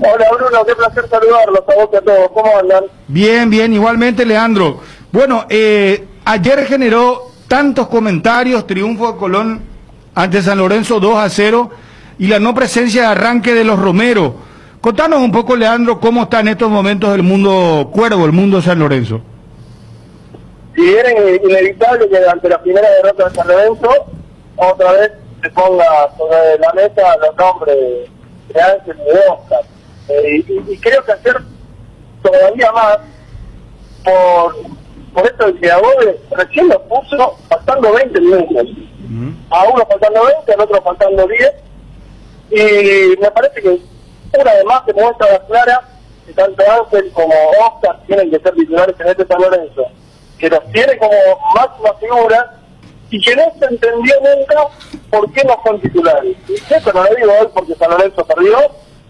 Hola Bruno, qué placer saludarlos a vos y a todos. ¿Cómo andan? Bien, bien, igualmente Leandro. Bueno, ayer generó tantos comentarios, triunfo de Colón ante San Lorenzo 2-0 y la no presencia de arranque de los Romero. Contanos un poco, Leandro, cómo está en estos momentos el mundo Cuervo, el mundo San Lorenzo. Si era inevitable que ante la primera derrota de San Lorenzo, otra vez se ponga sobre la mesa los nombres de Ángel y de Oscar. Y creo que hacer todavía más por esto de que Agüe recién lo puso faltando 20 minutos. A uno faltando 20, al otro faltando 10. Y me parece que una vez más se muestra la clara que tanto Ángel como Oscar tienen que ser titulares en este San Lorenzo, que los tiene como máxima figura y que no se entendió nunca por qué no son titulares. Y esto no lo digo hoy porque San Lorenzo perdió,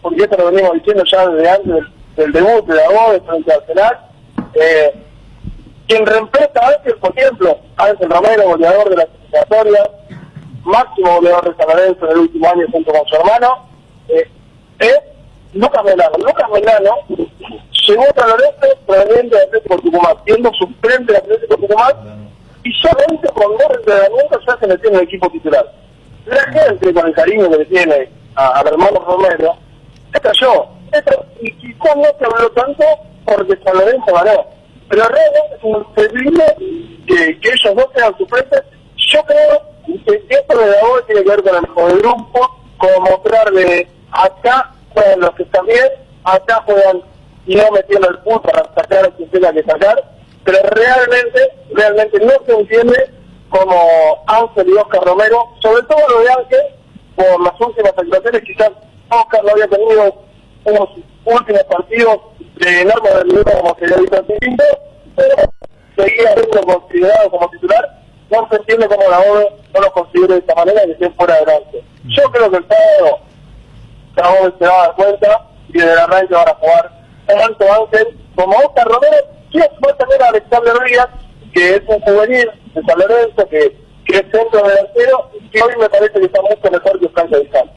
porque esto lo venimos diciendo ya desde antes del debut de Agüe frente a Arsenal. Quien reemplaza a Ángel, por ejemplo, Ángel Romero, goleador de la clasificatoria, máximo goleador de San Lorenzo en el último año junto con su hermano, es Lucas Melano. Lucas Melano llegó a San Lorenzo proveniente de Atlético Tucumán, siendo suplente de Atlético Tucumán, y solamente con 2 entrenamientos ya se metió en el equipo titular. La gente, con el cariño que le tiene al hermano Romero, se cayó. Y quizás no se habló tanto porque San Lorenzo ganó. Pero realmente es increíble que ellos dos sean suplentes. Yo creo que esto de Agüe tiene que ver con el mejor del grupo, con mostrarle acá juegan los que están bien, acá juegan y no metiendo el punto para sacar a quien tenga que sacar, pero realmente no se entiende como Ángel y Oscar Romero, sobre todo lo de Ángel, por las últimas actuaciones. Quizás Oscar no había tenido unos últimos partidos de enorme rendimiento como se había visto antes, pero seguía siendo considerado como titular. No se entiende cómo la OVE no lo considera de esta manera y que esté fuera adelante. Yo creo que el sábado la OVE se va a dar cuenta y desde el arranque van a jugar tanto Ángel como Oscar Romero, y después también a Alexander Díaz, que es un juvenil de San Lorenzo, que es centro delantero y que hoy me parece que está mucho mejor que Franco Vizcal.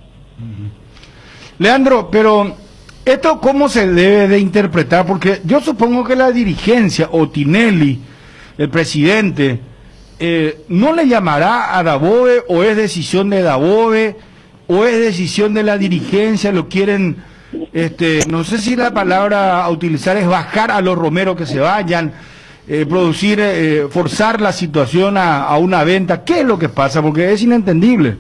Leandro, pero ¿esto cómo se debe de interpretar? Porque yo supongo que la dirigencia, o Tinelli, el presidente, no le llamará a Dabove, o es decisión de Dabove, o es decisión de la dirigencia, lo quieren, no sé si la palabra a utilizar es bajar a los Romero que se vayan, forzar la situación a una venta. ¿Qué es lo que pasa? Porque es inentendible.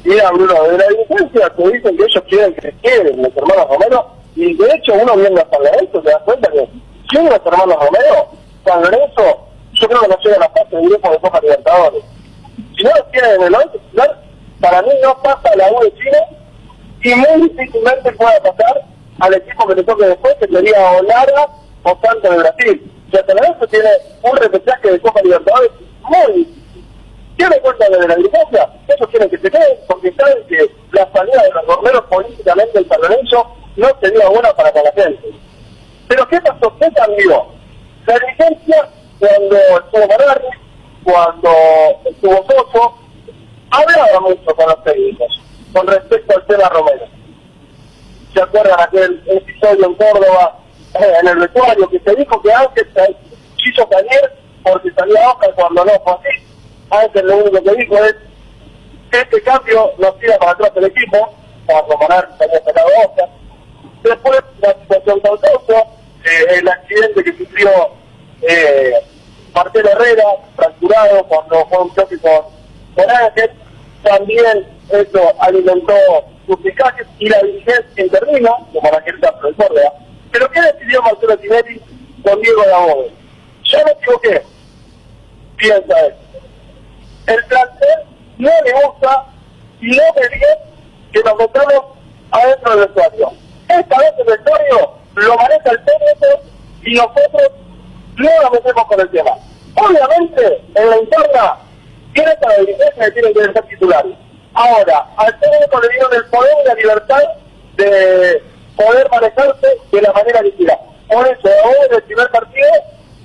Mira, Bruno, de la dirigencia te dicen que ellos quieren los hermanos Romero, y de hecho uno viendo a San Lorenzo se da cuenta que quieren los hermanos Romero, San Lorenzo, yo creo que no llega a la fase de grupo de Copa Libertadores. Si no los tienen en el 11 titular, para mí no pasa la U de Chile, y muy difícilmente pueda pasar al equipo que le toque después, que sería o Lara o Santos de Brasil. O sea, San Lorenzo tiene un repechaje de Copa Libertadores muy difícil. ¿Tiene cuenta de la dirigencia? Ellos quieren que se queden porque saben que la salida de los Romeros políticamente en San Lorenzo no sería buena para la gente. Pero ¿qué pasó? ¿Qué cambió? La dirigencia, cuando estuvo Manarri, cuando estuvo Soso, hablaba mucho con los técnicos con respecto al tema Romero. ¿Se acuerdan aquel episodio en Córdoba, en el vestuario, que se dijo que Ángel quiso salir porque salía Oscar cuando no fue así? Ángel lo único que dijo es este cambio nos tira para atrás el equipo, cuando Manarri se había sacado a Oscar. Después la situación con Soso, el accidente que sufrió Marcelo Herrera, fracturado cuando fue un choque con Ángel, también eso alimentó suspicacias y la dirigencia intervino, como en aquel caso de Córdoba. Pero ¿qué decidió Marcelo Tinelli con Diego Dabove? Yo me equivoqué, piensa él. El plantel no le gusta y no quería que nos metamos adentro del vestuario. Esta vez el vestuario lo maneja el técnico y nosotros no nos metemos con el tema. Obviamente, en la interna, tiene para la dirigencia que tienen que ser titulares. Ahora, al técnico le dieron el poder y la libertad de poder manejarse de la manera que quiera. Por eso, ahora en el primer partido,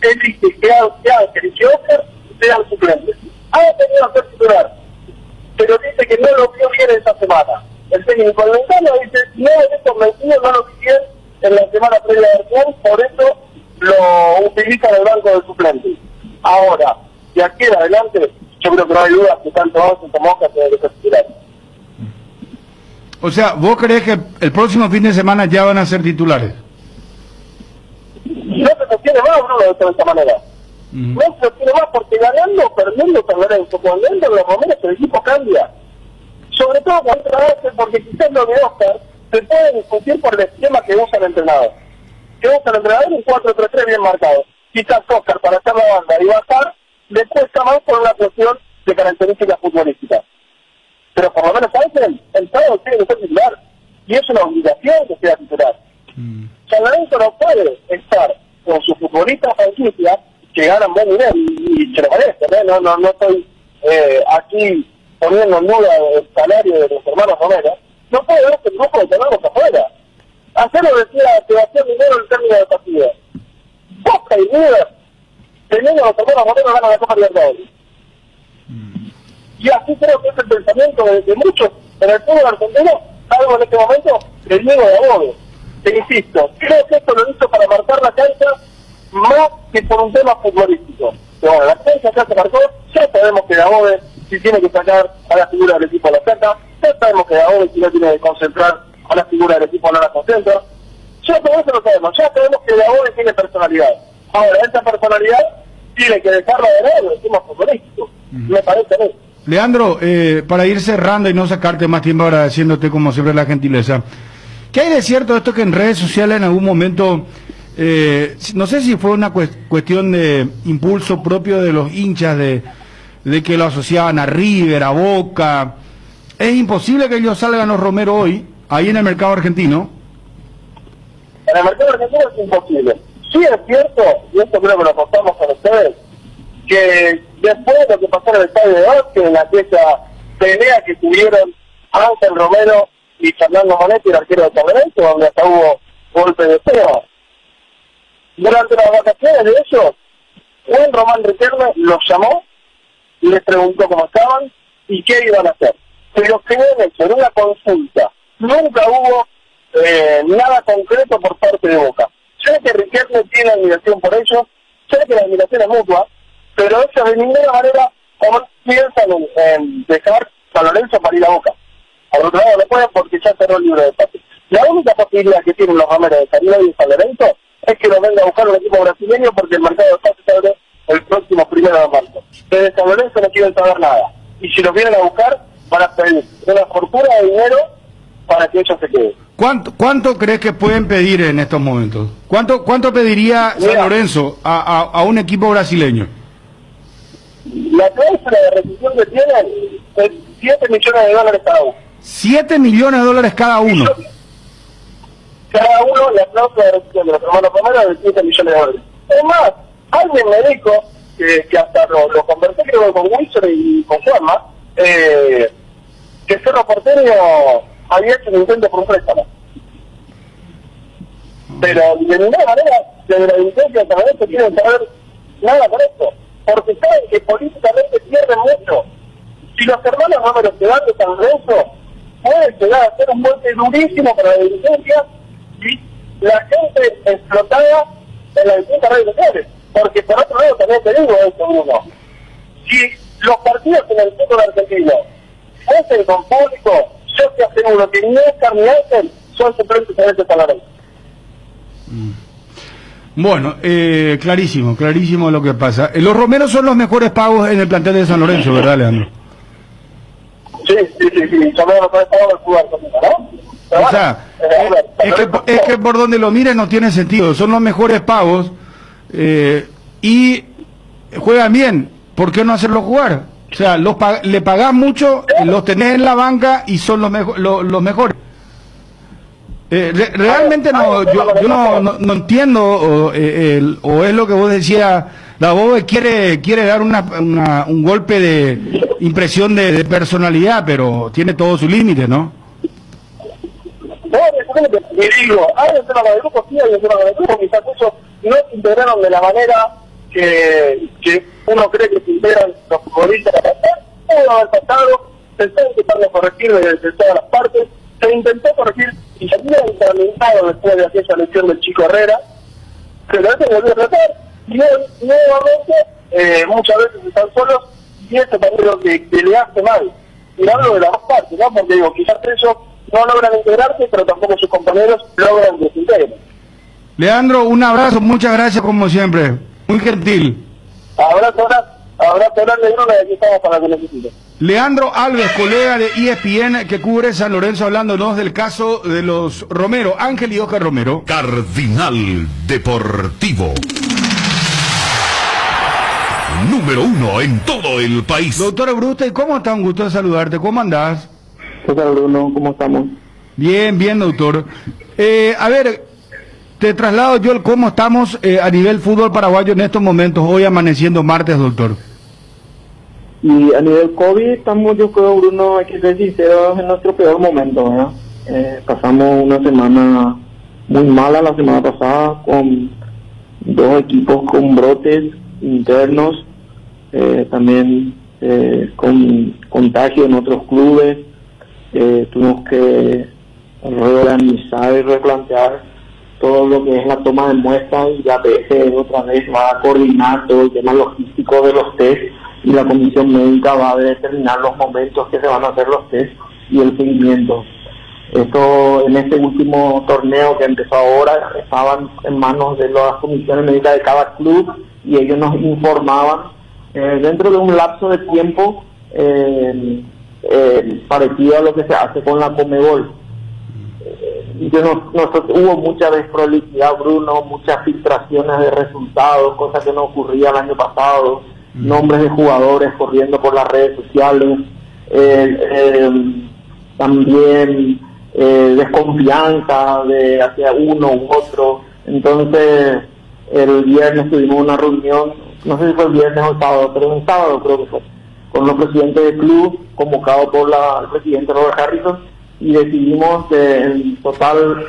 él dice que Ángel y que Oscar sean suplentes. Ha tenido que ser titular, pero dice que no lo vio bien esta semana. el técnico del Ventana dice, no estoy convencido, no lo quisieron en la semana previa de Arsenal, por eso lo utiliza en el banco de suplentes. Ahora, de aquí en adelante, yo creo que no hay duda que tanto Once como Boca tienen que ser titulares. O sea, ¿vos creés que el próximo fin de semana ya van a ser titulares? No se sostiene más, Bruno, de esta manera. No se sostiene más porque ganando o perdiendo San Lorenzo, cuando entran los Romeros el equipo cambia. Sobre todo cuando entra Oscar, porque quizás lo de Oscar se puede discutir por el esquema que usa el entrenador. Que usa el entrenador un 4-3-3 bien marcado. Quizás Oscar para hacer la banda y bajar le cuesta más por una cuestión de características futbolísticas. Pero por lo menos Ángel, el sábado tiene que ser titular. Y es una obligación que sea titular. San Lorenzo no puede estar con sus futbolistas franquicia que ganan buen nivel y se lo merece, no estoy aquí poniendo en duda el salario de los hermanos Romero. No puede ver que el grupo de tenerlos afuera. Hacerlo decía Sebastián Minero el término del partido. Boca y River, teniendo a los hermanos Romero, ganan la Copa Libertadores. Y así creo que es el pensamiento de muchos en el fútbol argentino, algo en este momento del Diego de Above. Te insisto, creo que esto lo hizo para marcar la cancha más que por un tema futbolístico. Pero bueno, la cancha ya se marcó, ya sabemos que Above, si tiene que sacar a la figura del equipo, la saca, ya sabemos que Above, si no tiene que concentrar a la figura del equipo, no la concentra. Ya todo eso lo sabemos, ya sabemos que Above tiene personalidad. Ahora, esa personalidad tiene que dejarla de lado el tema futbolístico, me parece a mí. Leandro, para ir cerrando y no sacarte más tiempo agradeciéndote como siempre la gentileza, ¿qué hay de cierto esto que en redes sociales en algún momento, no sé si fue una cuestión de impulso propio de los hinchas de que lo asociaban a River, a Boca? Es imposible que ellos salgan los Romero hoy, ahí en el mercado argentino. En el mercado argentino es imposible. Sí es cierto, y esto creo que lo contamos con ustedes, que después de lo que pasó en el estadio de Bosque, en aquella pelea que tuvieron Ángel Romero y Fernando Monetti, el arquero de San Lorenzo, donde hasta hubo golpe de feo. Durante las vacaciones de ellos, un Román Riquelme los llamó y les preguntó cómo estaban y qué iban a hacer. Pero que en una consulta nunca hubo nada concreto por parte de Boca. Sé que Riquelme tiene admiración por ellos, sé que la admiración es mutua, pero ellos de ninguna manera piensan en dejar San Lorenzo para ir a Boca. Por otro lado no pueden porque ya cerró el libro de pase. La única posibilidad que tienen los Romeros de salir y San Lorenzo es que los venga a buscar un equipo brasileño porque el mercado de pases se abre el próximo 1 de marzo. Desde San Lorenzo no quieren saber nada. Y si los vienen a buscar, van a pedir una fortuna de dinero para que ellos se queden. ¿Cuánto crees que pueden pedir en estos momentos? ¿Cuánto pediría San Lorenzo a un equipo brasileño? La cláusula de rescisión que tienen es $7 millones cada uno. $7 millones cada uno. Cada uno, la cláusula de rescisión de los hermanos Romero es de $7 millones. Es más, alguien me dijo que hasta lo conversé creo con Wilson y con Juanma, que Cerro Porteño había hecho un intento por un préstamo. Pero de ninguna manera, desde la dirigencia de San Lorenzo quieren saber nada con esto, porque saben que políticamente pierden mucho. Si los hermanos Romero se van de San Lorenzo, puede llegar a ser un golpe durísimo para la dirigencia y la gente explotada en las distintas redes sociales. Porque por otro lado también te digo esto, Bruno, si los partidos en el fútbol argentino fuesen con público, yo te aseguro que ni Oscar ni Ángel son suplentes en este San Lorenzo. Bueno, clarísimo lo que pasa. Los Romeros son los mejores pagos en el plantel de San Lorenzo, ¿verdad, Leandro? Sí, son los mejores pagos del fútbol argentino, ¿no? Pero o sea, es que por donde lo mires no tiene sentido. Son los mejores pagos y juegan bien. ¿Por qué no hacerlos jugar? O sea, le pagás mucho, los tenés en la banca y son los mejores. Realmente yo no entiendo, o es lo que vos decías, la Bobe quiere dar un golpe de impresión de personalidad, pero tiene todo su límite, ¿no? Y digo, hay un tema de grupo, sí, hay un tema de grupo, quizás ellos no se integraron de la manera que uno cree que se integran los futbolistas a pasar, pudo haber pasado, pensaron que están a corregir desde todas las partes, se intentó corregir y se había implementado después de aquella lesión del Chico Herrera, pero se volvió a tratar y hoy nuevamente muchas veces están solos y esto también es lo que le hace mal. Y hablo de las dos partes, ¿no? Porque digo, quizás ellos no logran integrarse, pero tampoco sus compañeros logran que se integren. Leandro, un abrazo, muchas gracias como siempre, muy gentil. Abrazo grande, Bruno, y aquí estamos para lo que necesiten. Leandro Alves, colega de ESPN que cubre San Lorenzo, hablándonos del caso de los Romero, Ángel y Oscar Romero. Cardinal Deportivo. Número 1 en todo el país. Doctor Bruste, ¿cómo está? Un gusto de saludarte, ¿cómo andás? ¿Qué tal, Bruno? ¿Cómo estamos? Bien, bien, doctor. A ver, te traslado yo cómo estamos a nivel fútbol paraguayo en estos momentos, hoy amaneciendo martes, doctor. Y a nivel COVID estamos, yo creo, Bruno, hay que ser sinceros, en nuestro peor momento, ¿verdad? Pasamos una semana muy mala la semana pasada con dos equipos con brotes internos, también con contagio en otros clubes. Tuvimos que reorganizar y replantear todo lo que es la toma de muestras y la APS otra vez va a coordinar todo el tema logístico de los test y la comisión médica va a determinar los momentos que se van a hacer los test y el seguimiento. Esto en este último torneo que empezó ahora estaban en manos de las comisiones médicas de cada club y ellos nos informaban dentro de un lapso de tiempo parecido a lo que se hace con la Conmebol. Hubo mucha desprolijidad, Bruno, muchas filtraciones de resultados, cosas que no ocurría el año pasado, nombres de jugadores corriendo por las redes sociales, también desconfianza de hacia uno u otro. Entonces el viernes tuvimos una reunión, no sé si fue el viernes o el sábado, pero un sábado creo que fue, con los presidentes del club, convocado por el presidente Robert Harrison, y decidimos en total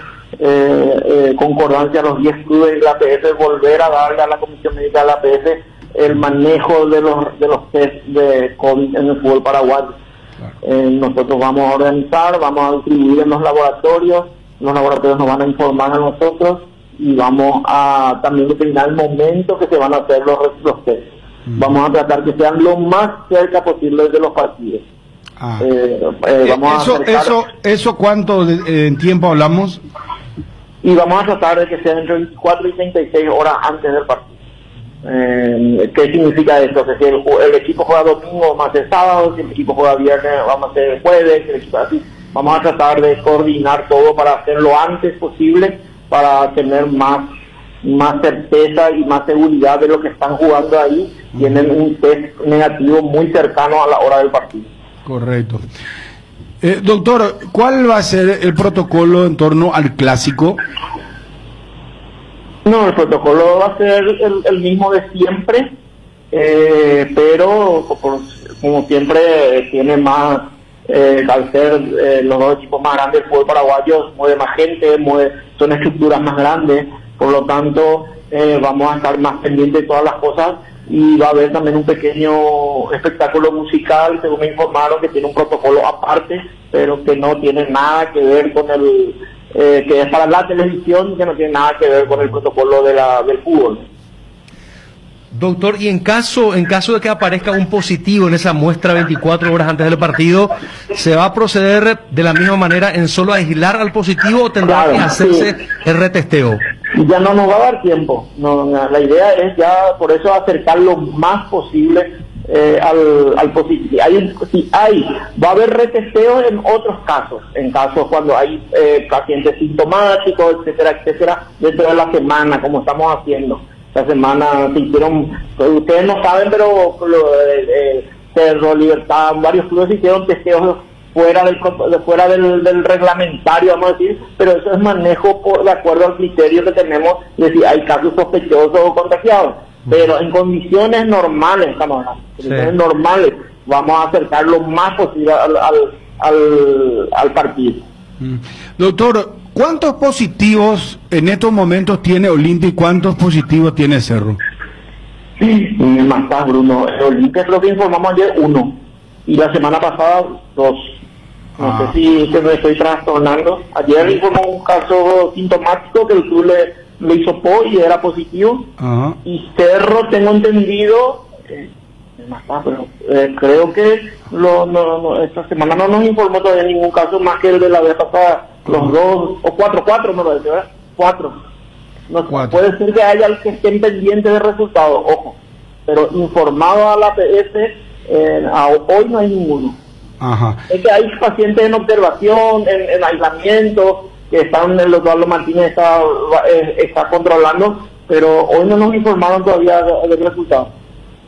concordancia a los 10 clubes de la APS volver a darle a la comisión médica de la APS el manejo de los test de COVID en el fútbol paraguayo. Nosotros vamos a organizar, vamos a distribuir en los laboratorios nos van a informar a nosotros y vamos a también determinar el momento que se van a hacer los test. Vamos a tratar que sean lo más cerca posible de los partidos. Vamos ¿Eso cuánto en tiempo hablamos? Y vamos a tratar de que sea entre 24 y 36 horas antes del partido. ¿Qué significa esto? Que si el equipo juega domingo, vamos a hacer sábado, si el equipo juega viernes, vamos a hacer jueves, si el equipo así. Vamos a tratar de coordinar todo para hacerlo lo antes posible, para tener más certeza y más seguridad de lo que están jugando ahí. Tienen un test negativo muy cercano a la hora del partido. Correcto. Doctor, ¿cuál va a ser el protocolo en torno al clásico? No, el protocolo va a ser el mismo de siempre, pero como siempre tiene más, al ser los dos equipos más grandes del fútbol paraguayo, mueve más gente, son estructuras más grandes, por lo tanto vamos a estar más pendientes de todas las cosas y va a haber también un pequeño espectáculo musical, según me informaron, que tiene un protocolo aparte, pero que no tiene nada que ver con que es para la televisión, que no tiene nada que ver con el protocolo del fútbol. Doctor, y en caso de que aparezca un positivo en esa muestra 24 horas antes del partido, ¿se va a proceder de la misma manera en solo aislar al positivo o tendrá que hacerse el retesteo? Ya no nos va a dar tiempo. La idea es ya, por eso, acercar lo más posible al positivo. Va a haber retesteos en otros casos, en casos cuando hay pacientes sintomáticos, etcétera, dentro de la semana, como estamos haciendo. Esta semana se hicieron, ustedes no saben, pero Cerro, Libertad, varios clubes hicieron testeos fuera del reglamentario, vamos a decir, pero eso es manejo de acuerdo al criterio que tenemos de si hay casos sospechosos o contagiados. Pero en condiciones normales, normales, vamos a acercar lo más posible al partido. Doctor, ¿cuántos positivos en estos momentos tiene Olimpia y cuántos positivos tiene Cerro? Más, Bruno. Olimpia creo que informamos ayer 1 y la semana pasada 2. No sé si me estoy trastornando. Ayer informó un caso sintomático que el club le hizo y era positivo. Ajá. Y Cerro, tengo entendido, pero creo que esta semana no nos informó todavía ningún caso más que el de la vez pasada. Los dos, o cuatro me parece, ¿verdad? Cuatro. No, Cuatro. puede ser que haya el que estén pendientes de resultados, ojo. Pero informado a la PS, hoy no hay ninguno. Ajá. Es que hay pacientes en observación, en aislamiento, que están, el doctor Martínez está controlando, pero hoy no nos informaron todavía del resultado.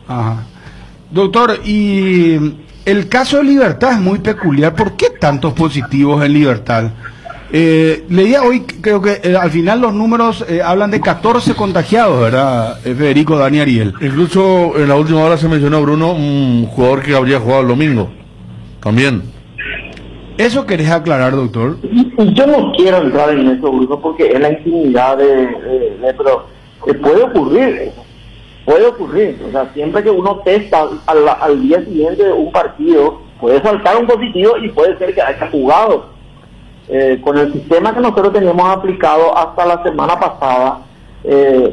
Ajá. Doctor, y el caso de Libertad es muy peculiar. ¿Por qué tantos positivos en Libertad? Leía hoy, creo que al final los números hablan de 14 contagiados, ¿verdad, Federico, Dani, Ariel? Incluso en la última hora se mencionó, Bruno, un jugador que habría jugado el domingo. También. ¿Eso querés aclarar, doctor? Yo no quiero entrar en eso, Bruno, porque es la intimidad pero puede ocurrir. Puede ocurrir. O sea, siempre que uno testa al día siguiente de un partido, puede saltar un positivo y puede ser que haya jugado. Con el sistema que nosotros teníamos aplicado hasta la semana pasada,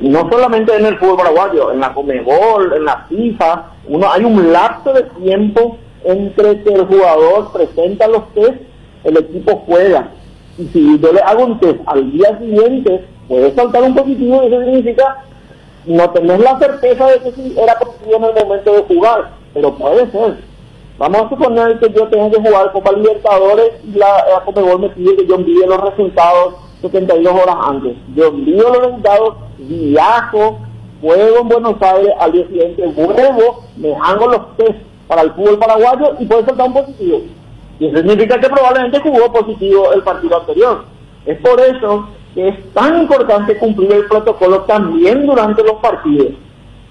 no solamente en el fútbol paraguayo, en la Conmebol, en la FIFA, hay un lapso de tiempo entre que el jugador presenta los test, el equipo juega. Y si yo le hago un test al día siguiente, puede saltar un positivo, y eso significa no tener la certeza de que si era positivo en el momento de jugar, pero puede ser. Vamos a suponer que yo tengo que jugar Copa Libertadores y la Conmebol me pide que yo envíe los resultados 72 horas antes. Yo envío los resultados, viajo, juego en Buenos Aires, al día siguiente vuelvo, me hago los test para el fútbol paraguayo y puede saltar un positivo. Y eso significa que probablemente jugó positivo el partido anterior. Es por eso que es tan importante cumplir el protocolo también durante los partidos,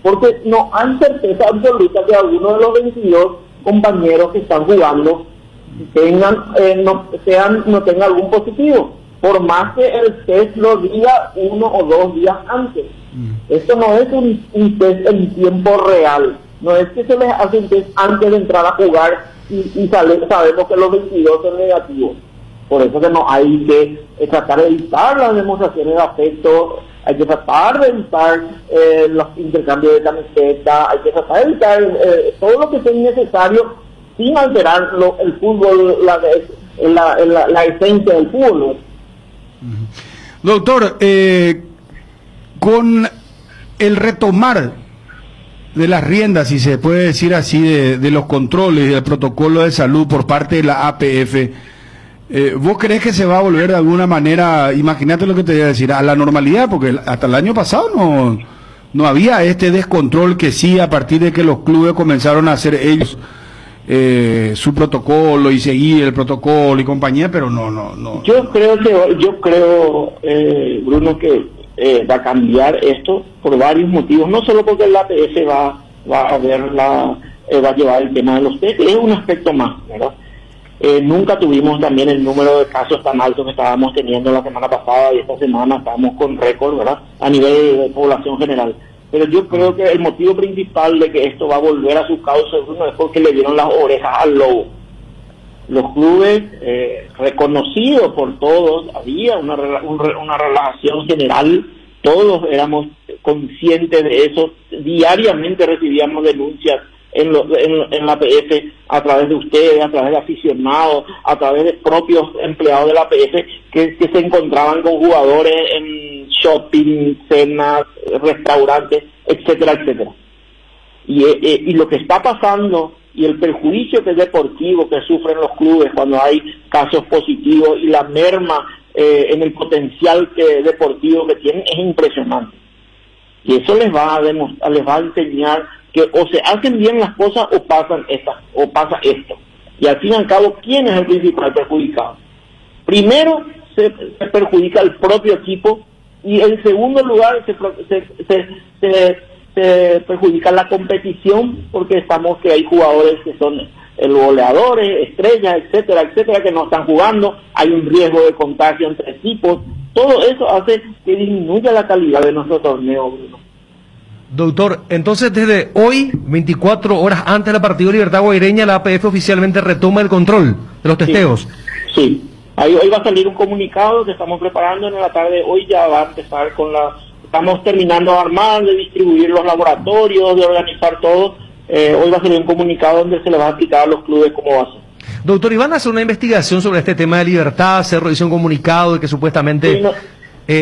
porque no hay certeza absoluta que alguno de los 22 compañeros que están jugando no tengan algún positivo, por más que el test lo diga 1 o 2 días antes. Esto no es un test en tiempo real, no es que se les hace un test antes de entrar a jugar y sabemos que los 22 son negativos. Por eso que no hay que tratar de evitar las demostraciones de afecto, hay que tratar de evitar los intercambios de camiseta, hay que tratar de evitar todo lo que sea innecesario sin alterar el fútbol, la esencia del fútbol. Doctor, con el retomar de las riendas, si se puede decir así, de los controles y del protocolo de salud por parte de la APF, ¿vos crees que se va a volver de alguna manera, imagínate lo que te voy a decir, a la normalidad? Porque hasta el año pasado no había este descontrol que sí, a partir de que los clubes comenzaron a hacer ellos su protocolo y seguir el protocolo y compañía, pero no. Yo creo, Bruno, que va a cambiar esto por varios motivos, no solo porque la APF va a llevar el tema de los test, es un aspecto más, ¿verdad? Nunca tuvimos también el número de casos tan alto que estábamos teniendo la semana pasada, y esta semana estamos con récord, ¿verdad?, a nivel de población general. Pero yo creo que el motivo principal de que esto va a volver a su cauce, Bruno, es porque le dieron las orejas al lobo. Los clubes, reconocidos por todos, había una relajación general, todos éramos conscientes de eso, diariamente recibíamos denuncias en la PF, a través de ustedes, a través de aficionados, a través de propios empleados de la PF que se encontraban con jugadores en shopping, cenas, restaurantes, etcétera, etcétera. Y lo que está pasando y el perjuicio que es deportivo que sufren los clubes cuando hay casos positivos y la merma en el potencial deportivo que tienen es impresionante. Y eso les va a enseñar que o se hacen bien las cosas o pasa esto. Y al fin y al cabo, ¿quién es el principal perjudicado? Primero se perjudica el propio equipo, y en segundo lugar se perjudica la competición, porque estamos que hay jugadores que son goleadores, estrellas, etcétera, etcétera, que no están jugando, hay un riesgo de contagio entre equipos. Todo eso hace que disminuya la calidad de nuestro torneo, Bruno. Doctor, entonces desde hoy, 24 horas antes del partido de Libertad Guaireña, la APF oficialmente retoma el control de los testeos. Sí. Hoy va a salir un comunicado que estamos preparando en la tarde. Hoy ya va a empezar estamos terminando de armar, de distribuir los laboratorios, de organizar todo. Hoy va a salir un comunicado donde se le va a explicar a los clubes cómo va a ser. Doctor, ¿y van a hacer una investigación sobre este tema de Libertad? Se hizo un comunicado de que supuestamente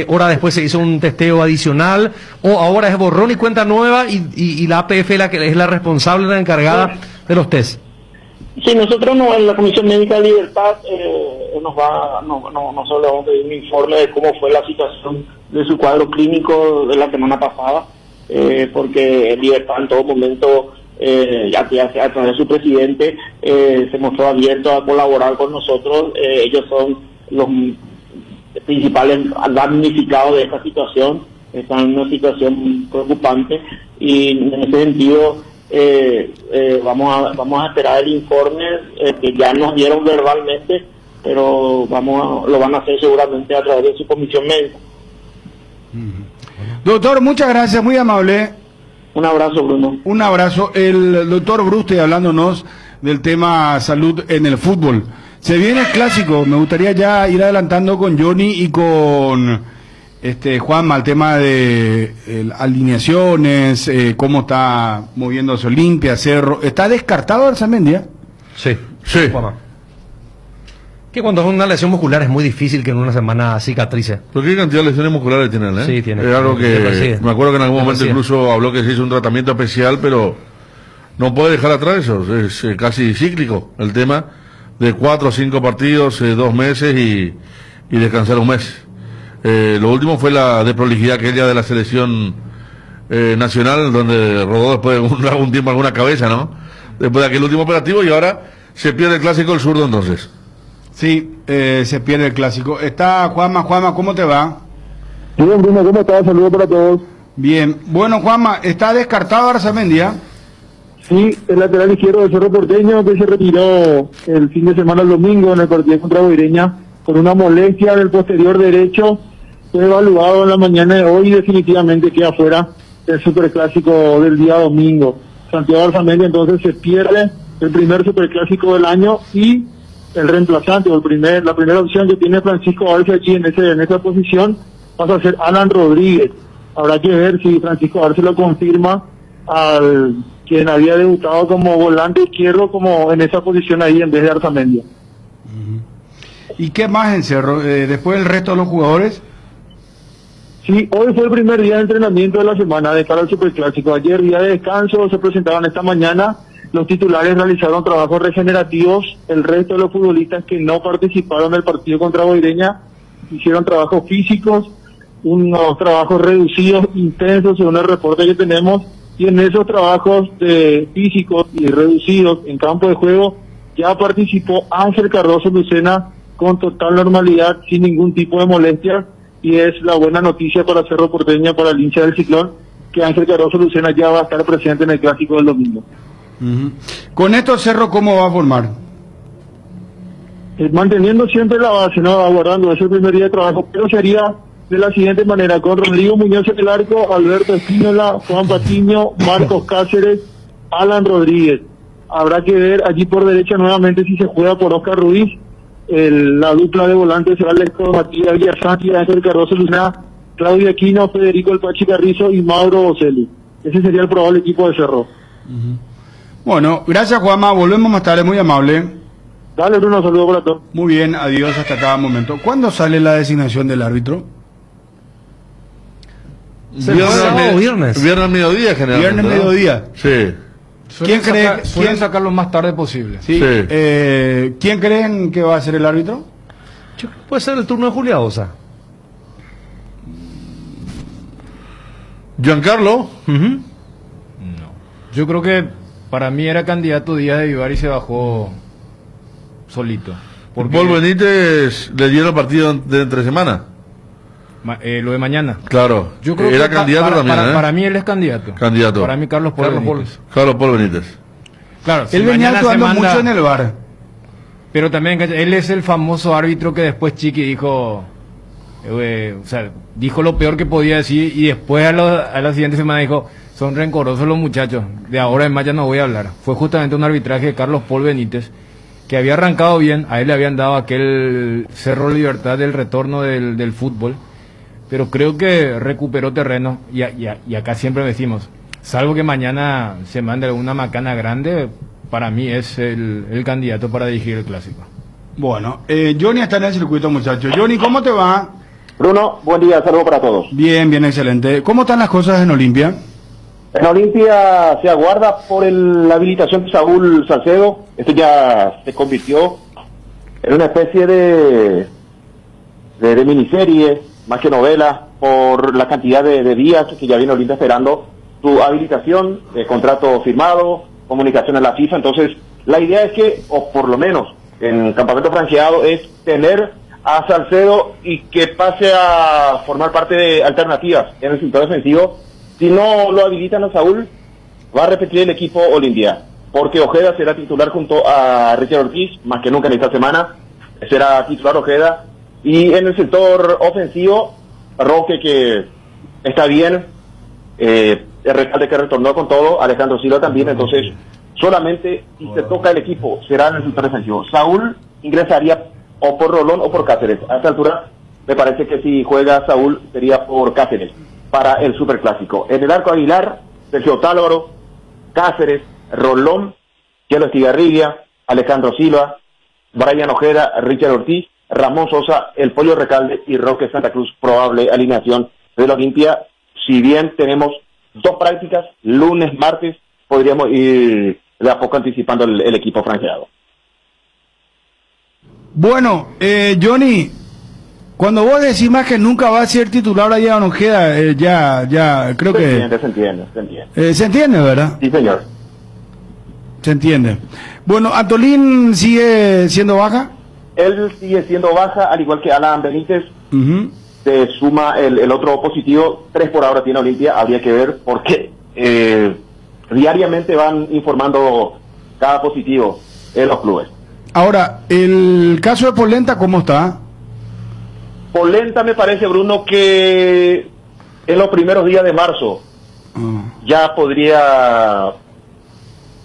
hora después se hizo un testeo adicional, o ahora es borrón y cuenta nueva y la APF es la responsable, la encargada de los test. Sí, nosotros en la Comisión Médica de Libertad nosotros le vamos a pedir un informe de cómo fue la situación de su cuadro clínico de la semana pasada, porque Libertad en todo momento, a través de su presidente, se mostró abierto a colaborar con nosotros. Ellos son los principales damnificados de esta situación, están en una situación preocupante y en ese sentido vamos a esperar el informe que ya nos dieron verbalmente, pero lo van a hacer seguramente a través de su comisión médica. Doctor, muchas gracias, muy amable. Un abrazo, Bruno. Un abrazo. El doctor Bruste hablándonos del tema salud en el fútbol. Se viene el clásico, me gustaría ya ir adelantando con Johnny y con Juanma el tema de alineaciones, cómo está moviéndose Olimpia, Cerro. ¿Está descartado Arzamendia? Sí. Sí. Juanma. Que cuando es una lesión muscular es muy difícil que en una semana cicatrice. ¿Pero qué cantidad de lesiones musculares tiene él? Sí, tiene. Es algo que me acuerdo que en algún momento incluso habló que se hizo un tratamiento especial, pero no puede dejar atrás eso. Es casi cíclico el tema de 4 o 5 partidos, 2 meses y descansar un mes. Lo último fue la desprolijidad aquella de la selección nacional, donde rodó después de algún tiempo alguna cabeza, ¿no? Después de aquel último operativo, y ahora se pierde el clásico del zurdo entonces. Sí, se pierde el clásico. Está Juanma, ¿cómo te va? Bien, Bruno, ¿cómo estás? Saludos para todos. Bien. Bueno, Juanma, ¿está descartado Arzamendia? Sí, el lateral izquierdo del Cerro Porteño, que se retiró el fin de semana el domingo en el partido contra Guaireña por una molestia del posterior derecho, fue evaluado en la mañana de hoy y definitivamente queda fuera del superclásico del día domingo. Santiago Arzamendia entonces se pierde el primer superclásico del año y el reemplazante o la primera opción que tiene Francisco Arce aquí en esa posición pasa a ser Alan Rodríguez. Habrá que ver si Francisco Arce lo confirma al quien había debutado como volante izquierdo como en esa posición ahí en vez de Arzamendia. ¿Y qué más en Cerro? Después el resto de los jugadores. Sí, hoy fue el primer día de entrenamiento de la semana de cara al Superclásico. Ayer día de descanso, se presentaban esta mañana. Los titulares realizaron trabajos regenerativos. El resto de los futbolistas que no participaron del partido contra Guaireña hicieron trabajos físicos, unos trabajos reducidos, intensos, según el reporte que tenemos. Y en esos trabajos físicos y reducidos en campo de juego ya participó Ángel Cardoso Lucena con total normalidad, sin ningún tipo de molestia. Y es la buena noticia para Cerro Porteño, para el hincha del Ciclón, que Ángel Cardoso Lucena ya va a estar presente en el clásico del domingo. Con esto Cerro, ¿cómo va a formar? Manteniendo siempre la base, ¿no? Aguardando ese primer día de trabajo, pero sería de la siguiente manera: con Rodrigo Muñoz en el arco, Alberto Espínola, Juan Patiño, Marcos Cáceres, Alan Rodríguez. Habrá que ver allí por derecha nuevamente si se juega por Oscar Ruiz. La dupla de volantes será Alejo Matías Villasanti, Ángel Cardoso Lucena, Claudio Aquino, Federico El Pachi Carrizo y Mauro Bocelli. Ese sería el probable equipo de Cerro. Bueno, gracias Juanma, volvemos más tarde, muy amable. Dale, Bruno, saludos para todos. Muy bien, adiós hasta cada momento. ¿Cuándo sale la designación del árbitro? Viernes. Viernes mediodía, generalmente. Viernes mediodía. Sí. ¿Quién sacarlo más tarde posible? Sí. Sí. ¿Quién creen que va a ser el árbitro? Puede ser el turno de Julia Osa. Giancarlo. No. Yo creo que para mí era candidato Díaz de Vivar y se bajó solito. Porque Paul Benítez le dieron el partido de entre semana. lo de mañana. Claro. Yo creo era que candidato también, para mí él es candidato. Candidato. Para mí Carlos Paul Benítez. Carlos Paul Benítez. Claro, si Él venía mañana actuando se manda- mucho en el VAR. Pero también él es el famoso árbitro que después Chiqui dijo, dijo lo peor que podía decir y después a la siguiente semana dijo, Son rencorosos los muchachos. De ahora en más ya no voy a hablar. Fue justamente un arbitraje de Carlos Paul Benítez, que había arrancado bien. A él le habían dado aquel Cerro Libertad del retorno del fútbol. Pero creo que recuperó terreno. Y acá siempre decimos, salvo que mañana se mande alguna macana grande, para mí es el candidato para dirigir el clásico. Bueno, Johnny está en el circuito, muchachos. Johnny, ¿cómo te va? Bruno, buen día, saludos para todos. Bien, bien, excelente. ¿Cómo están las cosas en Olimpia? En Olimpia se aguarda por la habilitación de Saúl Salcedo. Esto ya se convirtió en una especie de miniserie, más que novela, por la cantidad de días que ya viene Olimpia esperando su habilitación, contrato firmado, comunicación a la FIFA. Entonces, la idea es que, o por lo menos en el campamento franqueado, es tener a Salcedo y que pase a formar parte de alternativas en el sector defensivo. Si no lo habilitan a Saúl, va a repetir el equipo Olimpia, porque Ojeda será titular junto a Richard Ortiz, más que nunca en esta semana, será titular Ojeda, y en el sector ofensivo, Roque, que está bien, el Recalde, que retornó con todo, Alejandro Silva también. Entonces solamente si se toca el equipo será en el sector defensivo. Saúl ingresaría o por Rolón o por Cáceres. A esta altura me parece que si juega Saúl sería por Cáceres para el Superclásico. En el arco Aguilar, Sergio Tálvaro, Cáceres, Rolón, Chelo Estigarribia, Alejandro Silva, Brian Ojeda, Richard Ortiz, Ramón Sosa, el Pollo Recalde y Roque Santa Cruz, probable alineación de la Olimpia. Si bien tenemos 2 prácticas, lunes, martes, podríamos ir de a poco anticipando el equipo franqueado. Bueno, Johnny, cuando vos decís más que nunca va a ser titular allá en Ojeda, ya creo que... Se entiende. Se entiende, ¿verdad? Sí, señor. Se entiende. Bueno, ¿Antolín sigue siendo baja? Él sigue siendo baja, al igual que Alan Benítez. Se suma el otro positivo. 3 por ahora tiene Olimpia, habría que ver por qué. Diariamente van informando cada positivo en los clubes. Ahora, el caso de Polenta, ¿cómo está? Polenta, me parece, Bruno, que en los primeros días de marzo ya podría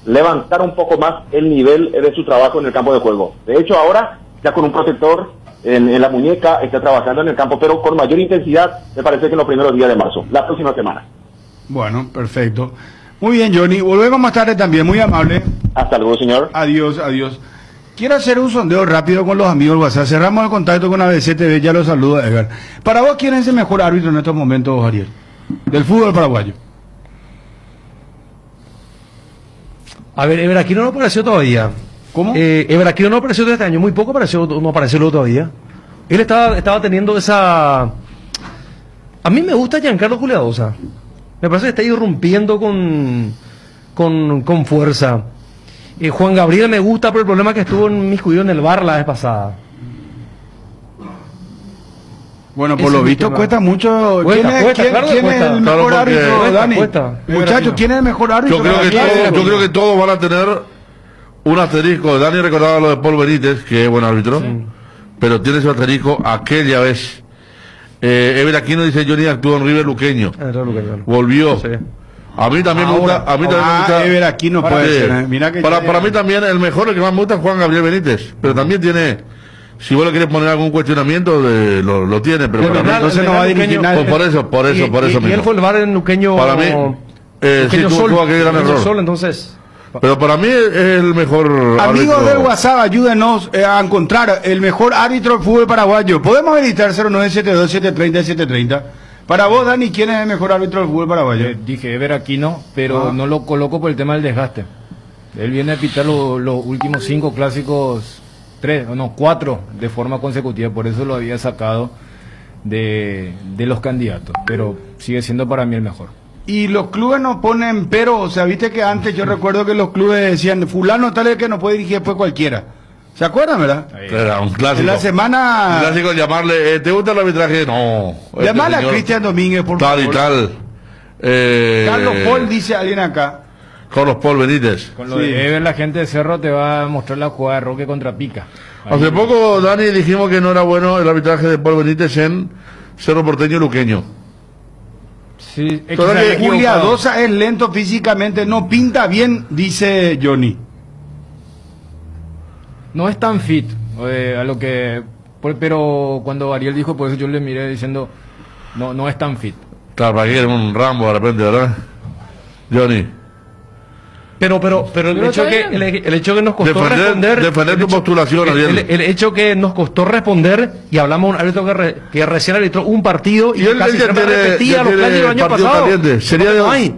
levantar un poco más el nivel de su trabajo en el campo de juego. De hecho, ahora ya con un protector en la muñeca está trabajando en el campo, pero con mayor intensidad, me parece que en los primeros días de marzo, la próxima semana. Bueno, perfecto. Muy bien, Johnny. Volvemos más tarde también, muy amable. Hasta luego, señor. Adiós, adiós. Quiero hacer un sondeo rápido con los amigos del WhatsApp. Cerramos el contacto con ABC TV, ya los saluda Edgar. Para vos, ¿quién es el mejor árbitro en estos momentos, Ariel? Del fútbol paraguayo. A ver, Ever Aquino no apareció todavía. ¿Cómo? Ever Aquino no apareció este año, muy poco apareció, no apareció luego todavía. Él estaba teniendo esa... A mí me gusta Giancarlo Culeadosa. Me parece que está irrumpiendo con fuerza. Juan Gabriel me gusta, pero el problema es que estuvo inmiscuido en el VAR la vez pasada. Bueno, por lo visto cuesta mucho. ¿Quién es el mejor árbitro, Dani? Muchachos, ¿quién es el mejor árbitro? Yo creo que todos van a tener un asterisco. Dani recordaba lo de Paul Benítez, que es buen árbitro, pero tiene su asterisco aquella vez. Ever Aquino dice: Johnny actuó en River Luqueño. Volvió. Sí. A mí también me gusta. Ever Aquino puede ser. Mira que para mí también el mejor, el que más me gusta es Juan Gabriel Benítez, pero también tiene. Si vos le querés poner algún cuestionamiento, lo tiene, pero para mí entonces no va a dirigir nadie. Por eso mismo. Y él fue el VAR en Luqueño. Para mí, sí, tuvo aquel gran error. Sol, entonces. Pero para mí es el mejor. Amigos del WhatsApp, ayúdenos a encontrar el mejor árbitro del fútbol paraguayo. Podemos editar 0972-730-730. Para vos, Dani, ¿quién es el mejor árbitro del fútbol paraguayo? Dije Ever Aquino, pero no lo coloco por el tema del desgaste. Él viene a pitar los últimos 5 clásicos, 4 de forma consecutiva, por eso lo había sacado de los candidatos, pero sigue siendo para mí el mejor. Y los clubes nos ponen pero, o sea, viste que antes yo recuerdo que los clubes decían, fulano tal vez que no puede dirigir después cualquiera. ¿Se acuerdan, verdad? Era un clásico. En la semana... Un clásico llamarle, ¿te gusta el arbitraje? No. Llamarle a Cristian Domínguez, por favor. Tal y tal. Carlos Paul, dice alguien acá. Carlos Paul Benítez. Con lo de Ever, la gente de Cerro te va a mostrar la jugada de Roque contra Pica. Hace poco, Dani, dijimos que no era bueno el arbitraje de Paul Benítez en Cerro Porteño y Luqueño. Sí, es que Pero se había Julia equivocado. Dosa es lento físicamente, no pinta bien, dice Johnny. No es tan fit, a lo que... pero cuando Ariel dijo, por eso yo le miré diciendo, no es tan fit. Claro, para que un Rambo de repente, ¿verdad? Johnny. Pero el hecho está que bien. el hecho que nos costó responder, defender el tu hecho- postulación, Ariel. el hecho que nos costó responder y hablamos de un árbitro que recién arbitró un partido y, Y él casi ya siempre repetía los clásicos del año partido pasado. caliente.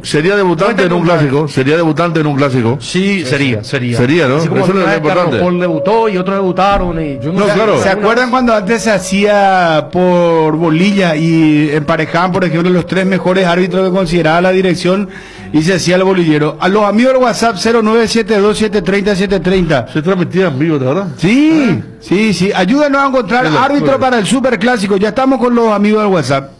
Sería debutante en un clásico. Sería debutante en un clásico. Sí, sería. Sería, ¿no? Así como Eso es lo una vez importante. Carlos Paul debutó y otros debutaron. Y No, claro. ¿Se acuerdan cuando antes se hacía por bolilla y emparejaban, por ejemplo, los 3 mejores árbitros que consideraba la dirección y se hacía el bolillero? A los amigos del WhatsApp 0972730730. Se transmitía en vivo, ¿verdad? Sí, sí. Ayúdanos a encontrar árbitro para el superclásico. Ya estamos con los amigos del WhatsApp.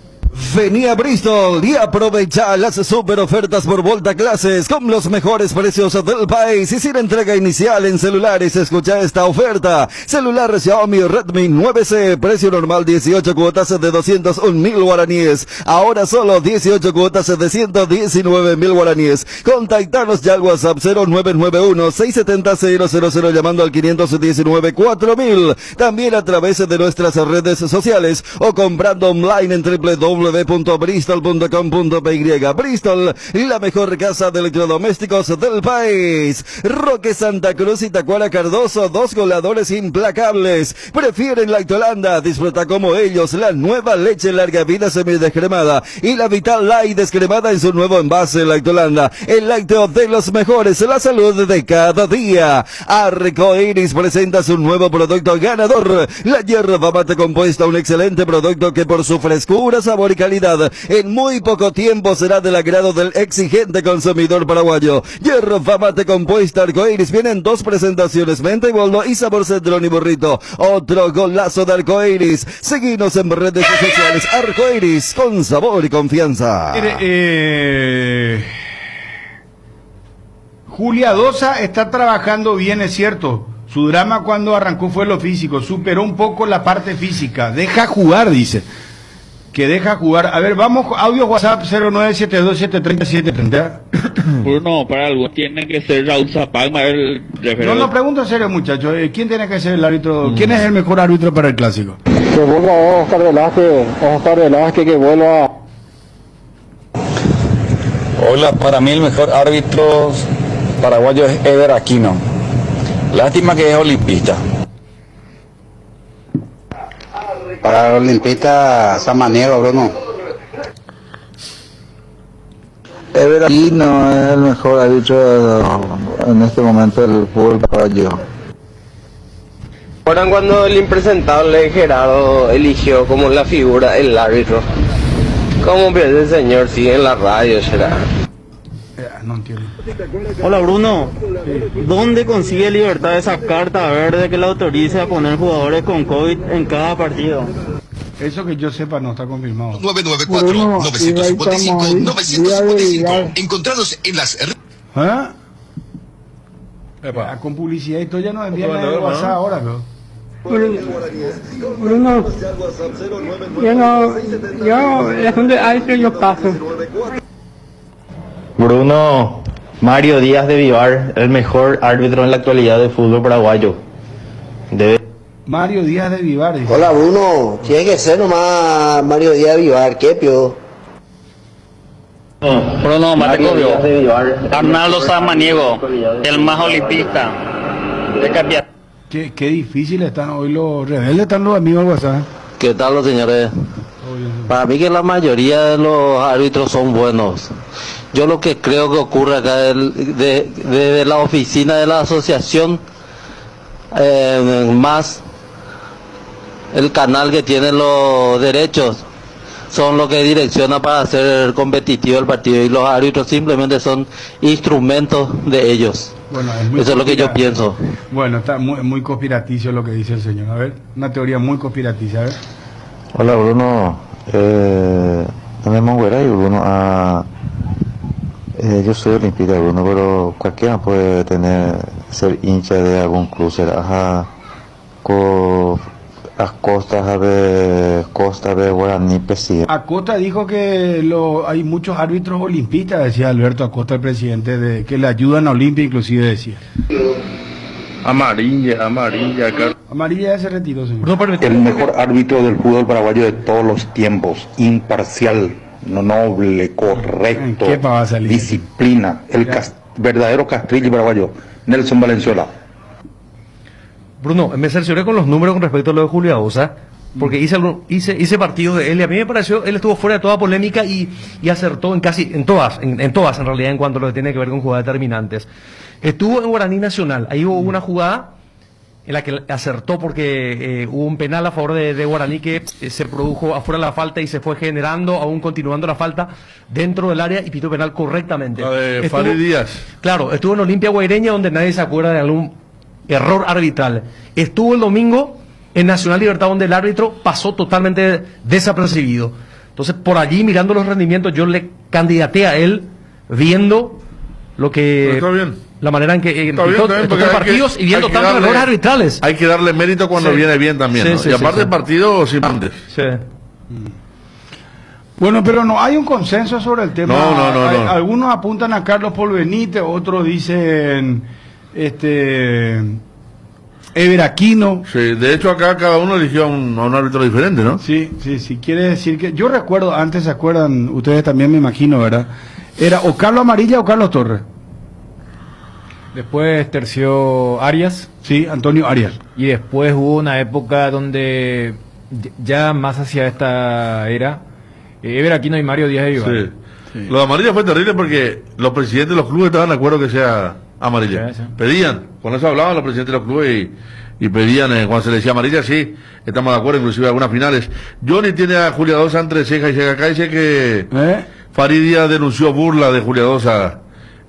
Vení a Bristol y aprovecha las super ofertas por Volta Clases con los mejores precios del país y sin entrega inicial en celulares. Escucha esta oferta. Celular Xiaomi Redmi 9C, precio normal 18 cuotas de 201.000 guaraníes. Ahora solo 18 cuotas de 119.000 guaraníes. Contactanos ya al WhatsApp 0991-670-000 llamando al 519-4000. También a través de nuestras redes sociales o comprando online en www.bristol.com.py. Bristol, la mejor casa de electrodomésticos del país. Roque Santa Cruz y Tacuara Cardoso, 2 goleadores implacables. Prefieren Lactolanda, disfruta como ellos la nueva leche larga vida semidescremada y la Vital Light descremada en su nuevo envase Lactolanda. El lácteo de los mejores, la salud de cada día. Arcoiris presenta su nuevo producto ganador, la hierba mate compuesta, un excelente producto que por su frescura, sabor y calidad en muy poco tiempo será del agrado del exigente consumidor paraguayo. Hierba mate compuesta Arcoiris viene en 2 presentaciones, menta y boldo y sabor cedrón y burrito. Otro golazo de Arcoiris. Seguinos en redes sociales. Arcoiris, con sabor y confianza. Julia Dosa está trabajando bien, es cierto. Su drama cuando arrancó fue lo físico, superó un poco la parte física. Deja jugar, dice. Que deja jugar. A ver, vamos, audio WhatsApp 0972730730. Bruno, para algo tiene que ser Raúl Zapagma el referente. No, pregunto en serio, muchachos. ¿Quién tiene que ser el árbitro? ¿Quién es el mejor árbitro para el clásico? Que vuelva Oscar Velázquez, que vuelva. Hola, para mí el mejor árbitro paraguayo es Eder Aquino. Lástima que es olimpista. Para el olimpista Samaniego, Bruno. Eder Aquino es el mejor árbitro en este momento del fútbol paraguayo. ¿Recuerdan cuando el impresentable Gerardo eligió como la figura el árbitro? ¿Cómo piensa el señor? Sigue en la radio, será. No entiendo. Hola Bruno, ¿dónde consigue libertad esa carta verde que le autorice a poner jugadores con COVID en cada partido? Eso que yo sepa no está confirmado. 994-955-955. Encontrados en las... ¿Ah? Con publicidad y todo ya nos envían el WhatsApp ahora, ¿no? Bruno, yo es un árbitro yo paso. Bruno, Mario Díaz de Vivar, el mejor árbitro en la actualidad del fútbol paraguayo. Mario Díaz de Vivar. Hola Bruno, tiene que ser nomás Mario Díaz de Vivar, ¿qué pio? Bruno, Matecobio, Arnaldo Samaniego, el más olimpista. Qué difícil están hoy los rebeldes, están los amigos del WhatsApp. ¿Qué tal los señores? Para mí que la mayoría de los árbitros son buenos. Yo lo que creo que ocurre acá desde la oficina de la asociación, más el canal que tiene los derechos, son lo que direcciona para hacer competitivo el partido, y los árbitros simplemente son instrumentos de ellos. Bueno, eso es lo que yo pienso. Bueno, está muy conspiraticio lo que dice el señor. A ver, una teoría muy conspiraticia. A ver. Hola Bruno, tenemos Güera y Bruno. Yo soy olimpista, Bruno, pero cualquiera puede ser hincha de algún club. Acosta de Guaraní presidente. Acosta dijo que hay muchos árbitros olimpistas, decía Alberto Acosta, el presidente, que le ayudan a Olimpia, inclusive decía. Amarilla, Amarilla ya se retiró, señor. El mejor árbitro del fútbol paraguayo de todos los tiempos, imparcial, no noble, correcto, ¿Qué va a salir? disciplina, verdadero Castrilli paraguayo, Nelson Valenzuela. Bruno, me cercioré con los números con respecto a lo de Julio Ausa, porque hice partido de él y a mí me pareció, él estuvo fuera de toda polémica y acertó en todas en realidad en cuanto a lo que tiene que ver con jugadas determinantes. Estuvo en Guaraní Nacional, ahí hubo una jugada en la que acertó porque hubo un penal a favor de Guaraní que se produjo afuera de la falta y se fue generando, aún continuando la falta dentro del área y pitó penal correctamente. La de Fari Díaz. Claro, estuvo en Olimpia Guaireña donde nadie se acuerda de algún error arbitral. Estuvo el domingo en Nacional Libertad donde el árbitro pasó totalmente desapercibido. Entonces, por allí, mirando los rendimientos, yo le candidaté a él viendo lo que... Está bien. La manera en que estos partidos y viendo tantos errores arbitrales. Hay que darle mérito cuando viene bien también, Sí, ¿no? sí, y aparte sí. el partido simplemente. Sí. Bueno, pero no hay un consenso sobre el tema. No. Algunos apuntan a Carlos Paul Benítez, otros dicen Ever Aquino. Sí, de hecho acá cada uno eligió a un árbitro diferente, ¿no? Sí, quiere decir que... Yo recuerdo, antes se acuerdan, ustedes también me imagino, ¿verdad? Era o Carlos Amarilla o Carlos Torres. Después terció Arias. Sí, Antonio Arias. Y después hubo una época donde ya más hacia esta era, Ever Aquino y Mario Díaz de Vivar. Sí. Lo de Amarilla fue terrible porque los presidentes de los clubes estaban de acuerdo que sea amarilla. Sí. Pedían, con eso hablaban los presidentes de los clubes y pedían, cuando se le decía amarilla, sí, estamos de acuerdo, inclusive algunas finales. Johnny tiene a Julia Dosa entre ceja y ceja. Acá dice que Farid Díaz denunció burla de Julia Dosa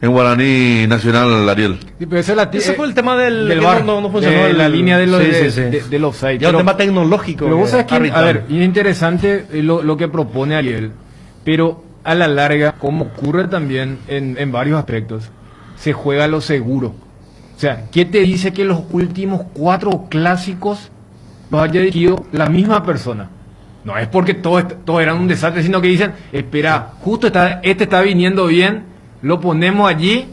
en Guaraní Nacional, Ariel. Sí, pero ese fue el tema del VAR, no funcionó la línea de del del offside. Ya el tema tecnológico. Pero vos sabés que, arbitral. a ver, es interesante lo que propone Ariel, pero a la larga, como ocurre también en varios aspectos, se juega lo seguro. O sea, ¿qué te dice que los últimos 4 clásicos los haya dirigido la misma persona? No es porque todos eran un desastre, sino que dicen, espera, justo este está viniendo bien, lo ponemos allí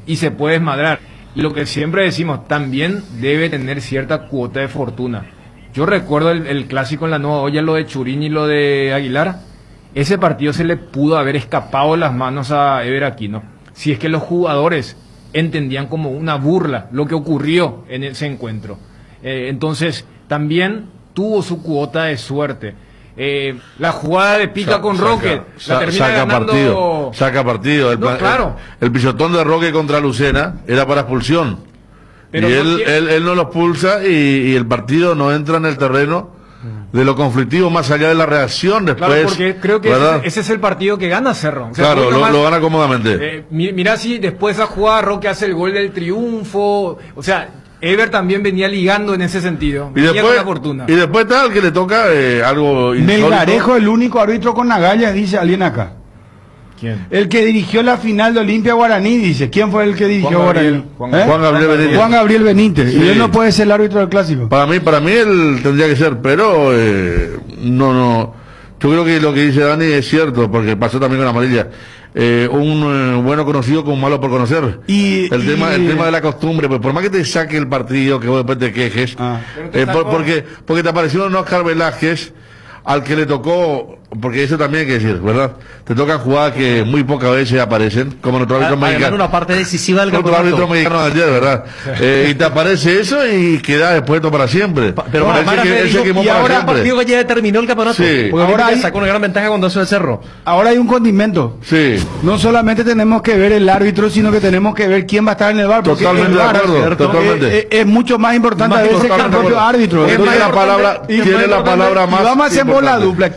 y se puede desmadrar. Y lo que siempre decimos, también debe tener cierta cuota de fortuna. Yo recuerdo el clásico en la Nueva Olla, lo de Churín y lo de Aguilar. Ese partido se le pudo haber escapado de las manos a Ever Aquino, si es que los jugadores entendían como una burla lo que ocurrió en ese encuentro. Entonces, también tuvo su cuota de suerte. La jugada de Pica con Roque la termina ganando... Saca partido. Claro. El pisotón de Roque contra Lucena era para expulsión. Pero y él no lo expulsa y el partido no entra en el terreno de lo conflictivo más allá de la reacción después. Claro, porque creo que ¿verdad? ese es el partido que gana Cerro. O sea, claro, lo gana cómodamente. Mirá si después de esa jugada Roque hace el gol del triunfo. O sea, Ever también venía ligando en ese sentido. Y después, la fortuna. Y después está el que le toca algo insólito. Melgarejo, el único árbitro con agallas, dice alguien acá. ¿Quién? El que dirigió la final de Olimpia Guaraní, dice. ¿Quién fue el que dirigió Guaraní? Juan Gabriel Benítez. Juan Gabriel Benítez. Sí. Y él no puede ser el árbitro del clásico. Para mí él tendría que ser, pero no. Yo creo que lo que dice Dani es cierto, porque pasó también con Amarilla. Un bueno conocido con un malo por conocer. El tema de la costumbre, pues por más que te saque el partido, que vos después te quejes, porque te apareció un Oscar Velázquez al que le tocó, porque eso también hay que decir, ¿verdad? Te tocan jugadas que muy pocas veces aparecen, como nuestro árbitro mexicano. Una parte decisiva del campeonato. Nuestro árbitro mexicano de ayer, ¿verdad? Y te aparece eso y queda expuesto para siempre. Pero y ahora el partido que ya terminó el campeonato. Sí. Porque ahora sacó una gran ventaja cuando hace el Cerro. Ahora hay un condimento. Sí. No solamente tenemos que ver el árbitro, sino que tenemos que ver quién va a estar en el bar. Totalmente de acuerdo. Totalmente. Es mucho más importante a veces que el propio árbitro. Tiene la palabra más. Y vamos a hacer por la dupla.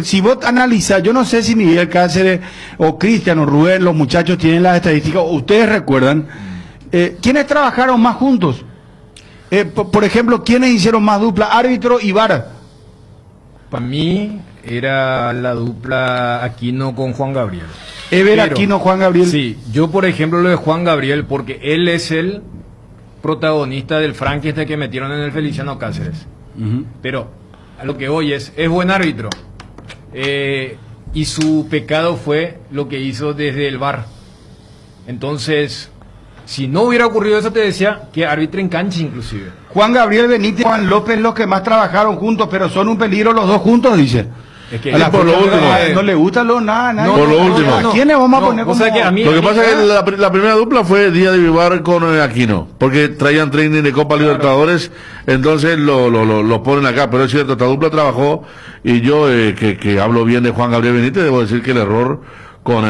Si vos analizás, yo no sé si Miguel Cáceres o Cristian o Rubén, los muchachos tienen las estadísticas, ustedes recuerdan, ¿quiénes trabajaron más juntos? Por ejemplo, ¿quiénes hicieron más dupla? Árbitro y VAR. Para mí era la dupla Aquino con Juan Gabriel. Aquino, Juan Gabriel. Sí, yo por ejemplo lo de Juan Gabriel, porque él es el protagonista del Frankenstein que metieron en el Feliciano Cáceres. Pero a lo que hoy es buen árbitro. Y su pecado fue lo que hizo desde el VAR. Entonces, si no hubiera ocurrido eso, te decía que arbitre en cancha inclusive. Juan Gabriel Benítez y Juan López los que más trabajaron juntos, pero son un peligro los dos juntos, dice. Es que por lo último, no le gusta nada. Por lo último. ¿A quiénes vamos a poner como? Lo que pasa es que la primera dupla fue Díaz de Vivar con Aquino, porque traían training de Copa Libertadores, entonces lo ponen acá. Pero es cierto, esta dupla trabajó, y yo que hablo bien de Juan Gabriel Benítez, debo decir que el error con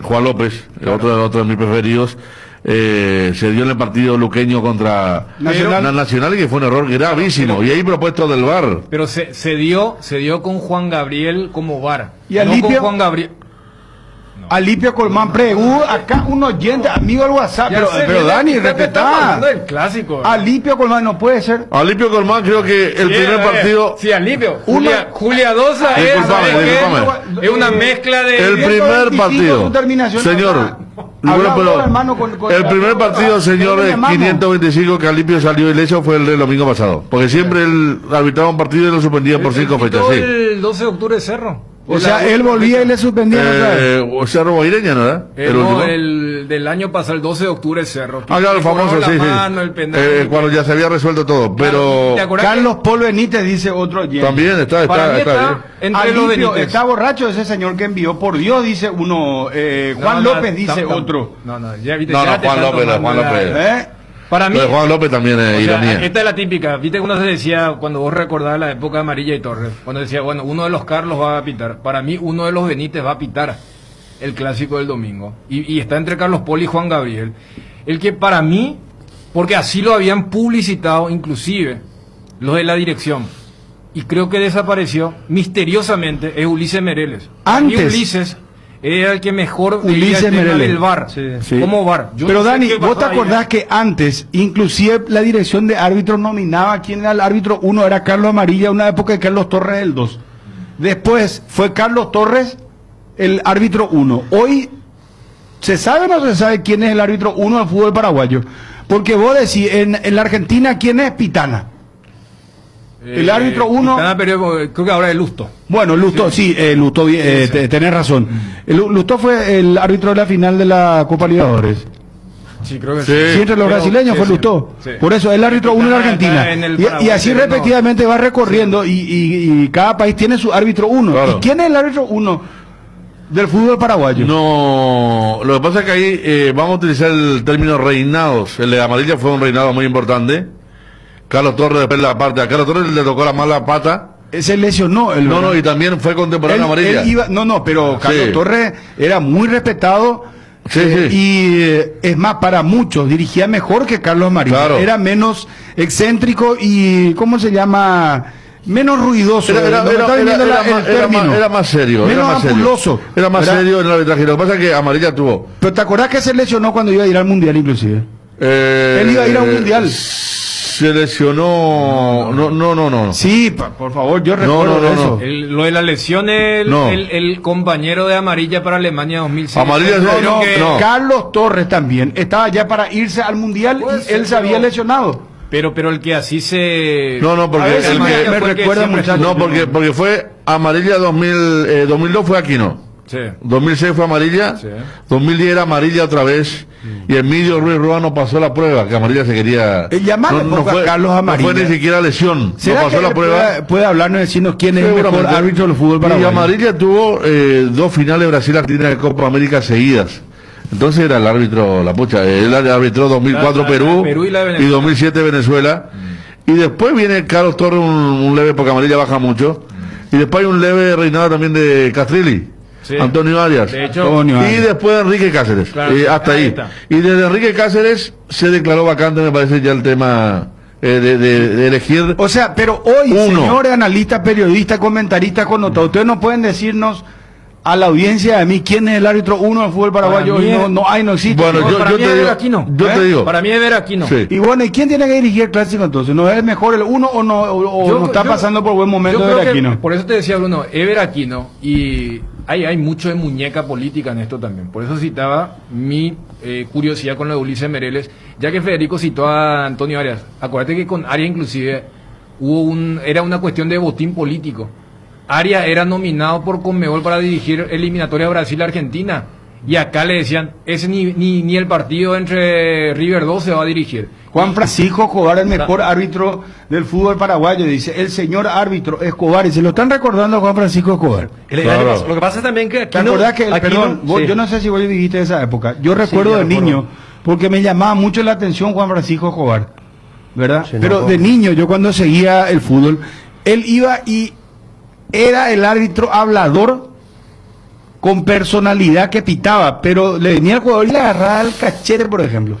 Juan López, otro de mis preferidos, se dio en el partido luqueño contra Nacional, y que fue un error gravísimo, y ahí propuesto del VAR. Pero se dio con Juan Gabriel como VAR. Y Alipio, con Juan Gabriel. Alipio Colmán acá un oyente, amigo del WhatsApp, pero Dani, respetá. Del clásico. Alipio Colmán no puede ser. Alipio Colmán, creo que el primer partido. Sí, Alipio. Julia Dosa es una mezcla de. El primer partido. Señor. El primer partido, señor, 525 que Alipio salió ileso fue el del domingo pasado. Porque siempre él arbitraba un partido y lo suspendía por 5 fechas. Sí. El 12 de octubre de Cerro. O sea, él volvía y le suspendía o Cerro Guaireña, ¿no era? El del año pasado, el 12 de octubre de Cerro. Claro, el famoso, sí. Cuando ya se había resuelto todo, pero... Carlos Paul Benítez, dice otro oyente. También está bien. Alipio, está borracho ese señor que envió, por Dios, dice uno. Juan López, dice otro. Juan López. Para mí, Juan López también es ironía. Esta es la típica. Viste que uno se decía, cuando vos recordabas la época de Amarilla y Torres, cuando decía, bueno, uno de los Carlos va a pitar. Para mí, uno de los Benítez va a pitar el clásico del domingo. Y está entre Carlos Poli y Juan Gabriel. El que para mí, porque así lo habían publicitado inclusive los de la dirección, y creo que desapareció misteriosamente, es Ulises Mereles. Antes. Y Ulises era el que mejor veía el tema del VAR, como VAR. Pero Dani, ¿vos te acordás que antes, inclusive la dirección de árbitros nominaba quién era el árbitro 1? Era Carlos Amarilla, una época de Carlos Torres el 2. Después fue Carlos Torres el árbitro 1. Hoy, ¿se sabe o no se sabe quién es el árbitro 1 del fútbol paraguayo? Porque vos decís, en la Argentina, ¿quién es Pitana? El árbitro 1. Creo que ahora es Lusto. Bueno, Lusto, sí, Lusto, tenés razón. Lusto fue el árbitro de la final de la Copa Libertadores. Sí, creo que sí. Sí, entre los brasileños fue Lusto. Sí. Por eso, el árbitro 1 en Argentina. Y así respectivamente va recorriendo y cada país tiene su árbitro 1. Claro. ¿Y quién es el árbitro 1 del fútbol paraguayo? No, lo que pasa es que ahí vamos a utilizar el término reinados. El de Amarilla fue un reinado muy importante. Carlos Torres, después la parte a Carlos Torres le tocó la mala pata. Se lesionó. Y también fue contemporáneo Amarilla. Pero Carlos Torres era muy respetado. Y es más, para muchos dirigía mejor que Carlos Amarilla. Claro. Era menos excéntrico y, ¿cómo se llama? Menos ruidoso. Era más serio. Menos ampuloso. Era más serio en el arbitraje. Lo que pasa es que Amarilla tuvo. Pero ¿te acordás que se lesionó cuando iba a ir al Mundial inclusive? Él iba a ir a un Mundial. Se lesionó. No. Sí, por favor, yo recuerdo eso. Lo de la lesión, el compañero de Amarilla para Alemania 2006. Amarilla no. Carlos Torres también estaba ya para irse al Mundial y él se había lesionado. Pero el que así se. Porque el que me recuerda mucho. No, porque fue Amarilla 2002 fue Aquino. Sí. 2006 fue Amarilla. Sí. 2010 era Amarilla otra vez. Y Emilio Ruiz Roa no pasó la prueba, que Amarilla se quería. No fue Carlos Amarilla. No fue ni siquiera lesión. No pasó la prueba. Puede hablarnos y decirnos quién es el mejor árbitro del fútbol paraguayo. Y Amarilla tuvo 2 finales Brasil-Argentina de Copa América seguidas. Entonces era el árbitro, la pucha. Él arbitró 2004 Perú y 2007 Venezuela. Y después viene Carlos Torres, un leve, porque Amarilla baja mucho. Y después hay un leve reinado también de Castrilli. Sí. Antonio Arias. De hecho, y después Enrique Cáceres. Claro, hasta ahí. Y desde Enrique Cáceres se declaró vacante, me parece, ya el tema de elegir. O sea, pero hoy, señores analistas, periodistas, comentaristas connotados, ustedes no pueden decirnos a la audiencia de mí quién es el árbitro 1 del fútbol paraguayo. No existe. Bueno, yo te digo. Para mí es Veraquino. Sí. Y bueno, ¿y quién tiene que dirigir el clásico entonces? ¿No es mejor el 1 o no está pasando por buen momento de Veraquino? Por eso te decía, Bruno, es Veraquino y hay mucho de muñeca política en esto también. Por eso citaba mi curiosidad con lo de Ulises Mereles, ya que Federico citó a Antonio Arias. Acuérdate que con Arias inclusive era una cuestión de botín político. Arias era nominado por Conmebol para dirigir eliminatoria Brasil-Argentina. Y acá le decían, ese ni el partido entre River 2 se va a dirigir. Juan Francisco Escobar, el mejor árbitro del fútbol paraguayo, dice, el señor árbitro Escobar, y se lo están recordando a Juan Francisco Escobar. Claro. Lo que pasa también que aquí ¿te acordás que, perdón, sí. Yo no sé si vos viviste esa época, yo recuerdo de niño, porque me llamaba mucho la atención Juan Francisco Escobar, ¿verdad? Sí, pero de niño, yo cuando seguía el fútbol, él iba y era el árbitro hablador, con personalidad que pitaba, pero le venía al jugador y le agarraba el cachete, por ejemplo,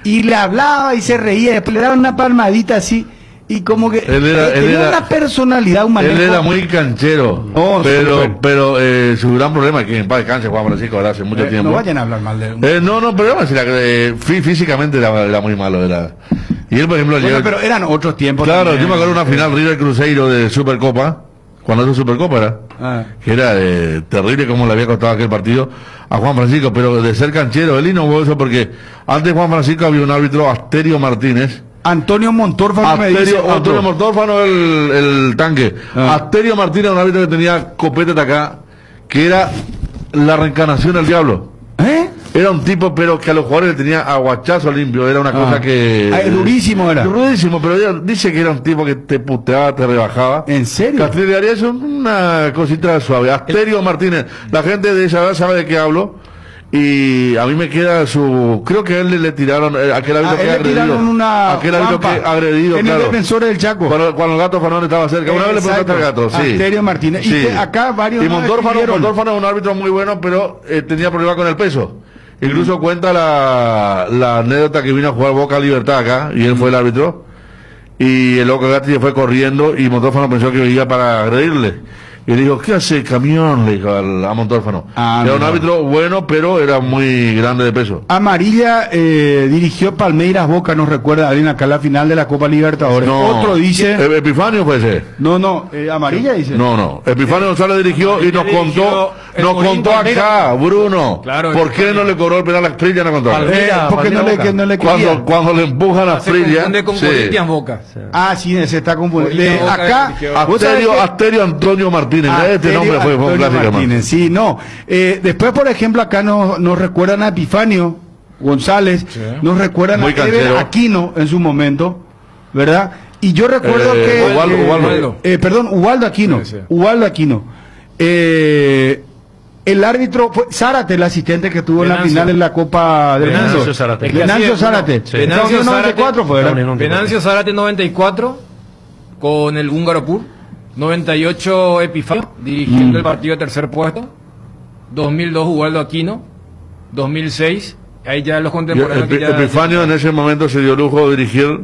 y le hablaba y se reía, después le daba una palmadita así, y como que tenía una personalidad, un manejo. Él era muy canchero, pero su gran problema es que en paz descanse Juan Francisco ahora hace mucho tiempo. No vayan a hablar mal de él. No, pero vamos a decir, físicamente era muy malo. Y él, por ejemplo, pero eran otros tiempos. Claro, también, yo me acuerdo de una final River Cruzeiro de Supercopa, cuando hizo Supercopa que era terrible como le había costado aquel partido a Juan Francisco, pero de ser canchero, él innovó eso porque antes de Juan Francisco había un árbitro, Asterio Martínez. Antonio Montórfano Antonio Montórfano, el tanque. Asterio Martínez, un árbitro que tenía copete de acá, que era la reencarnación del diablo. Era un tipo, pero que a los jugadores le tenía aguachazo limpio, era una cosa que... durísimo era. Durísimo, pero dice que era un tipo que te puteaba, te rebajaba. ¿En serio? Castillo de Arias es una cosita suave. Asterio Martínez, la gente de esa edad sabe de qué hablo. Y a mí me queda creo que a él le tiraron, aquel árbitro que agredido. Aquel árbitro que agredido, en el Defensor del Chaco. Cuando el Gato Fernández estaba cerca. Una vez le preguntaste al Gato, sí. Asterio Martínez. Sí. Y que acá varios... Y Montórfano es un árbitro muy bueno, pero tenía problemas con el peso. Incluso cuenta la anécdota que vino a jugar Boca Libertad acá, y él fue el árbitro, y el loco Gatti fue corriendo, y Montórfano pensó que iba para agredirle. Y le dijo, ¿qué hace el camión? Le dijo a Montórfano. Era un árbitro bueno, pero era muy grande de peso. Amarilla dirigió Palmeiras Boca, nos recuerda alguien acá en la final de la Copa Libertadores. Otro dice... Epifanio fue ese. Amarilla dice. No. Epifanio González dirigió y nos contó acá, Bruno. Claro, ¿por qué no le cobró el penal a Asprilla? No contó. Porque no le quería. Cuando le empujan a Asprilla. Boca. Sí, se está confundiendo. Acá, Asterio Antonio Martínez. Este nombre fue un clásico. Sí, no. Después, por ejemplo, acá nos recuerdan a Epifanio González, nos recuerdan a Ever Aquino en su momento, ¿verdad? Y yo recuerdo Ubaldo Aquino. Ubaldo Aquino. El árbitro fue Zárate, el asistente que tuvo en la final de la Copa del Mundo. Venancio Zárate. Venancio 94 fue, ¿verdad? Venancio Zárate 94 con el húngaro Pur. 98 Epifanio dirigiendo el partido de tercer puesto. 2002 Ubaldo Aquino. 2006 ahí ya los contemporáneos. Epifanio en ese momento se dio lujo de dirigir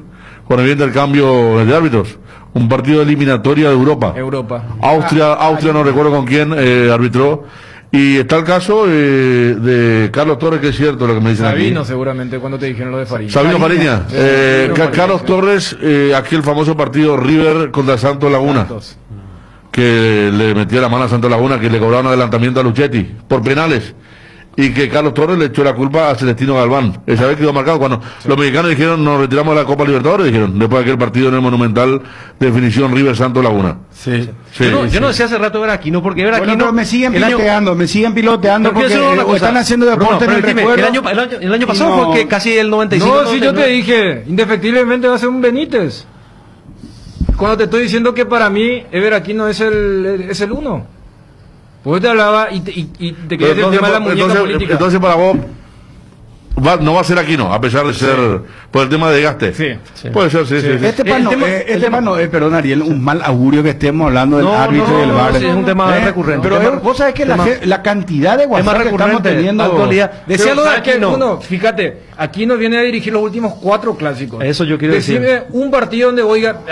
con el intercambio de árbitros un partido de eliminatoria de Europa. Austria no recuerdo con quién arbitró. Y está el caso de Carlos Torres, que es cierto lo que me dicen Sabino, aquí. seguramente, cuando te dijeron lo de Fariña. Sabino Fariña. Carlos Torres, aquí el famoso partido River contra Santos Laguna. Que le metió la mano a Santos Laguna, que le cobraron adelantamiento a Luchetti por penales. Y que Carlos Torres le echó la culpa a Celestino Galván. Esa vez quedó marcado cuando los mexicanos dijeron nos retiramos de la Copa Libertadores, dijeron, después de aquel partido en el Monumental, definición River Santos Laguna. Yo no decía hace rato ver Aquino, porque ver Aquino... Pero me siguen piloteando porque están haciendo deporte en el recuerdo. El año pasado fue que casi el 95. No, si yo te dije, indefectiblemente va a ser un Benítez. Cuando te estoy diciendo que para mí Ever Aquino es el uno. Pues te hablaba y te quería decir el tema de la muñeca política. Entonces para vos no va a ser Aquino, a pesar de ser por el tema de desgaste. Sí. Puede ser, sí. Este tema no es, perdón Ariel, un mal augurio que estemos hablando del árbitro y del VAR. Es un tema recurrente. Pero vos sabés que la cantidad de WhatsApp que estamos teniendo actualidad. Decía lo de Aquino. Fíjate, Aquino viene a dirigir los últimos 4 clásicos. Eso yo quiero decir. Decime un partido donde oiga,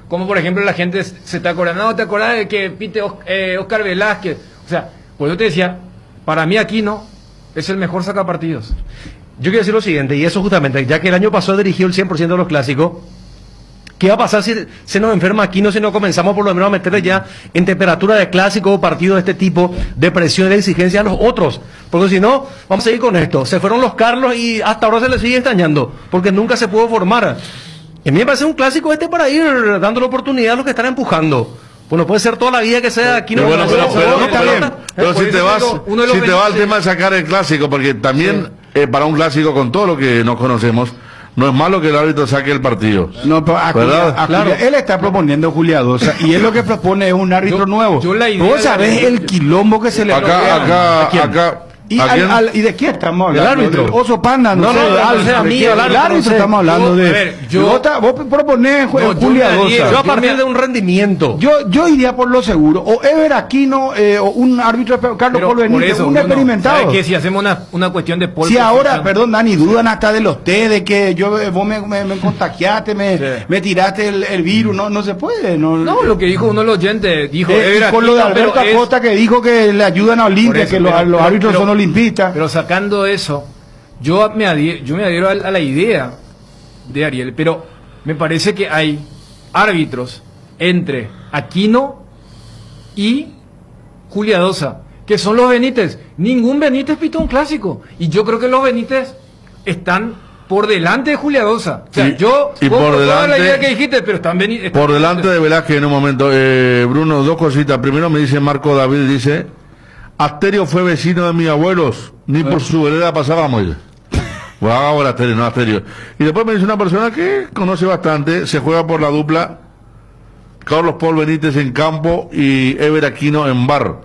como por ejemplo la gente se está acordando, ¿te acordás de que pite Oscar Velázquez? O sea, pues yo te decía, para mí Aquino es el mejor sacapartidos. Yo quiero decir lo siguiente, y eso justamente, ya que el año pasado dirigió el 100% de los clásicos, ¿qué va a pasar si se nos enferma Aquino, si no comenzamos por lo menos a meterle ya en temperatura de clásico o partido de este tipo, de presión y de exigencia a los otros? Porque si no, vamos a seguir con esto. Se fueron los Carlos y hasta ahora se les sigue extrañando, porque nunca se pudo formar. Y a mí me parece un clásico para ir dando la oportunidad a los que están empujando. Pues no puede ser toda la vida que sea aquí. Pero si te vas al tema de sacar el clásico, porque también para un clásico con todo lo que nos conocemos, no es malo que el árbitro saque el partido. No, pero claro. Él está proponiendo Juliadosa y él lo que propone es un árbitro nuevo. ¿Vos sabés el quilombo que se le acá ¿Y de quién estamos hablando? ¿El árbitro? ¿Del Oso Panda? No, el árbitro estamos hablando de... Vos proponés Juliadosa. Yo a partir de un rendimiento. Yo iría por lo seguro. O Ever Aquino, o un árbitro, Carlos Paul Benítez, un experimentado. ¿Sabes qué? Si hacemos una cuestión de polvo... Si ahora, perdón, Dani, dudan hasta de los test, de que vos me contagiaste, me tiraste el virus, no se puede. No, lo que dijo uno de los oyentes, dijo... con lo de Alberto Acosta que dijo que le ayudan a Olimpia, que los árbitros son olimpistas. Pero sacando eso, yo me adhiero a la idea de Ariel, pero me parece que hay árbitros entre Aquino y Juliadosa, que son los Benítez. Ningún Benítez pitó un clásico. Y yo creo que los Benítez están por delante de Juliadosa. O sea, y por delante, la idea que dijiste, pero están Benítez. Por delante de Velázquez en un momento. Bruno, dos cositas. Primero me dice Marco David, dice... Asterio fue vecino de mis abuelos, ni por su vereda pasábamos. Bueno, ahora Asterio, no Asterio. Y después me dice una persona que conoce bastante, se juega por la dupla Carlos Paul Benítez en campo y Ever Aquino en bar.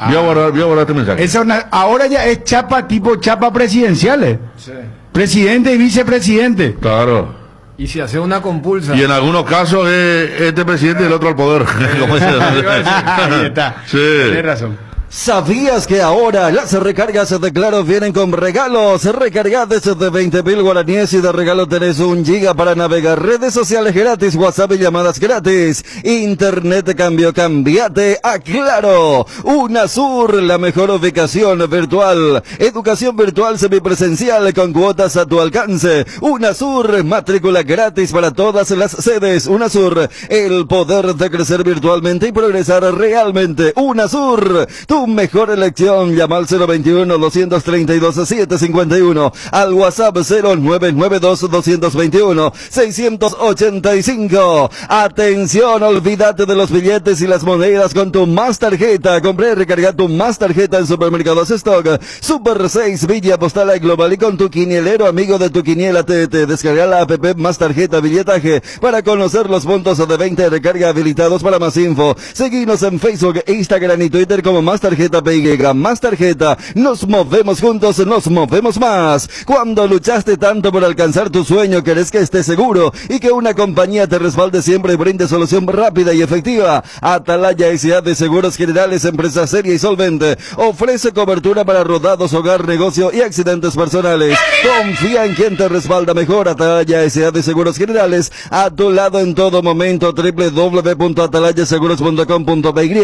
Voy a borrar este mensaje. Ahora ya es tipo chapa presidenciales. Sí. Presidente y vicepresidente. Claro. Y si hace una compulsa. Y en algunos casos es este presidente y el otro al poder. Ahí está. Sí. Tienes razón. ¿Sabías que ahora las recargas de Claro vienen con regalos? Recarga desde 20.000 guaraníes y de regalo tenés 1 giga para navegar, redes sociales gratis, WhatsApp y llamadas gratis. Internet de cambio, cambiate a Claro. UNASUR, la mejor ubicación virtual. Educación virtual semipresencial con cuotas a tu alcance. UNASUR, matrícula gratis para todas las sedes. UNASUR, el poder de crecer virtualmente y progresar realmente. UNASUR, tu mejor elección. Llama al 021-232-751, al WhatsApp 0992-221-685. Atención, olvídate de los billetes y las monedas con tu Más Tarjeta. Compré y recarga tu Más Tarjeta en Supermercados Stock, Super 6, Villa Postal y Global, y con tu quinielero amigo de tu quiniela TT. Descarga la app Más Tarjeta Billetaje para conocer los puntos de venta y recarga habilitados. Para más info, seguinos en Facebook, Instagram y Twitter como Más Tarjeta PY. Más Tarjeta, nos movemos juntos, nos movemos más. Cuando luchaste tanto por alcanzar tu sueño, querés que estés seguro y que una compañía te respalde siempre y brinde solución rápida y efectiva. Atalaya S.A. de Seguros Generales, empresa seria y solvente, ofrece cobertura para rodados, hogar, negocio y accidentes personales. Confía en quien te respalda mejor. Atalaya S.A. de Seguros Generales, a tu lado en todo momento. www.atalayaseguros.com.py.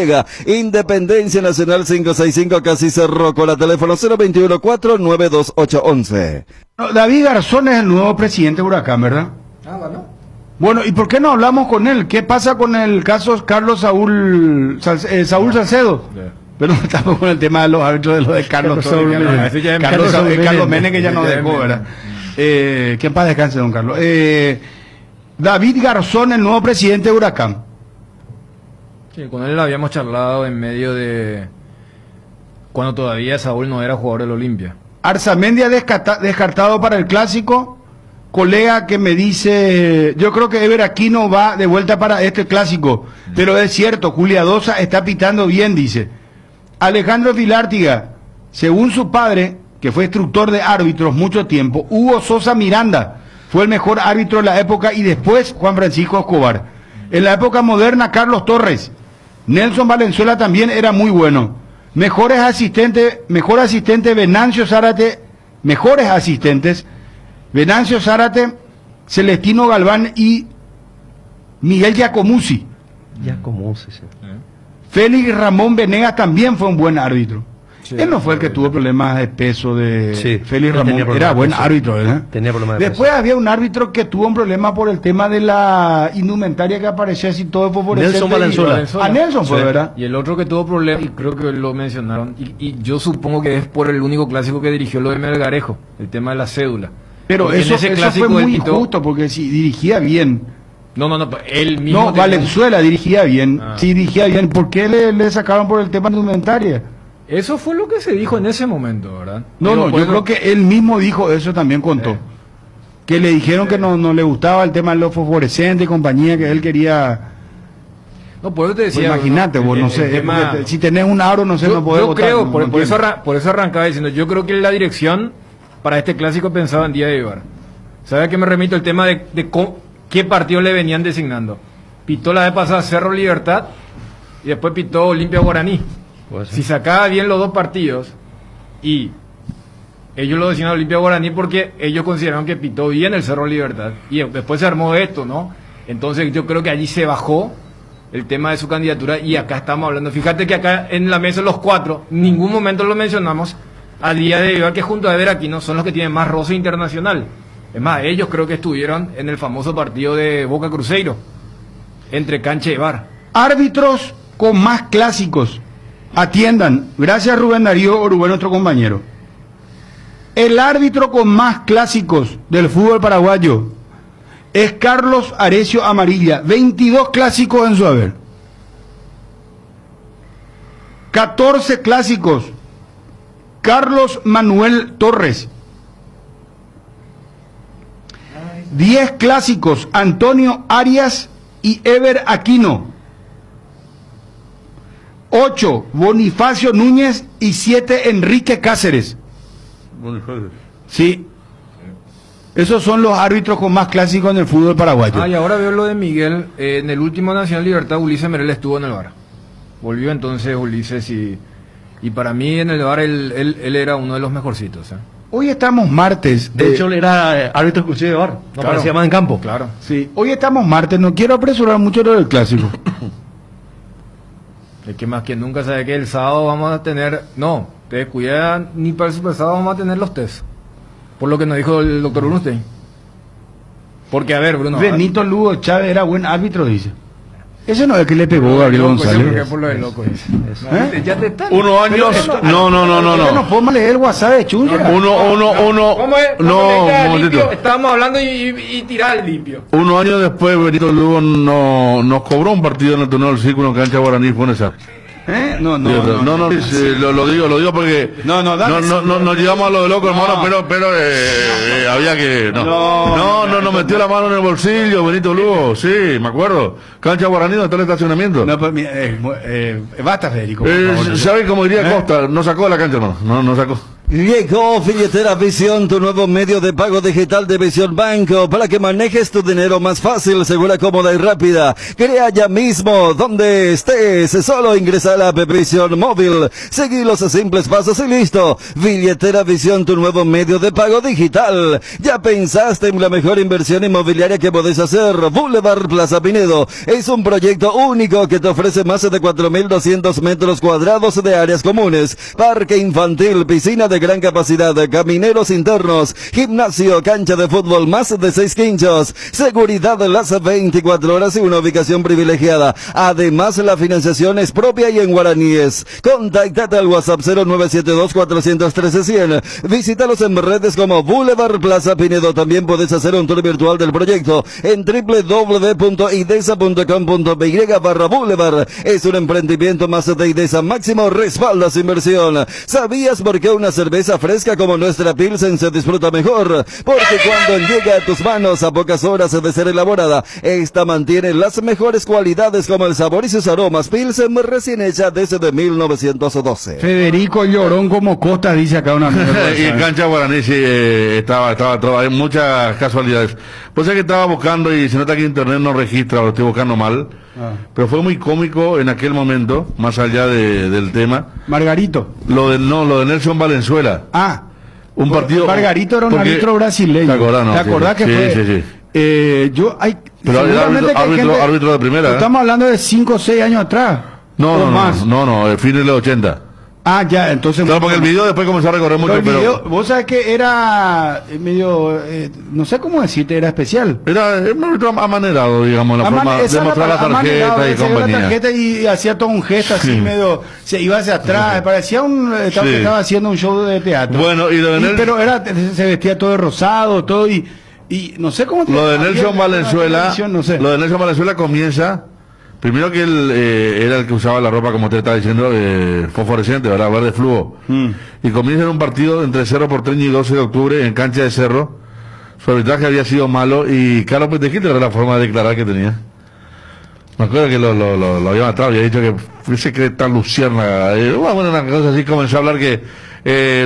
Independencia Nacional 565, casi cerró con la teléfono 021-492-811. David Garzón es el nuevo presidente de Huracán, ¿verdad? Bueno, ¿y por qué no hablamos con él? ¿Qué pasa con el caso Carlos Saúl Salcedo? Pero estamos con el tema de los árbitros de lo de Carlos Carlos Mene, que ya no dejó, ¿verdad? Que en paz descanse, don Carlos. David Garzón, el nuevo presidente de Huracán. Sí, con él habíamos charlado en medio de cuando todavía Saúl no era jugador del Olimpia. Arzamendi descartado para el clásico. Colega que me dice, yo creo que Ever Aquino va de vuelta para este clásico, pero es cierto, Juliadosa está pitando bien, dice. Alejandro Vilártiga, según su padre, que fue instructor de árbitros mucho tiempo, Hugo Sosa Miranda fue el mejor árbitro de la época, y después Juan Francisco Escobar. En la época moderna, Carlos Torres. Nelson Valenzuela también era muy bueno. Mejor asistente Venancio Zárate, mejores asistentes Venancio Zárate, Celestino Galván y Miguel Giacomuzzi. Sí. Félix Ramón Venegas también fue un buen árbitro. Sí, él no fue el que tuvo problemas de peso de Félix Ramón, era buen árbitro, ¿verdad? Tenía problemas de Después peso. había un árbitro que tuvo un problema por el tema de la indumentaria que aparecía así todo favorecente. Nelson Valenzuela. A Nelson fue, ¿verdad? Y el otro que tuvo problemas, y creo que lo mencionaron, y yo supongo que es por el único clásico que dirigió lo de Melgarejo, el tema de la cédula. Pero Porque eso, en ese eso clásico fue muy él pitó- injusto, porque si dirigía bien. No, él mismo. No, Valenzuela dirigía bien. Ah. Si dirigía bien, ¿por qué le sacaron por el tema de indumentaria? Eso fue lo que se dijo en ese momento, ¿verdad? No, Digo, no, por yo eso- creo que él mismo dijo eso, también contó. Que le dijeron que no le gustaba el tema de los fosforescentes y compañía, que él quería... No, por eso te Pues decía. imagínate, vos, no sé, tema- si tenés un aro, no sé, no podés yo votar. creo, no, por, no por eso entiendo. por eso arrancaba diciendo, yo creo que la dirección para este clásico pensaba en Día de Ibar. ¿Sabe a qué me remito? El tema de qué partido le venían designando. Pitó la vez pasada Cerro Libertad y después pitó Olimpia Guaraní. Si sacaba bien los dos partidos y ellos lo designaron Olimpia Guaraní porque ellos consideraron que pitó bien el Cerro Libertad y después se armó esto, ¿no? Entonces yo creo que allí se bajó el tema de su candidatura y acá estamos hablando. Fíjate que acá en la mesa los cuatro, en ningún momento lo mencionamos a Día de Ibar, que junto a Ever Aquino son los que tienen más roce internacional. Es más, ellos creo que estuvieron en el famoso partido de Boca Cruzeiro entre Cancha y Bar. Árbitros con más clásicos. Atiendan. Gracias, Rubén Darío Orué, nuestro compañero. El árbitro con más clásicos del fútbol paraguayo es Carlos Arecio Amarilla. 22 clásicos en su haber. 14 clásicos. Carlos Manuel Torres. 10 clásicos. Antonio Arias y Ever Aquino. 8, Bonifacio Núñez y 7, Enrique Cáceres. Sí. Esos son los árbitros con más clásicos en el fútbol paraguayo. Y ahora veo lo de Miguel. En el último Nacional Libertad, Ulises Merel estuvo en el VAR. Volvió entonces Ulises y para mí en el VAR él era uno de los mejorcitos. Hoy estamos martes. De hecho, él era árbitro exclusivo de VAR. No Claro. aparecía más en campo. Claro. Sí. Hoy estamos martes. No quiero apresurar mucho lo del clásico. El que más que nunca sabe que el sábado vamos a tener... No, te cuidan, ni para el super sábado vamos a tener los test. Por lo que nos dijo el doctor Brunstein. Porque, a ver, Bruno... Benito Lugo Chávez era buen árbitro, dice. Ese no es el que le pegó a Gabriel González. Yo creo que por lo de loco dice. ¿Eh? Ya te están... Unos años. No. No podemos leer el WhatsApp de Chunya. Uno. ¿Cómo es? No, Limpio. un momentito. Estábamos hablando y tirar el limpio. Unos años después, Benito Lugo nos cobró un partido en el torneo del Círculo en Cancha Guaraní, fue en esa. ¿Eh? No, Lo digo porque no llegamos a lo de loco, hermano, pero había que nos metió la mano en el bolsillo Benito Lugo, sí, me acuerdo. Cancha Guaraní, donde está el estacionamiento. No, pues, basta, Federico. ¿Sabes cómo diría Costa? No sacó de la cancha, hermano, no sacó. Llegó Billetera Visión, tu nuevo medio de pago digital de Visión Banco, para que manejes tu dinero más fácil, segura, cómoda y rápida. Crea ya mismo donde estés, solo ingresa a la app Visión Móvil, seguí los simples pasos y listo. Billetera Visión, tu nuevo medio de pago digital. ¿Ya pensaste en la mejor inversión inmobiliaria que podés hacer? Boulevard Plaza Pinedo es un proyecto único que te ofrece más de 4.200 metros cuadrados de áreas comunes, parque infantil, piscina de gran capacidad, camineros internos, gimnasio, cancha de fútbol, más de 6 quinchos, seguridad las 24 horas y una ubicación privilegiada. Además, la financiación es propia y en guaraníes. Contáctate al WhatsApp 0972-413-100. Visítalos en redes como Boulevard Plaza Pinedo. También puedes hacer un tour virtual del proyecto en www.idesa.com.py/Boulevard. Es un emprendimiento más de Idesa. Máximo respalda su inversión. ¿Sabías por qué una cerveza fresca como nuestra Pilsen se disfruta mejor? Porque cuando llega a tus manos a pocas horas de ser elaborada, esta mantiene las mejores cualidades como el sabor y sus aromas. Pilsen recién hecha desde 1912. Federico Llorón como Costa, dice acá una Y en Cancha Guaraní sí, estaba todo, hay muchas casualidades. Pues es que estaba buscando y se nota que internet no registra, lo estoy buscando mal. Pero fue muy cómico en aquel momento, más allá del tema. Margarito. Lo de Nelson Valenzuela. Un partido. Margarito era un árbitro brasileño. ¿Te acordás, no? ¿Te acordás que sí, fue? Sí. Pero era árbitro de primera. Estamos hablando de 5 o 6 años atrás. No, fines de los 80. Ah, ya, entonces... Claro, porque el video después comenzó a recorrer mucho, pero... Vos sabés que era medio... no sé cómo decirte, era especial. Era un árbitro amanerado, digamos, la forma de mostrar la tarjeta y compañía. La tarjeta y hacía todo un gesto así medio... Se iba hacia atrás, parecía que estaba haciendo un show de teatro. Bueno, pero se vestía todo de rosado, todo y no sé cómo... Lo de Nelson Valenzuela, no sé. Lo de Nelson Valenzuela comienza... Primero que él era el que usaba la ropa, como te estaba diciendo, fosforescente, ¿verdad? Verde fluo. Y comienza en un partido entre Cerro Porteño y 12 de octubre en cancha de Cerro. Su arbitraje había sido malo y Carlos Petejil era la forma de declarar que tenía. Me acuerdo que lo había matado, había dicho que fuese que tan luciérnaga. Bueno, una cosa así, comenzó a hablar que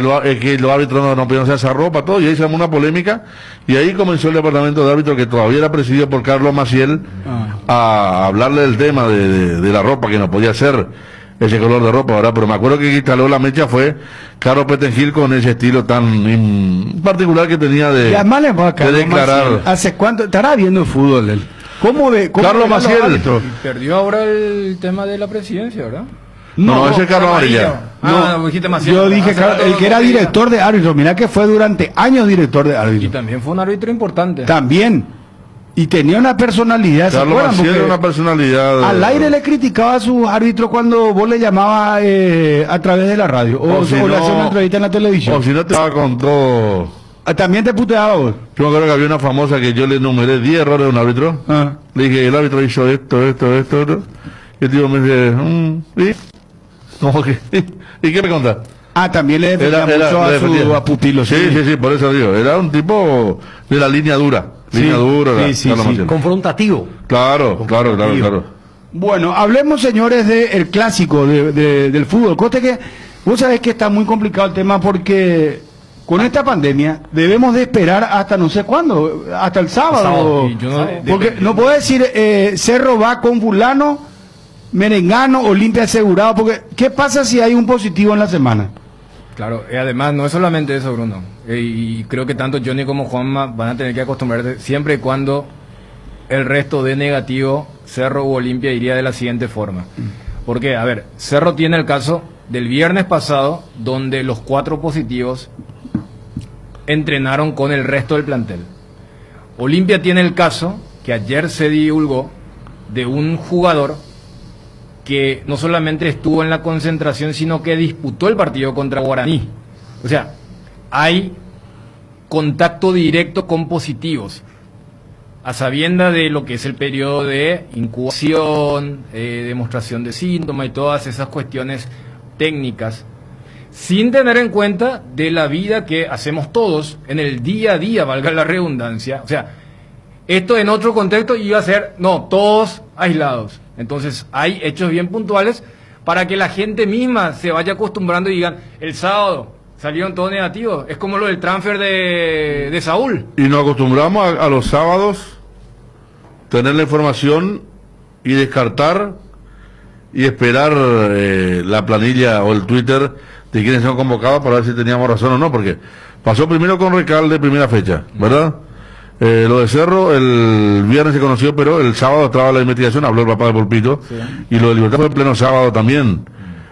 los árbitros no podían usar esa ropa, todo, y ahí se armó una polémica, y ahí comenzó el departamento de árbitros, que todavía era presidido por Carlos Maciel, a hablarle del tema de la ropa, que no podía ser ese color de ropa, ¿verdad? Pero me acuerdo que instaló la mecha fue Carlos Petengil con ese estilo tan particular que tenía de declarar. Maciel, ¿hace cuánto estará viendo fútbol él? ¿Cómo Carlos Maciel? Y perdió ahora el tema de la presidencia, ¿verdad? No, ese es Carlos Amarilla. Dijiste Maciel. Yo dije el que era director de árbitros. Mirá que fue durante años director de árbitros. Y también fue un árbitro importante. También. Y tenía una personalidad. Carlos Maciel era una personalidad. Al aire le criticaba a sus árbitros cuando vos le llamabas a través de la radio. O le hacía una entrevista en la televisión. O si no te estaba con todo. También te puteaba vos. Yo me acuerdo que había una famosa que yo le enumeré 10 errores de un árbitro. Le dije, el árbitro hizo esto. Y el tío me dice, ¿y qué me contás? También le defendía mucho a Pupilo. Sí, por eso digo. Era un tipo de la línea dura. Sí. Confrontativo. Claro. Bueno, hablemos, señores, del clásico del fútbol. Coste que vos sabés que está muy complicado el tema porque con esta pandemia debemos de esperar hasta no sé cuándo, hasta el sábado. Porque no puedo decir Cerro va con fulano, merengano, Olimpia asegurado, porque ¿qué pasa si hay un positivo en la semana? Claro, y además no es solamente eso, Bruno, y creo que tanto Johnny como Juanma van a tener que acostumbrarse siempre y cuando el resto de negativo, Cerro u Olimpia iría de la siguiente forma. Porque, a ver, Cerro tiene el caso del viernes pasado, donde los 4 positivos entrenaron con el resto del plantel. Olimpia tiene el caso, que ayer se divulgó, de un jugador que no solamente estuvo en la concentración, sino que disputó el partido contra Guaraní. O sea, hay contacto directo con positivos, a sabienda de lo que es el periodo de incubación, demostración de síntomas y todas esas cuestiones técnicas, sin tener en cuenta de la vida que hacemos todos en el día a día, valga la redundancia. O sea, esto en otro contexto iba a ser, todos aislados. Entonces hay hechos bien puntuales para que la gente misma se vaya acostumbrando y digan, el sábado salieron todos negativos. Es como lo del transfer de Saúl. Y nos acostumbramos a los sábados tener la información y descartar y esperar la planilla o el Twitter de quienes son convocados para ver si teníamos razón o no, porque pasó primero con Recalde, primera fecha, ¿verdad? Lo de Cerro, el viernes se conoció, pero el sábado estaba la investigación, habló el papá de Polpito, y lo de Libertad fue en pleno sábado también.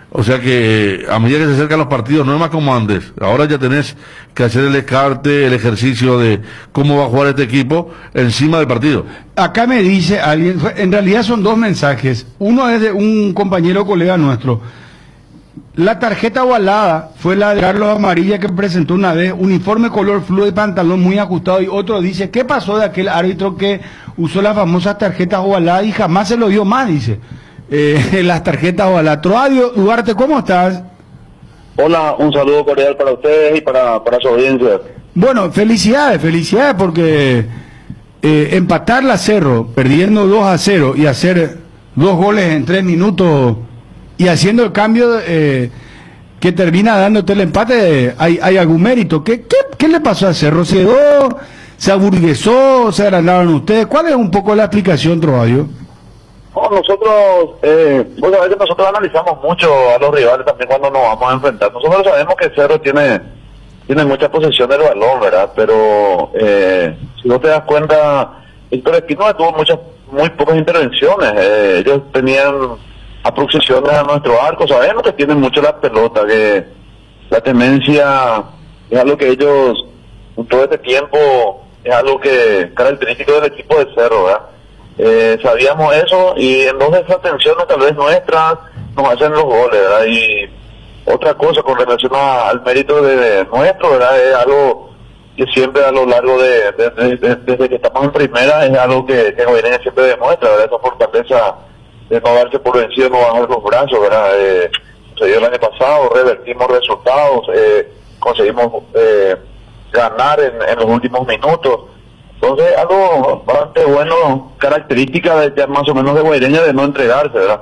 O sea que a medida que se acercan los partidos, no es más como antes. Ahora ya tenés que hacer el descarte, el ejercicio de cómo va a jugar este equipo encima del partido. Acá me dice alguien, en realidad son 2 mensajes. Uno es de un compañero colega nuestro. La tarjeta ovalada fue la de Carlos Amarilla, que presentó una vez uniforme color fluo y pantalón muy ajustado, y otro dice, ¿qué pasó de aquel árbitro que usó las famosas tarjetas ovaladas y jamás se lo dio más? Dice, las tarjetas ovaladas. Troadio Duarte, ¿cómo estás? Hola, un saludo cordial para ustedes y para su audiencia. Bueno, felicidades porque empatar la Cerro, perdiendo 2-0 y hacer 2 goles en 3 minutos... y haciendo el cambio que termina dándote el empate, hay algún mérito. ¿Qué le pasó a Cerro? ¿Se quedó? ¿Se aburguesó? ¿Se agrandaron ustedes? ¿Cuál es un poco la explicación, Troadio? Nosotros, vos sabés que nosotros analizamos mucho a los rivales también cuando nos vamos a enfrentar. Nosotros sabemos que Cerro tiene mucha posesión del balón, ¿verdad? Pero si no te das cuenta, Héctor Espino tuvo muy pocas intervenciones. Ellos tenían aproximaciones a nuestro arco. Sabemos que tienen mucho la pelota, que la tendencia es algo que ellos, en todo este tiempo, es algo que característico del equipo de Cerro, ¿verdad? Sabíamos eso, y entonces esas tensiones tal vez nuestras nos hacen los goles, ¿verdad? Y otra cosa con relación al mérito de nuestro, ¿verdad? Es algo que siempre a lo largo desde que estamos en primera, es algo que Guaireña siempre demuestra, ¿verdad? Esa fortaleza de no darse por vencido, no bajar los brazos, ¿verdad? Sucedió el año pasado, revertimos resultados, conseguimos ganar en los últimos minutos. Entonces, algo bastante bueno, característica de ya más o menos de Guaireña, de no entregarse, ¿verdad?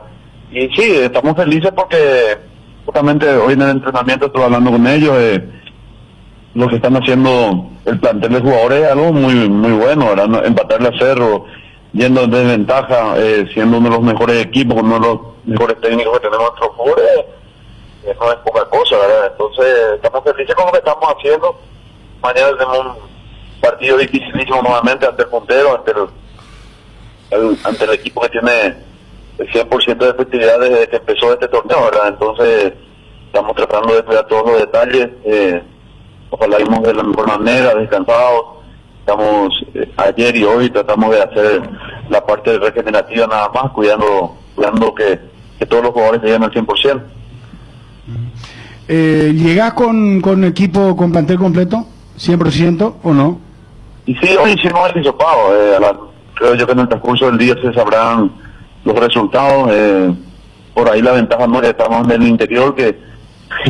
Y sí, estamos felices porque justamente hoy en el entrenamiento estuve hablando con ellos, lo que están haciendo el plantel de jugadores es algo muy muy bueno, ¿verdad? Empatarle a Cerro, yendo de desventaja, siendo uno de los mejores equipos, uno de los mejores técnicos que tenemos en nuestro fútbol, no es poca cosa, ¿verdad? Entonces, estamos felices con lo que estamos haciendo. Mañana tenemos un partido dificilísimo nuevamente ante el puntero, ante el equipo que tiene el 100% de efectividad desde que empezó este torneo, ¿verdad? Entonces, estamos tratando de cuidar todos los detalles, ojalá íbamos de la mejor manera, descansados. Estamos ayer y hoy tratamos de hacer la parte regenerativa nada más, cuidando que todos los jugadores lleguen al 100%. ¿Llegás con equipo, con plantel completo? ¿100% o no? Y sí, hoy hicimos el hisopado. Creo yo que en el transcurso del día se sabrán los resultados. Por ahí la ventaja no es que estamos en el interior, que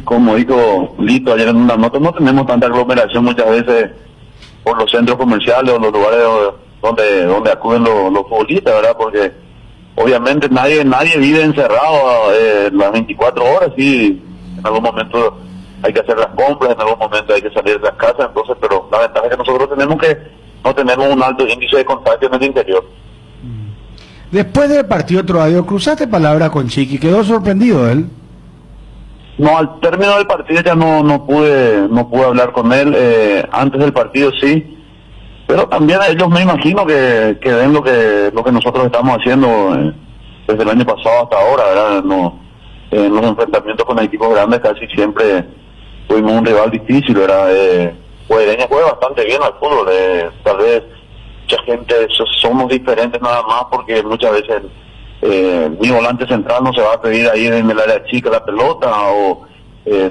como dijo Lito ayer en una nota, no tenemos tanta aglomeración muchas veces por los centros comerciales o los lugares donde acuden los futbolistas, ¿verdad? Porque obviamente nadie vive encerrado las 24 horas, y en algún momento hay que hacer las compras, en algún momento hay que salir de las casas, entonces, pero la ventaja es que nosotros tenemos que no tenemos un alto índice de contagio en el interior. Después del partido Trovador, cruzaste palabras con Chiqui, quedó sorprendido él. No, al término del partido ya no pude hablar con él. Antes del partido sí, pero también ellos me imagino que ven lo que nosotros estamos haciendo desde el año pasado hasta ahora, ¿verdad? No, en los enfrentamientos con equipos grandes casi siempre tuvimos un rival difícil, ¿verdad? Guaireña juega bastante bien al fútbol, tal vez mucha gente somos diferentes nada más porque muchas veces mi volante central no se va a pedir ahí en el área chica la pelota, o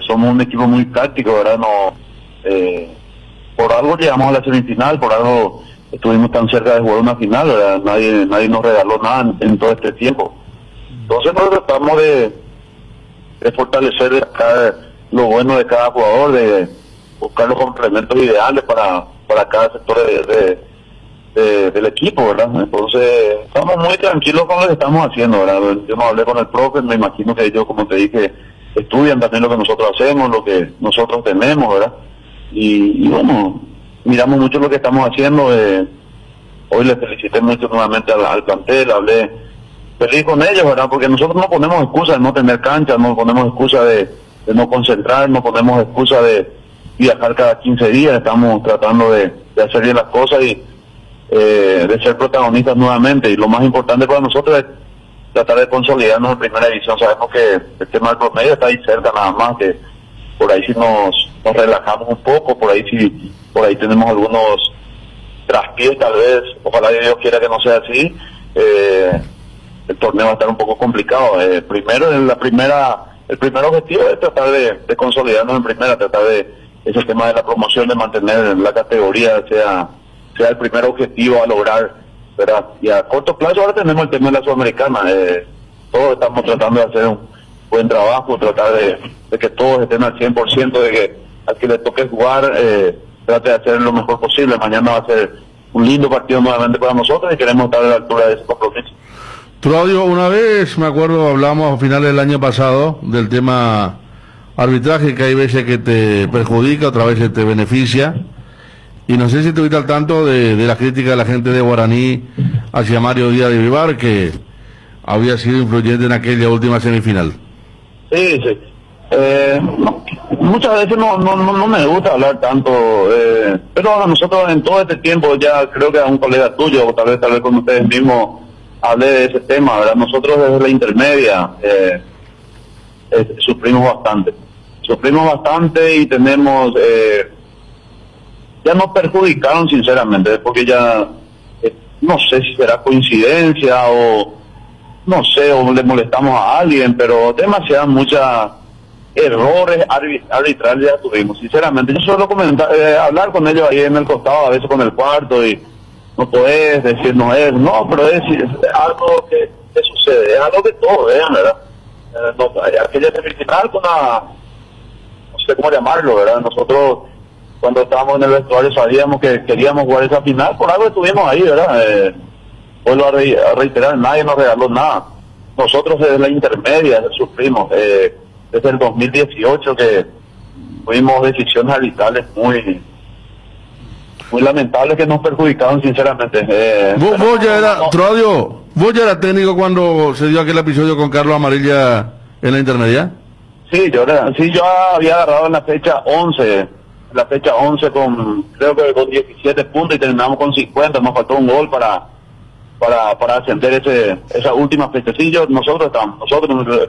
somos un equipo muy táctico, ¿verdad? No, por algo llegamos a la semifinal, por algo estuvimos tan cerca de jugar una final, ¿verdad? Nadie nos regaló nada en todo este tiempo. Entonces nosotros tratamos de fortalecer, de sacar lo bueno de cada jugador, de buscar los complementos ideales para cada sector del equipo, ¿verdad? Entonces estamos muy tranquilos con lo que estamos haciendo, ¿verdad? Yo no hablé con el profe, me imagino que ellos, como te dije, estudian también lo que nosotros hacemos, lo que nosotros tenemos, ¿verdad? Y bueno, miramos mucho lo que estamos haciendo. Hoy les felicité mucho nuevamente al plantel, hablé feliz con ellos, ¿verdad? Porque nosotros no ponemos excusa de no tener cancha, no ponemos excusa de no concentrar, no ponemos excusa de viajar cada 15 días, estamos tratando de hacer bien las cosas y de ser protagonistas nuevamente, y lo más importante para nosotros es tratar de consolidarnos en primera división. Sabemos que el tema del promedio está ahí cerca nada más, que por ahí si nos relajamos un poco, por ahí tenemos algunos traspiés tal vez, ojalá Dios quiera que no sea así, el torneo va a estar un poco complicado. El primer objetivo es tratar de consolidarnos en primera, tratar de ese tema de la promoción, de mantener la categoría sea el primer objetivo a lograr, ¿verdad? Y a corto plazo ahora tenemos el tema de la Sudamericana. Todos estamos tratando de hacer un buen trabajo, tratar de que todos estén al 100%, de que al que le toque jugar trate de hacer lo mejor posible. Mañana va a ser un lindo partido nuevamente para nosotros y queremos estar a la altura de ese compromiso. Claudio, una vez, me acuerdo, hablamos a finales del año pasado del tema arbitraje, que hay veces que te perjudica, otras veces te beneficia. Y no sé si estuviste al tanto de la crítica de la gente de Guaraní hacia Mario Díaz de Vivar, que había sido influyente en aquella última semifinal. Sí. Muchas veces no me gusta hablar tanto, pero a nosotros en todo este tiempo, ya creo que a un colega tuyo, o tal vez con ustedes mismos, hablé de ese tema, ¿verdad? Nosotros desde la intermedia sufrimos bastante y tenemos, ya nos perjudicaron sinceramente, porque ya, no sé si será coincidencia o, no sé, o le molestamos a alguien, pero muchas errores arbitrales ya tuvimos, sinceramente. Yo suelo hablar con ellos ahí en el costado, a veces con el cuarto, y no podés decir no, pero es algo que sucede, es algo que todos vean, ¿verdad? Aquella semifinal con no sé cómo llamarlo, ¿verdad? Nosotros cuando estábamos en el vestuario sabíamos que queríamos jugar esa final, por algo estuvimos ahí, ¿verdad? Vuelvo a reiterar, nadie nos regaló nada. Nosotros desde la intermedia sufrimos, desde el 2018 que tuvimos decisiones arbitrales muy lamentables que nos perjudicaron sinceramente. Vos ya era técnico cuando se dio aquel episodio con Carlos Amarilla en la intermedia. Sí, yo había agarrado en la fecha 11 creo que con 17 puntos y terminamos con 50, nos faltó un gol para ascender esa última fecha. Sí, nosotros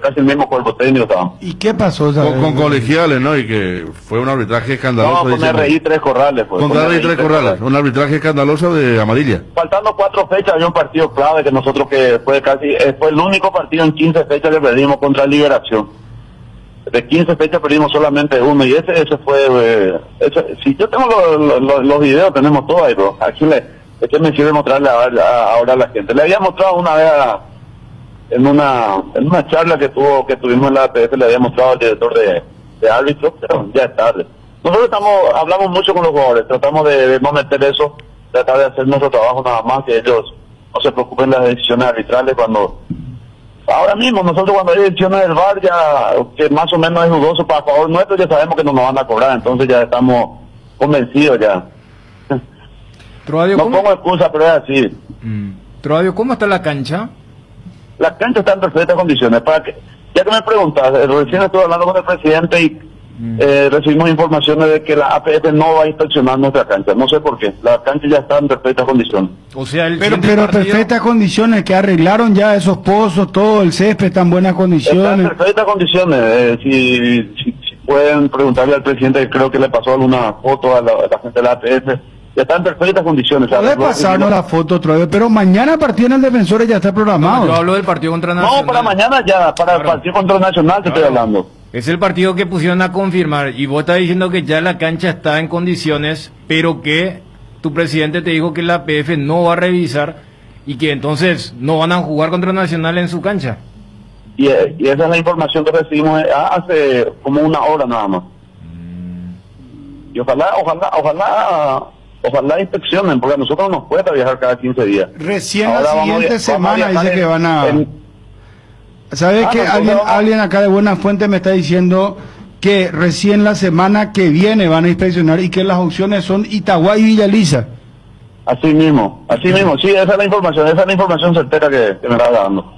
casi el mismo cuerpo técnico estábamos. ¿Y qué pasó? Con colegiales, ¿no? Y que fue un arbitraje escandaloso. No, con RI 3 Corrales. Con RI 3 Corrales, un arbitraje escandaloso de Amarilla. Faltando 4 fechas, había un partido clave que nosotros fue el único partido en 15 fechas que perdimos contra Liberación. De 15 fechas perdimos solamente uno, y ese fue... si yo tengo los videos, tenemos todo ahí, bro. Aquí ¿de qué me sirve mostrarle ahora a la gente? Le había mostrado una vez en una charla que tuvimos en la APF, le había mostrado al director de árbitros, pero ya es tarde. Nosotros hablamos mucho con los jugadores, tratamos de no meter eso, tratar de hacer nuestro trabajo nada más, que ellos no se preocupen de las decisiones arbitrales ahora mismo nosotros cuando hay decisiones del VAR ya, que más o menos es dudoso para favor nuestro, ya sabemos que no nos van a cobrar, entonces ya estamos convencidos ya. No pongo excusa, pero es así. Troadio, ¿cómo está la cancha? La cancha está en perfectas condiciones. Ya que me preguntas, recién estuve hablando con el presidente y recibimos informaciones de que la APF no va a inspeccionar nuestra cancha. No sé por qué. La cancha ya está en perfectas condiciones. O sea, pero perfectas condiciones, que arreglaron ya esos pozos, todo el césped está en buenas condiciones. Está en perfectas condiciones. Si pueden preguntarle al presidente, que creo que le pasó alguna foto a la gente de la APF. Ya está en perfectas condiciones. Puede pasarnos la foto otra vez, pero mañana el partido en el Defensores ya está programado. Yo hablo del partido contra Nacional. No, para mañana ya, para el partido contra Nacional te estoy hablando. Es el partido que pusieron a confirmar, y vos estás diciendo que ya la cancha está en condiciones, pero que tu presidente te dijo que la APF no va a revisar y que entonces no van a jugar contra Nacional en su cancha. Y esa es la información que recibimos hace como una hora nada más. Y ojalá inspeccionen, porque a nosotros nos cuesta viajar cada 15 días. Recién ahora la siguiente semana dice que van a... ¿Sabes qué? Alguien acá de Buena Fuente me está diciendo que recién la semana que viene van a inspeccionar y que las opciones son Itagua y Villa Elisa. Así mismo, sí, esa es la información certera que me está dando.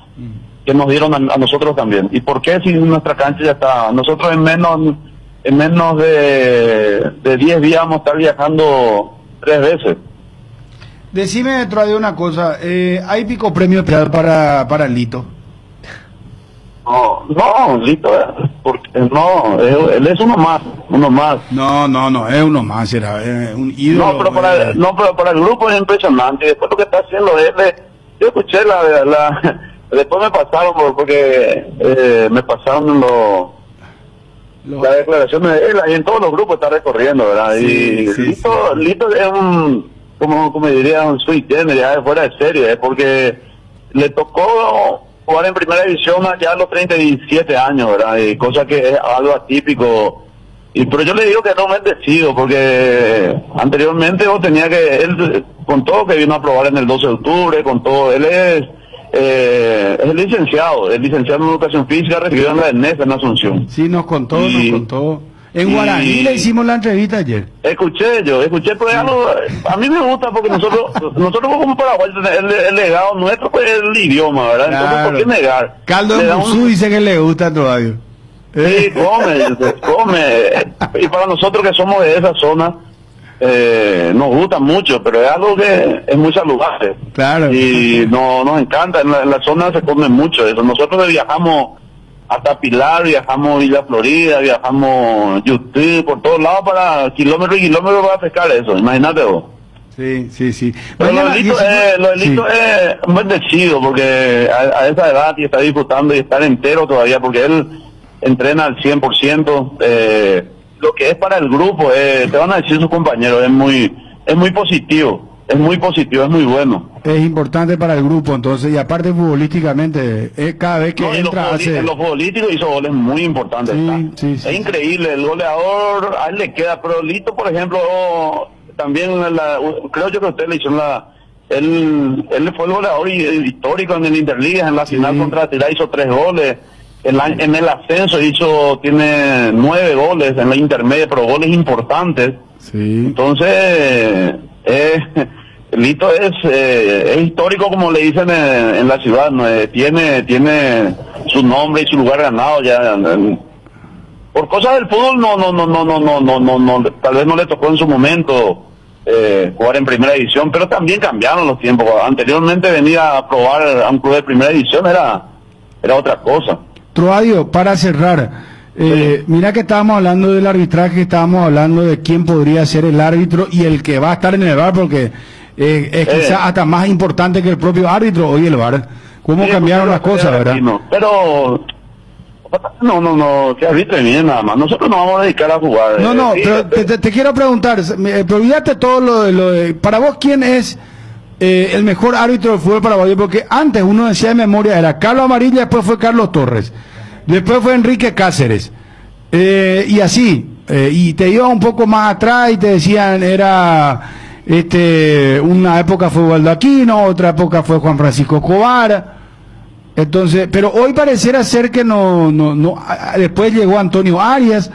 Que nos dieron a nosotros también. ¿Y por qué si nuestra cancha ya está? Nosotros en menos de 10 días vamos a estar viajando 3 veces. Decime, Troadio, una cosa, ¿hay pico premio especial para Lito? No, Lito, porque él es uno más. No, es uno más, era un ídolo. Pero para el grupo es impresionante. Después lo que está haciendo él, yo escuché después me pasaron, porque me pasaron la declaración de él, ahí en todos los grupos está recorriendo, ¿verdad? Sí, Lito es como diría, un sweet generis, fuera de serie, porque le tocó jugar en primera división ya a los 37 años, ¿verdad? Y cosa que es algo atípico. Pero yo le digo que no me bendecido, porque anteriormente él, con todo que vino a probar en el 12 de octubre, con todo, él es licenciado en educación física, recibido en la ENES en Asunción. Sí, nos contó. En Guaraní le hicimos la entrevista ayer. Escuché, pero a mí me gusta porque nosotros como Paraguay, el legado nuestro pues es el idioma, ¿verdad? Claro. Entonces, ¿por qué negar? Caldo de Musú dice que le gusta todavía. Sí, come. Y para nosotros que somos de esa zona, nos gusta mucho, pero es algo que es muy saludable. Claro. Y nos encanta, en la zona se come mucho eso. Nosotros viajamos hasta Pilar, viajamos Villa Florida, viajamos YouTube, por todos lados para kilómetros y kilómetros para pescar eso, imagínate vos. Sí, sí, sí. Pero lo delito es bendecido porque a esa edad y está disfrutando y estar entero todavía porque él entrena al 100%. Lo que es para el grupo, te van a decir sus compañeros, es muy positivo, es muy bueno. Es importante para el grupo, entonces, y aparte futbolísticamente, cada vez que entra hace... En los futbolísticos hizo goles muy importantes. Sí, es increíble, el goleador, a él le queda, pero Lito, por ejemplo, también, creo yo que usted le hizo él fue el goleador histórico en el Interliga, en la final contra Tirá hizo 3 goles. En el ascenso tiene 9 goles, en la intermedia, pero goles importantes. Sí. Entonces, Lito es histórico, como le dicen en la ciudad, ¿no? Tiene su nombre y su lugar ganado ya. Por cosas del fútbol no, tal vez no le tocó en su momento jugar en primera división, pero también cambiaron los tiempos. Anteriormente venir a probar a un club de primera división era otra cosa. Troadio, para cerrar, mira que estábamos hablando del arbitraje, estábamos hablando de quién podría ser el árbitro y el que va a estar en el VAR, porque es quizás hasta más importante que el propio árbitro hoy el VAR. ¿Cómo cambiaron las cosas, verdad? Pero que arbitre bien nada más. Nosotros nos vamos a dedicar a jugar. Pero te quiero preguntar, pero olvídate todo lo de... Para vos, ¿quién es el mejor árbitro del fútbol paraguayo? Porque antes uno decía de memoria, era Carlos Amarilla, después fue Carlos Torres, después fue Enrique Cáceres, y así, y te iba un poco más atrás y te decían, era una época fue Waldo Aquino, otra época fue Juan Francisco Escobar. Entonces, pero hoy pareciera ser que no, después llegó Antonio Arias,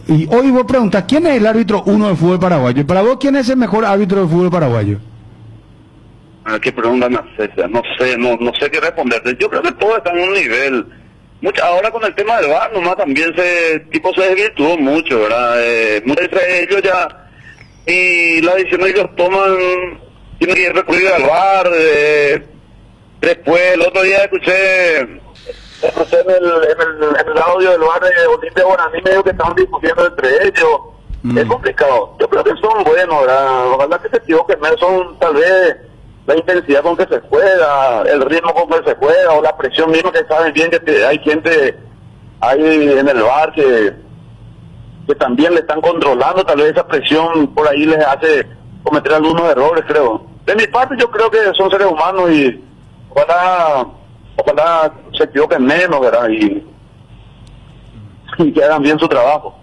y hoy vos preguntas, ¿quién es el árbitro 1 del fútbol paraguayo? Y para vos, ¿quién es el mejor árbitro del fútbol paraguayo? ¿Qué pregunta me haces? No sé qué responderte. Yo creo que todo está en un nivel. Ahora con el tema del VAR nomás también se desvirtuó mucho, ¿verdad? Muchos entre ellos ya, y la decisión que ellos toman, tienen que recurrir al VAR. Después, el otro día escuché en el audio del VAR de Olimpia Guaraní, medio que estaban discutiendo entre ellos. Es complicado. Yo creo que son buenos, ¿verdad? Ojalá que se equivoquen, son tal vez la intensidad con que se juega, el ritmo con que se juega, o la presión misma, que saben bien que hay gente ahí en el VAR que también le están controlando, tal vez esa presión por ahí les hace cometer algunos errores, creo. De mi parte yo creo que son seres humanos y ojalá se equivoquen menos, ¿verdad? Y que hagan bien su trabajo.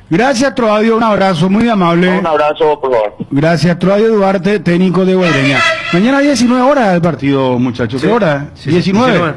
Gracias, Troadio, un abrazo muy amable. Un abrazo, por favor. Gracias, Troadio Duarte, técnico de Guaireña. Mañana 19 horas el partido, muchachos. ¿Qué hora? 19.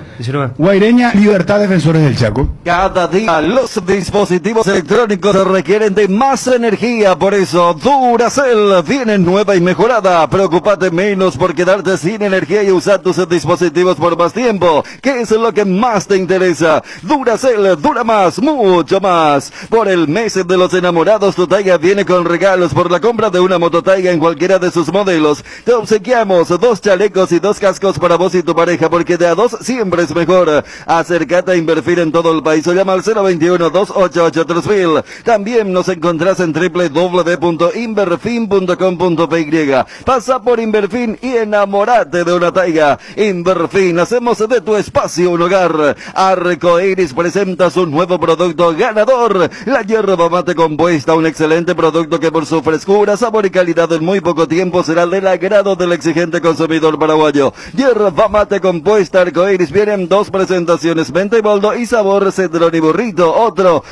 Guaireña, Libertad, Defensores del Chaco. Cada día los dispositivos electrónicos requieren de más energía, por eso Duracell viene nueva y mejorada. Preocúpate menos por quedarte sin energía y usar tus dispositivos por más tiempo. ¿Qué es lo que más te interesa? Duracell dura más, mucho más. Por el mes de los enamorados, tu Taiga viene con regalos. Por la compra de una moto Taiga en cualquiera de sus modelos, te obsequiamos 2 chalecos y 2 cascos para vos y tu pareja, porque de a 2 siempre es mejor. Acércate a Inverfin en todo el país o llama al 021-288-3000. También nos encontrás en www.inverfin.com.py. Pasa por Inverfin y enamorate de una Taiga. Inverfin, hacemos de tu espacio un hogar. Arcoiris presenta su nuevo producto ganador, la yerba mate compuesta, un excelente producto que por su frescura, sabor y calidad en muy poco tiempo será del agrado del exigente consumidor paraguayo. Yerba mate compuesta Arcoiris viene en 2 presentaciones, menta y boldo y sabor cedrón y burrito. Otro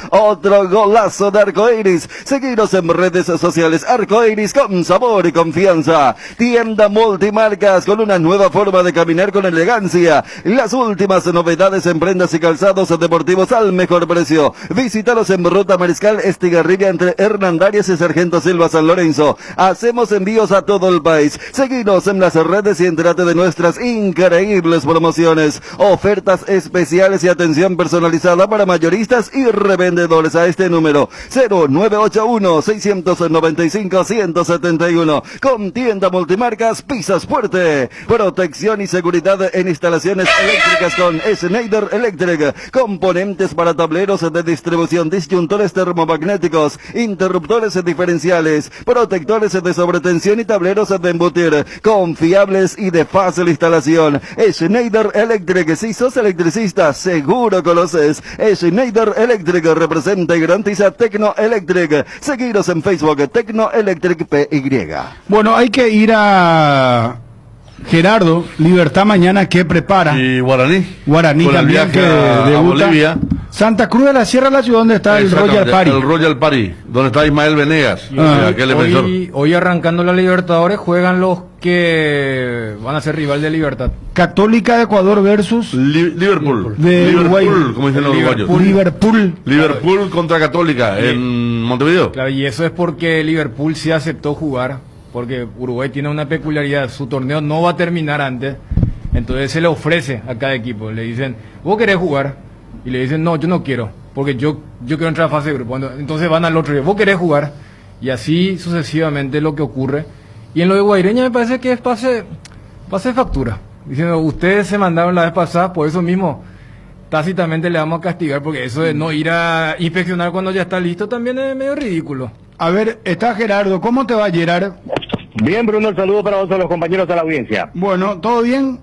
golazo de Arcoiris. Seguiros en redes sociales. Arcoiris con sabor y confianza. Tienda multimarcas con una nueva forma de caminar con elegancia. Las últimas novedades en prendas y calzados deportivos al mejor precio. Visítalos en Ruta Mariscal Estigarribia entre Hernandarias y Sargento Silva San Lorenzo. Hacemos envíos a todo el país. Seguinos en las las redes y entérate de nuestras increíbles promociones, ofertas especiales y atención personalizada para mayoristas y revendedores a este número 0981-695-171. Con tienda multimarcas Pisos Fuerte. Protección y seguridad en instalaciones eléctricas con Schneider Electric. Componentes para tableros de distribución, disyuntores termomagnéticos, interruptores diferenciales, protectores de sobretensión y tableros de embutir. Confiables y de fácil instalación. Schneider Electric. Si sos electricista, seguro conoces. Schneider Electric representa y garantiza Tecno Electric. Seguiros en Facebook, Tecno Electric PY. Bueno, hay que ir a Gerardo, Libertad mañana, ¿qué prepara? Y Guaraní. Guaraní Con el también, viaje que a debuta. Bolivia. Santa Cruz de la Sierra, la ciudad donde está el Royal Exactamente, Party. El Royal Party, donde está Ismael Venegas, aquel defensor. Hoy arrancando la Libertadores juegan los que van a ser rival de Libertad. Católica de Ecuador versus Liverpool. De Uruguay. Liverpool, como dicen los uruguayos. Liverpool contra Católica en Montevideo. Claro, y eso es porque Liverpool sí aceptó jugar, porque Uruguay tiene una peculiaridad, su torneo no va a terminar antes, entonces se le ofrece a cada equipo, le dicen, ¿vos querés jugar? Y le dicen, no, yo no quiero, porque yo quiero entrar a fase de grupo. Entonces van al otro día, ¿vos querés jugar? Y así sucesivamente lo que ocurre. Y en lo de Guaireña me parece que es pase factura. Diciendo, ustedes se mandaron la vez pasada, por eso mismo tácitamente le vamos a castigar, porque eso de no ir a inspeccionar cuando ya está listo también es medio ridículo. A ver, está Gerardo, ¿cómo te va, Gerard? Bien, Bruno, el saludo para vos, a los compañeros de la audiencia. Bueno, ¿todo bien?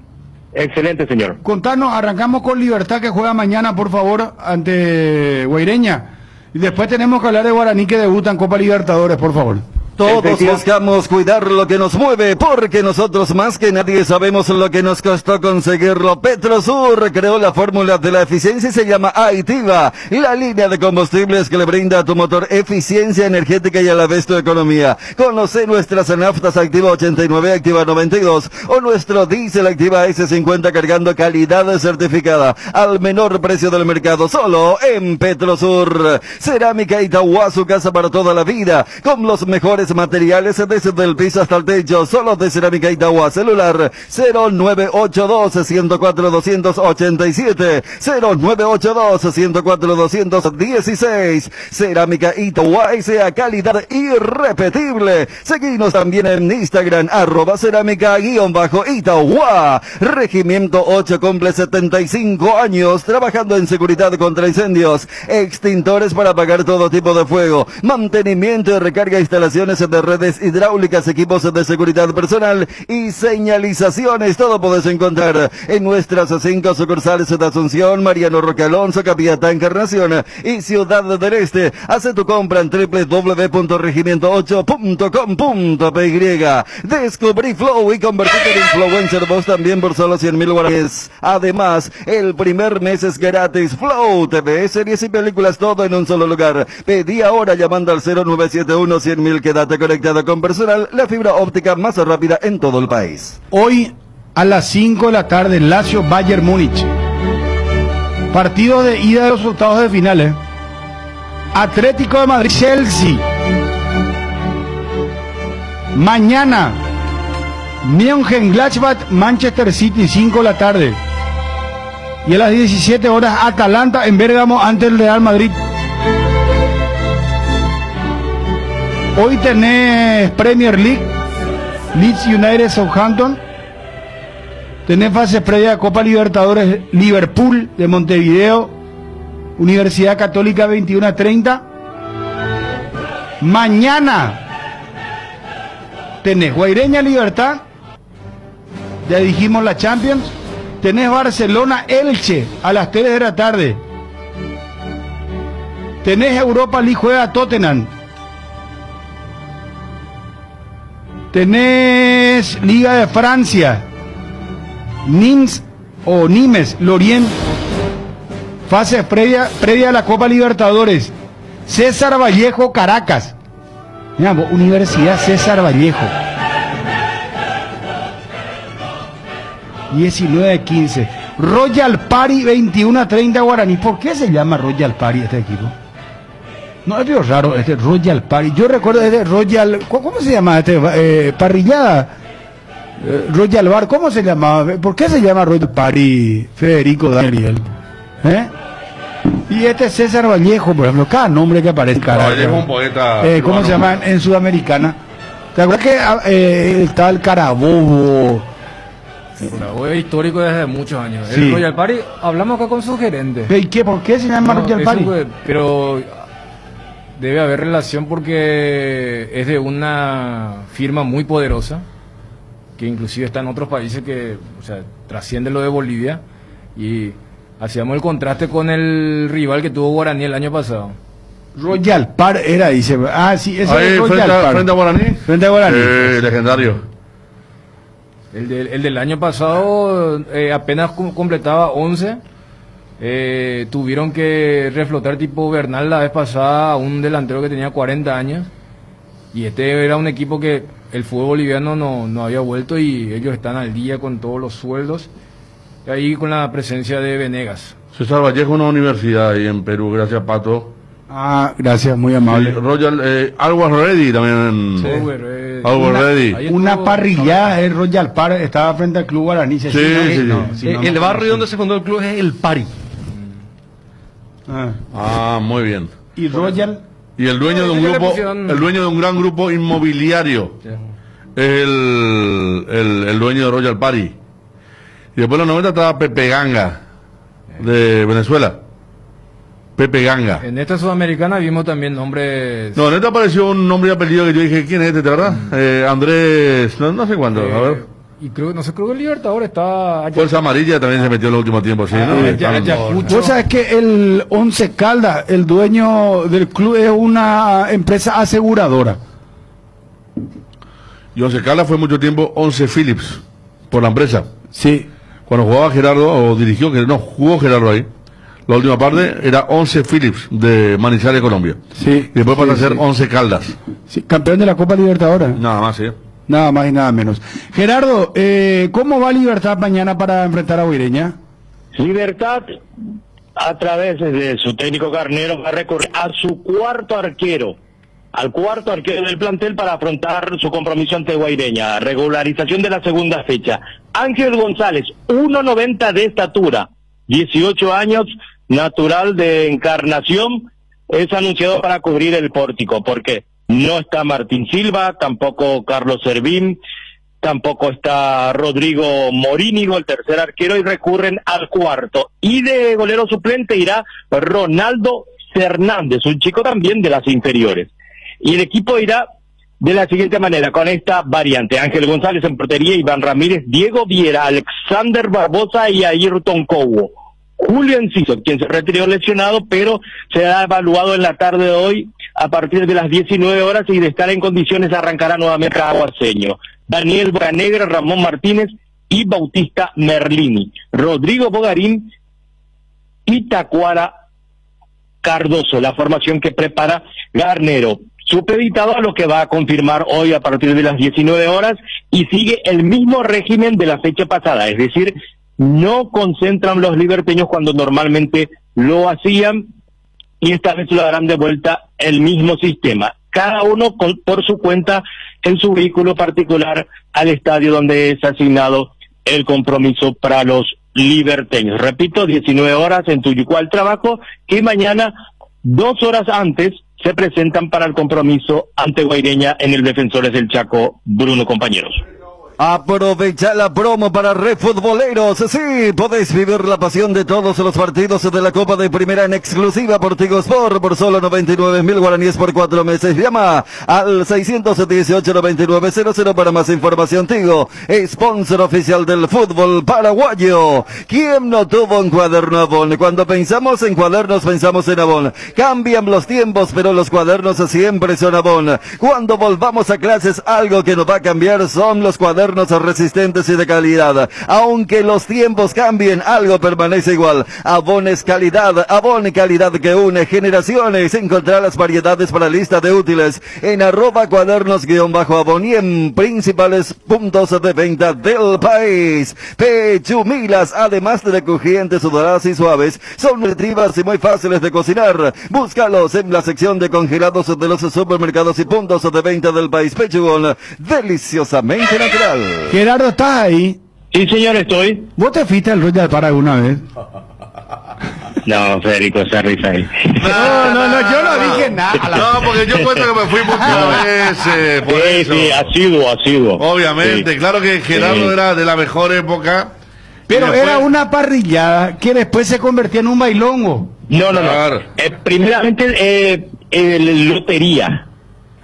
Excelente, señor. Contanos, arrancamos con Libertad, que juega mañana, por favor, ante Guaireña. Y después tenemos que hablar de Guaraní, que debuta en Copa Libertadores, por favor. Todos buscamos cuidar lo que nos mueve, porque nosotros más que nadie sabemos lo que nos costó conseguirlo. Petrosur creó la fórmula de la eficiencia y se llama Aitiva, la línea de combustibles que le brinda a tu motor eficiencia energética y a la vez tu economía. Conoce nuestras naftas Activa 89, Activa 92 o nuestro diésel Activa S50 cargando calidad certificada al menor precio del mercado, solo en Petrosur. Cerámica Itaúa, su casa para toda la vida, con los mejores materiales desde el piso hasta el techo, solo de Cerámica Itaúa. Celular 0982-104-287, 0982-104-216. Cerámica Itaúa, esa calidad irrepetible. Seguimos también en Instagram, @cerámica_Itaúa. Regimiento 8 cumple 75 años trabajando en seguridad contra incendios, extintores para apagar todo tipo de fuego, mantenimiento y recarga, instalaciones de redes hidráulicas, equipos de seguridad personal y señalizaciones. Todo puedes encontrar en nuestras 5 sucursales de Asunción, Mariano Roque Alonso, Capilla Encarnación y Ciudad del Este. Hace tu compra en www.regimiento8.com.py. Descubrí Flow y convertirte en influencer vos también por solo 100,000 guaraníes. Además, el primer mes es gratis. Flow TV, series y películas, todo en un solo lugar. Pedí ahora llamando al 0971-100,000. Quédate conectado con personal, la fibra óptica más rápida en todo el país. Hoy a las 5 de la tarde, Lazio Bayern Múnich. Partido de ida de los octavos de finales. Atlético de Madrid Chelsea. Mañana Mönchengladbach Manchester City, 5 de la tarde. Y a las 17 horas Atalanta en Bérgamo ante el Real Madrid. Hoy tenés Premier League, Leeds United Southampton. Tenés fase previa de Copa Libertadores, Liverpool de Montevideo, Universidad Católica 21:30. Mañana tenés Guaireña Libertad, ya dijimos la Champions. Tenés Barcelona Elche a las 3 de la tarde. Tenés Europa League, juega Tottenham. Tenés Liga de Francia, Nimes Lorient, fase previa a la Copa Libertadores. César Vallejo Caracas, mira, Universidad César Vallejo, 19:15. Royal Party 21:30 Guaraní. ¿Por qué se llama Royal Party este equipo? No, es bien raro este Royal Party. Yo recuerdo este Royal, ¿cómo se llama este? Parrillada. Royal Bar, ¿cómo se llamaba? ¿Por qué se llama Royal Party, Federico Daniel? Y este César Vallejo, por ejemplo, cada nombre que aparece, Vallejo es un poeta. ¿cómo se llama en Sudamericana? ¿Te acuerdas que está el Carabobo? Es histórico desde muchos años. Sí. El Royal Party, hablamos acá con su gerente. ¿Y qué? ¿Por qué se llama Royal Party? Pero debe haber relación porque es de una firma muy poderosa, que inclusive está en otros países que, o sea, trasciende lo de Bolivia, y hacíamos el contraste con el rival que tuvo Guaraní el año pasado. Royal Par era, dice. Ah, sí, ese es Royal Par. Frente a Guaraní. Frente a Guaraní. Legendario. El del año pasado apenas completaba 11. Tuvieron que reflotar tipo Bernal la vez pasada a un delantero que tenía 40 años. Y este era un equipo que el fútbol boliviano no había vuelto, y ellos están al día con todos los sueldos. Y ahí con la presencia de Venegas. César Vallejo, una universidad ahí en Perú, gracias Pato. Ah, gracias, muy amable. Royal, Always Ready también. Always Ready. Una parrillada, el Royal Par estaba frente al Club Guaraní. El barrio donde se fundó el club es el Pari. Muy bien. Y Royal. Y el dueño de un grupo, el dueño de un gran grupo inmobiliario, es el dueño de Royal Party. Y después en los 90 estaba Pepe Ganga, de Venezuela. Pepe Ganga. En esta sudamericana vimos también nombres. No, en esta apareció un nombre y apellido que yo dije, ¿quién es este, verdad? Andrés, no sé cuándo, a ver. Y creo que el Libertador está... Fuerza Amarilla también se metió en los últimos tiempos, sí, ¿no? Vos sabés que el Once Caldas, el dueño del club, es una empresa aseguradora. Y Once Caldas fue mucho tiempo Once Phillips, por la empresa. Sí. Cuando jugaba Gerardo, o dirigió, jugó Gerardo ahí. La última parte era Once Phillips, de Manizales, Colombia. Sí. Y después pasa a ser Once Caldas. Sí, campeón de la Copa Libertadores. Nada más, sí. Nada más y nada menos. Gerardo, ¿cómo va Libertad mañana para enfrentar a Guireña? Libertad, a través de su técnico Garnero, va a recurrir a su cuarto arquero, al cuarto arquero del plantel para afrontar su compromiso ante Guaireña. Regularización de la segunda fecha. Ángel González, 1.90 de estatura, 18 años, natural de Encarnación, es anunciado para cubrir el pórtico. ¿Por qué? No está Martín Silva, tampoco Carlos Servín, tampoco está Rodrigo Morínigo, el tercer arquero, y recurren al cuarto. Y de golero suplente irá Ronaldo Fernández, un chico también de las inferiores. Y el equipo irá de la siguiente manera, con esta variante: Ángel González en portería, Iván Ramírez, Diego Viera, Alexander Barbosa y Ayrton Cobo. Julio Enciso, quien se retiró lesionado, pero será evaluado en la tarde de hoy a partir de las 19 horas, y de estar en condiciones arrancará nuevamente a Aguaseño. Daniel Bocanegra, Ramón Martínez y Bautista Merlini. Rodrigo Bogarín y Tacuara Cardoso, la formación que prepara Garnero. Supeditado a lo que va a confirmar hoy a partir de las 19 horas, y sigue el mismo régimen de la fecha pasada, es decir, no concentran los liberteños cuando normalmente lo hacían, y esta vez lo harán de vuelta el mismo sistema. Cada uno por su cuenta en su vehículo particular al estadio donde es asignado el compromiso para los liberteños. Repito, 19 horas en Tuyucual Trabajo, y mañana 2 horas antes se presentan para el compromiso ante Guaireña en el Defensores del Chaco. Bruno, compañeros. Aprovecha la promo para refutboleros. Sí, podéis vivir la pasión de todos los partidos de la Copa de Primera en exclusiva por Tigo Sport por solo 99.000 guaraníes por 4 meses. Llama al 618-9900 para más información. Tigo, sponsor oficial del fútbol paraguayo. ¿Quién no tuvo un cuaderno Avon? Cuando pensamos en cuadernos, pensamos en Avon. Cambian los tiempos, pero los cuadernos siempre son Avon. Cuando volvamos a clases, algo que no va a cambiar son los cuadernos resistentes y de calidad. Aunque los tiempos cambien, algo permanece igual. Avon es calidad, Avon calidad que une generaciones. Encontrar las variedades para lista de útiles en @cuadernos_Avon y en principales puntos de venta del país. Pechumilas, además de crujientes, sudoradas y suaves, son nutritivas y muy fáciles de cocinar. Búscalos en la sección de congelados de los supermercados y puntos de venta del país. Pechugón, deliciosamente natural. tal? Gerardo, ¿estás ahí? Sí, señor, estoy. ¿Vos te fuiste al Royal Park alguna vez? No, Federico, esa risa ahí. No, yo no dije nada. No, porque yo cuento que me fui muchas veces. Por eso. Sí, asiduo. Obviamente, Sí. claro que Gerardo era de la mejor época. Pero después... era una parrillada que después se convertía en un bailongo. No. Claro. Primeramente, lotería.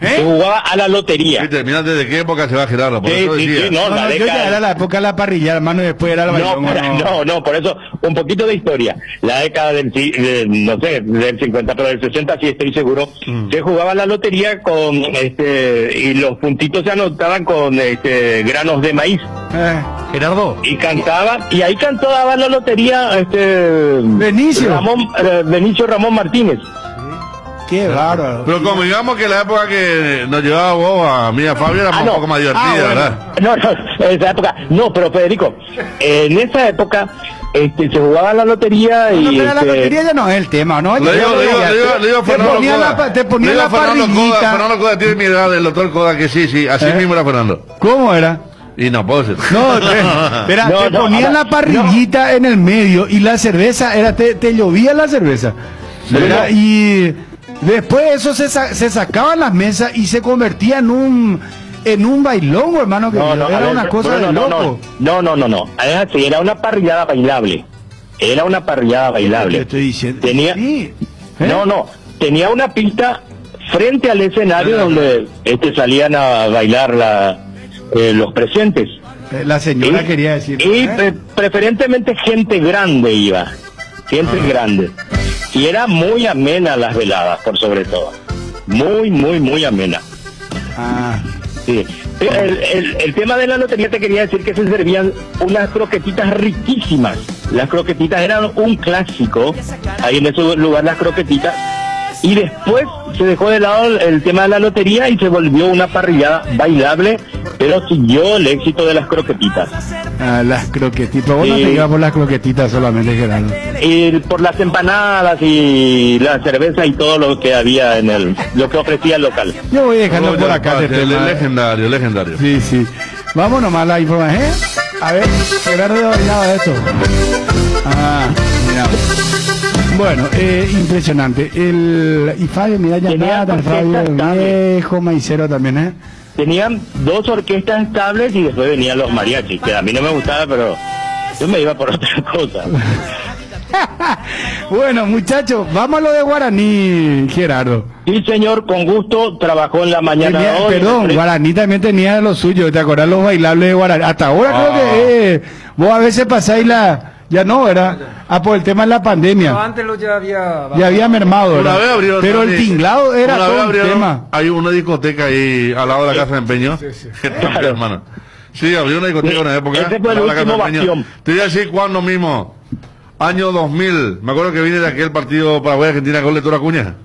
Se jugaba a la lotería. Viste, mirá desde qué época se va Gerardo, por eso decía. La yo ya era la época de la parrillada, hermano, y después era el bailongo. No, por eso, un poquito de historia. La década del 50, pero del 60 sí estoy seguro. Se jugaba la lotería con, y los puntitos se anotaban con, granos de maíz. Gerardo. Y cantaba, y ahí cantaba la lotería, Benicio Ramón Martínez. Qué bárbaro. Pero como digamos que la época que nos llevaba vos, a mí y a Fabio, era un poco más divertida, ¿verdad? No, esa época, no, pero Federico, en esa época se jugaba la lotería y... pero la lotería ya no es el tema, ¿no? Le digo a Fernando Coda. Te ponía la parrillita. Fernando Coda tiene mi edad, el doctor Coda, que sí, así mismo era Fernando. ¿Cómo era? Y no puedo decir. No, te ponían la parrillita en el medio y la cerveza, te llovía la cerveza. ¿Verdad? Y después eso se sacaban las mesas y se convertía en un bailongo, hermano, que era una cosa de loco. No. Era una parrillada bailable. Te estoy diciendo. Tenía, tenía una pista frente al escenario donde salían a bailar los presentes. La señora quería decir. Y preferentemente gente grande iba. Gente grande. Y era muy amena las veladas, por sobre todo. Muy amena. Sí. El tema de la lotería, te quería decir que se servían unas croquetitas riquísimas. Las croquetitas eran un clásico. Ahí en ese lugar las croquetitas. Y después se dejó de lado el tema de la lotería y se volvió una parrillada bailable, pero siguió el éxito de las croquetitas. Las croquetitas. Vos no te ibas por las croquetitas solamente, Gerardo. Y por las empanadas y la cerveza y todo lo que había lo que ofrecía el local. Yo voy dejando por acá. Legendario. Sí. Vamos nomás a la información. A ver, Gerardo bailaba de esto. Mira. Bueno, impresionante. Y Fabio, mira, ya nada, Fabio, viejo maicero también, Tenían 2 orquestas estables y después venían los mariachis, que a mí no me gustaba, pero yo me iba por otra cosa. Bueno, muchachos, vamos a lo de Guaraní, Gerardo. Sí, señor, con gusto, trabajó en la mañana de hoy. Perdón, Guaraní también tenía lo suyo, ¿te acordás los bailables de Guaraní? Hasta ahora creo que vos a veces pasáis ya no, ¿verdad? Por el tema de la pandemia. No, antes ya había mermado, ¿verdad? Una vez abrieron, pero el tinglado era todo el tema. Hay una discoteca ahí al lado de la casa de empeño. Sí. Hermano. Sí, abrió una discoteca en una época. Ese fue el último bastión. Te voy a decir cuándo mismo. Año 2000. Me acuerdo que vine de aquel partido Paraguay-Argentina con Lectura Acuña.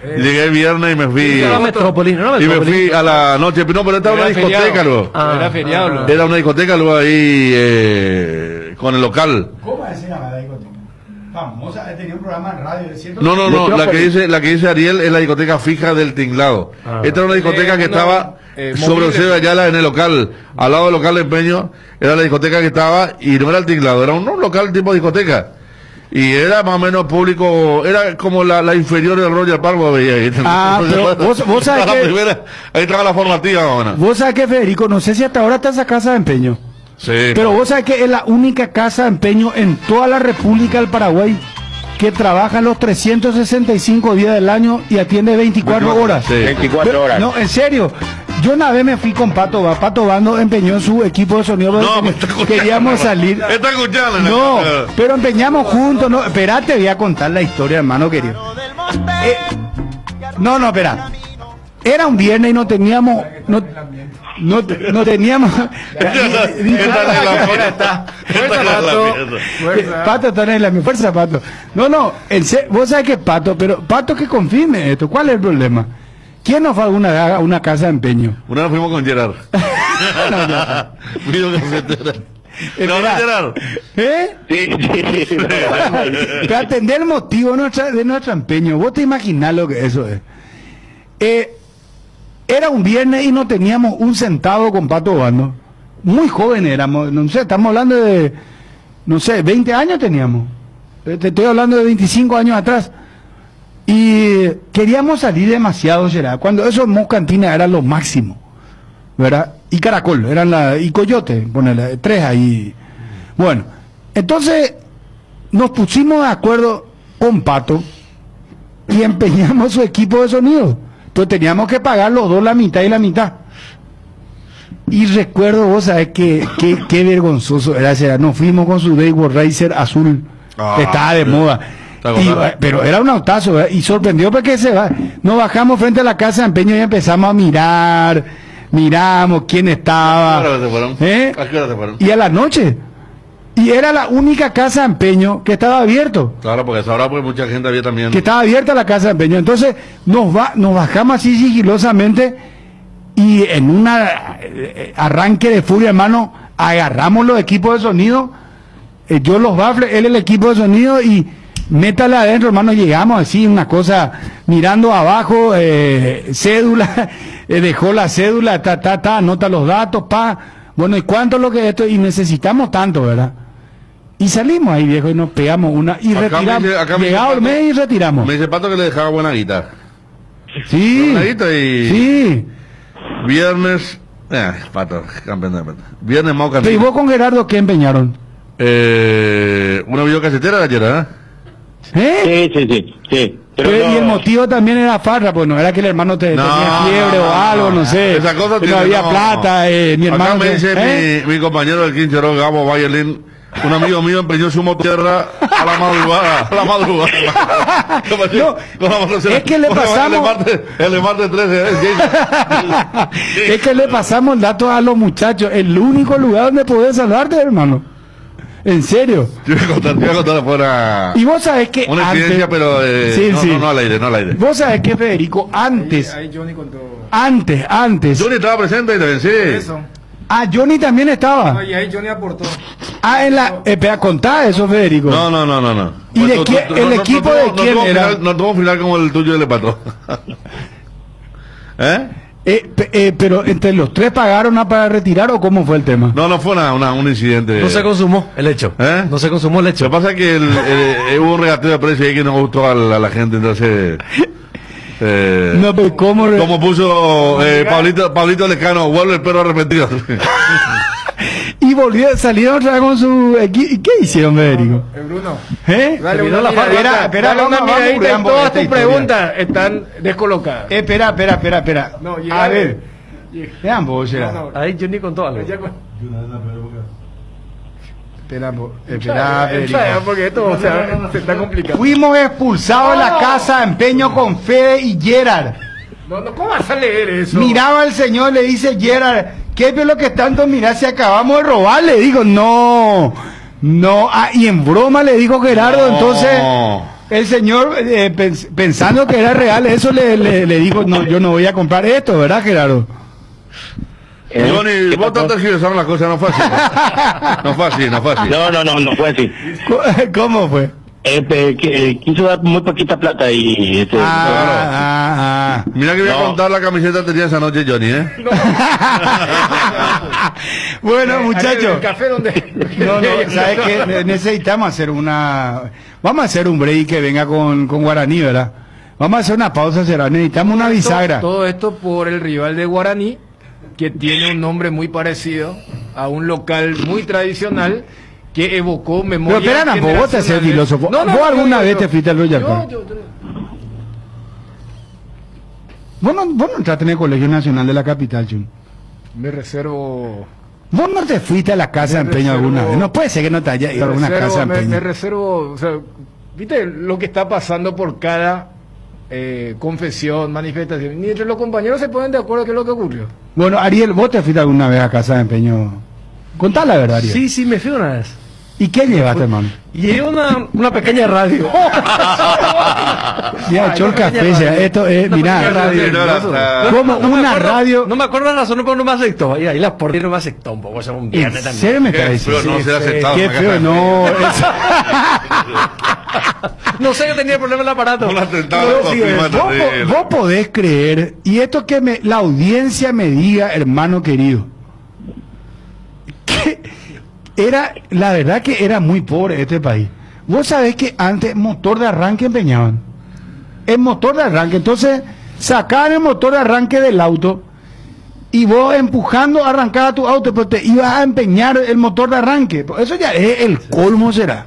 Llegué el viernes y me fui. Y me fui a la noche. No, pero estaba una discoteca luego. Era feriado. Era una discoteca luego ahí con el local. ¿Cómo se llama la discoteca? Famosa, tenía un programa en radio, ¿cierto? No, la que dice Ariel es la discoteca fija del Tinglado. Esta era una discoteca que estaba sobre el Ceo de Ayala en el local, al lado del local de empeño, era la discoteca que estaba, y no era el Tinglado, era un local tipo discoteca. Y era más o menos público, era como la inferior del Royal Park, veía ahí. Pero vos sabés que... ahí estaba la formativa, más o menos. Vos sabés que, Federico, no sé si hasta ahora está esa casa de empeño. Sí. Pero vos sabés que es la única casa de empeño en toda la República del Paraguay que trabaja los 365 días del año y atiende 24 horas. Sí. 24 horas. No, en serio. Yo una vez me fui con Pato Bando empeñó en su equipo de sonido. Queríamos salir. Está escuchando. No, pero empeñamos juntos. No, espérate, voy a contar la historia, hermano querido. No, espera. Era un viernes y no teníamos... No teníamos... Pato está en la fuerza, Pato. No, vos sabés que Pato, pero Pato que confirme esto. ¿Cuál es el problema? ¿Quién nos fue alguna vez a una casa de empeño? Una vez fuimos con Gerard. Gerard. Sí. Para atender el motivo de nuestro empeño, vos te imaginás lo que eso es. Era un viernes y no teníamos un centavo con Pato Bando. muy jóvenes éramos, no sé, estamos hablando de, no sé, 20 años teníamos. Te estoy hablando de 25 años atrás. Y queríamos salir demasiado, Gerard, cuando esos Moscantina eran lo máximo, ¿verdad? Y Caracol, y Coyote, ponele, 3 ahí. Bueno, entonces nos pusimos de acuerdo con Pato y empeñamos su equipo de sonido. Entonces teníamos que pagar los dos la mitad y la mitad. Y recuerdo, vos sabés qué vergonzoso era ese. Nos fuimos con su Daewoo Racer azul, que estaba de moda. Pero era un autazo, ¿verdad? Y sorprendió porque nos bajamos frente a la casa de empeño y empezamos a miramos quién estaba. ¿A qué hora se fueron? ¿A qué hora se fueron? Y a la noche. Y era la única casa de empeño que estaba abierto. Claro, porque esa hora pues mucha gente había también. Que estaba abierta la casa de empeño. Entonces nos bajamos así sigilosamente y en un arranque de furia, hermano, agarramos los equipos de sonido, yo los baffles, él el equipo de sonido y métale adentro, hermano. Llegamos así, una cosa, mirando abajo, cédula, dejó la cédula, anota los datos, bueno, ¿y cuánto es lo que es esto? Y necesitamos tanto, ¿verdad? Y salimos ahí, viejo, y nos pegamos una, y acá retiramos, llegado el mes y retiramos. Me dice Pato que le dejaba buena guita. Sí, buena guita y... sí. Viernes, Pato, campeón de Pato. Viernes Mau Cantina. ¿Y vos con Gerardo qué empeñaron? Una videocasetera ayer, Sí. Pero no... Y el motivo también era farra, pues no era que el hermano tenía fiebre o algo, no sé. Esa cosa no había plata, mi hermano. Acá me dice mi compañero del Quinchero, Gabo Bayerlin, un amigo mío empeñó su mototierra a la madrugada. No, es que le pasamos... El martes 13, es que le pasamos el dato a los muchachos, el único lugar donde podés salvarte, hermano. ¿En serio? Yo voy a contar fuera. Y vos sabés que una incidencia, pero no al aire. Vos sabés que, Federico, antes. Ahí Johnny contó. Antes. Johnny estaba presente y también, sí. Eso. Johnny también estaba. No, y ahí Johnny aportó. En la. Espera, contá eso, Federico. No. ¿Y de quién? ¿El equipo de quién era? No tuvo final como el tuyo de Pato. Pero entre los tres pagaron para retirar o cómo fue el tema? No fue un incidente. No se consumó el hecho. No se consumó el hecho. Lo que pasa es que hubo un regateo de precio ahí que no gustó a la gente, entonces. No, pero ¿cómo? Como puso Pablito Lescano, vuelve el perro arrepentido. Y salieron otra vez con su equipo. ¿Qué hicieron, Federico? Bruno. Dale una miradita. Todas tus preguntas están descolocadas. Espera. No, a ver. Vean vos, Gerard. Ahí Johnny contó algo. Espera, porque esto se está complicado. Fuimos expulsados de la casa de empeño con Fede y Gerard. No, ¿cómo vas a leer eso? Miraba al señor, le dice Gerard, ¿qué es lo que tanto mirás si acabamos de robar? Le digo, no, y en broma le dijo Gerardo, entonces el señor, pensando que era real, eso le dijo, no, yo no voy a comprar esto, ¿verdad, Gerardo? Johnny, vos tanto girosaron las cosas, no fue así. No fue así. No fue así. ¿Cómo fue? Que quiso dar muy poquita plata y Mira que voy a contar la camiseta que tenía esa noche, Johnny, Bueno, muchachos. ¿El café donde? No, ¿sabes qué? Necesitamos hacer vamos a hacer un break que venga con Guaraní, ¿verdad? Vamos a hacer una pausa, será. Necesitamos una bisagra. Todo esto por el rival de Guaraní, que tiene un nombre muy parecido a un local muy tradicional que evocó memoria. Pero espera, vos te haces filósofo. ¿Vos alguna vez te fuiste al Royal Park? Vos no entraste en el Colegio Nacional de la Capital, Jun. Me reservo. ¿Vos no te fuiste a la casa de empeño alguna vez? No puede ser que no te haya ido a alguna casa de empeño. Me reservo, o sea, viste lo que está pasando por cada confesión, manifestación. Ni entre los compañeros se ponen de acuerdo qué es lo que ocurrió. Bueno, Ariel, ¿vos te fuiste alguna vez a casa de empeño? Contá la verdad, Ariel. Sí, me fui una vez. ¿Y qué llevaste, hermano? Llevé una pequeña radio. Ya echó el café, esto es, mirá, como una radio. No me acuerdo la razón, pero no me aceptó. Ahí las por no me aceptó un poco, o sea, un viernes también. ¿Serio me está diciendo? No será aceptado. Qué feo, no. No sé que tenía el problema el aparato. Vos podés creer, y esto que la audiencia me diga, hermano querido. la verdad que era muy pobre este país. Vos sabés que antes motor de arranque empeñaban. El motor de arranque, entonces sacaban el motor de arranque del auto y vos empujando arrancaba tu auto, pero te ibas a empeñar el motor de arranque. Eso ya es el colmo, será.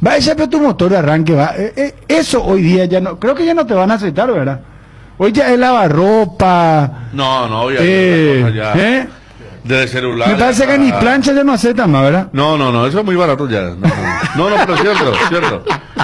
Va a ser tu motor de arranque, va. Eso hoy día ya no, creo que ya no te van a aceptar, ¿verdad? Hoy ya es lavarropa. No, ya. De celular. Me parece que ni plancha ya no aceptan más, ¿verdad? No, eso es muy barato ya. No, pero cierto.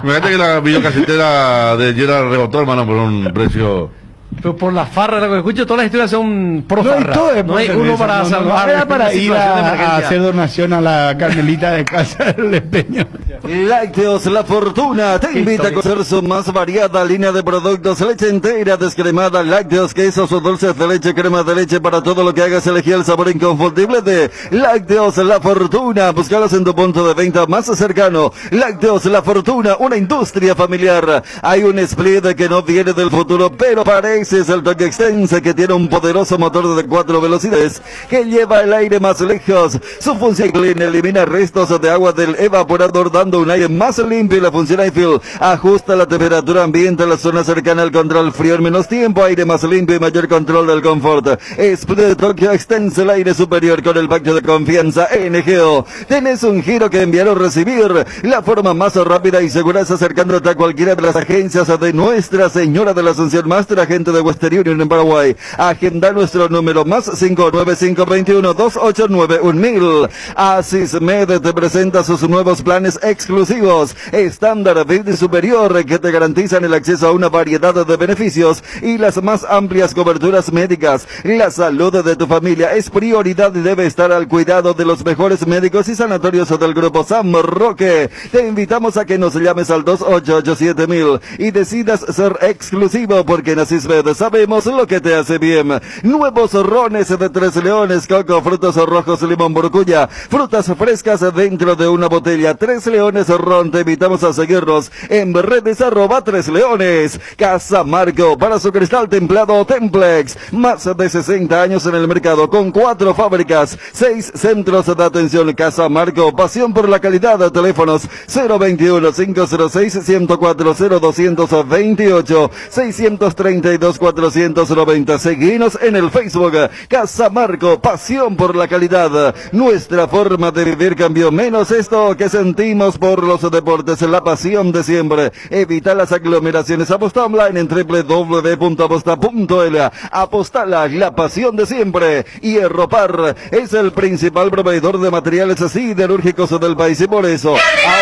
Fíjate que la videocasetera de Gerard rebotó, hermano, por un precio... Pero por la farra, lo que escucho, todas las historias son pro farra. No hay uno para salvar. Era para ir a hacer donación a la Carmelita de Casa del Empeño. Lácteos La Fortuna te invita a conocer su más variada línea de productos: leche entera, descremada, lácteos, quesos o dulces de leche, crema de leche. Para todo lo que hagas, elegí el sabor inconfundible de Lácteos La Fortuna. Búscalos en tu punto de venta más cercano. Lácteos La Fortuna, una industria familiar. Hay un split que no viene del futuro, pero parece es el Toque Extense, que tiene un poderoso motor de 4 velocidades que lleva el aire más lejos. Su función clean elimina restos de agua del evaporador, dando un aire más limpio. Y la función iFill ajusta la temperatura ambiente en la zona cercana al control frío en menos tiempo, aire más limpio y mayor control del confort. Split Toque Extense, el aire superior con el pacto de confianza NGO. Tenés un giro que enviar o recibir. La forma más rápida y segura es acercándote a cualquiera de las agencias de Nuestra Señora de la Asunción, Master, agente de Western Union en Paraguay. Agenda nuestro número más 59521-289-1000. Asismed te presenta sus nuevos planes exclusivos, estándar, vida superior, que te garantizan el acceso a una variedad de beneficios y las más amplias coberturas médicas. La salud de tu familia es prioridad y debe estar al cuidado de los mejores médicos y sanatorios del Grupo San Roque. Te invitamos a que nos llames al 2887000 y decidas ser exclusivo, porque en Asismed sabemos lo que te hace bien. Nuevos rones de Tres Leones, coco, frutos rojos, limón, burbuja, frutas frescas dentro de una botella. Tres Leones Ron. Te invitamos a seguirnos en redes @Tres Leones. Casa Marco, para su cristal templado Templex. Más de 60 años en el mercado, con 4 fábricas, 6 centros de atención. Casa Marco, pasión por la calidad. Teléfonos 021-506-104, 0228, 632-490. Seguinos en el Facebook. Casa Marco, pasión por la calidad. Nuestra forma de vivir cambió, menos esto que sentimos por los deportes. La pasión de siempre. Evita las aglomeraciones. Aposta online en www.aposta.l. Apostala, la pasión de siempre. Y Hierropar es el principal proveedor de materiales siderúrgicos del país, y por eso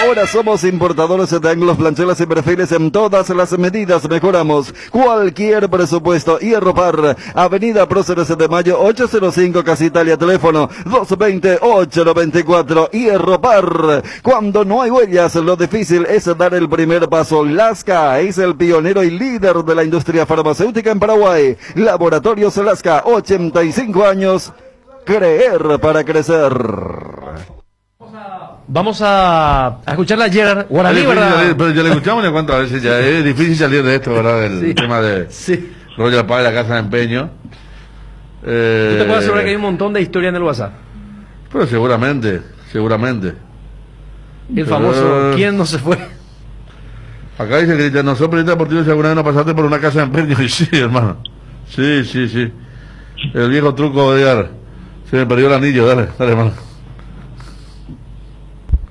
ahora somos importadores de ángulos, planchelas y perfiles en todas las medidas. Mejoramos cualquier presupuesto. Hierropar, Avenida Próceres de Mayo 805, Casa Italia, teléfono 220-894. Hierropar, cuando no hay huellas, lo difícil es dar el primer paso. Lasca es el pionero y líder de la industria farmacéutica en Paraguay. Laboratorios Lasca, 85 años, creer para crecer. Vamos a escucharla ayer, Guaraní, ¿verdad? Pero ya le escuchamos ya cuántas veces, ya es difícil salir de esto, ¿verdad? El tema de Royal Park, la casa de empeño. ¿Tú te puedes asegurar que hay un montón de historia en el WhatsApp? Pero seguramente. El famoso, ¿quién no se fue? Acá dice que ya no son periodistas deportivos, si alguna vez no pasaste por una casa de empeño. Y sí, hermano. Sí. El viejo truco de Edgar. Se me perdió el anillo, dale, hermano.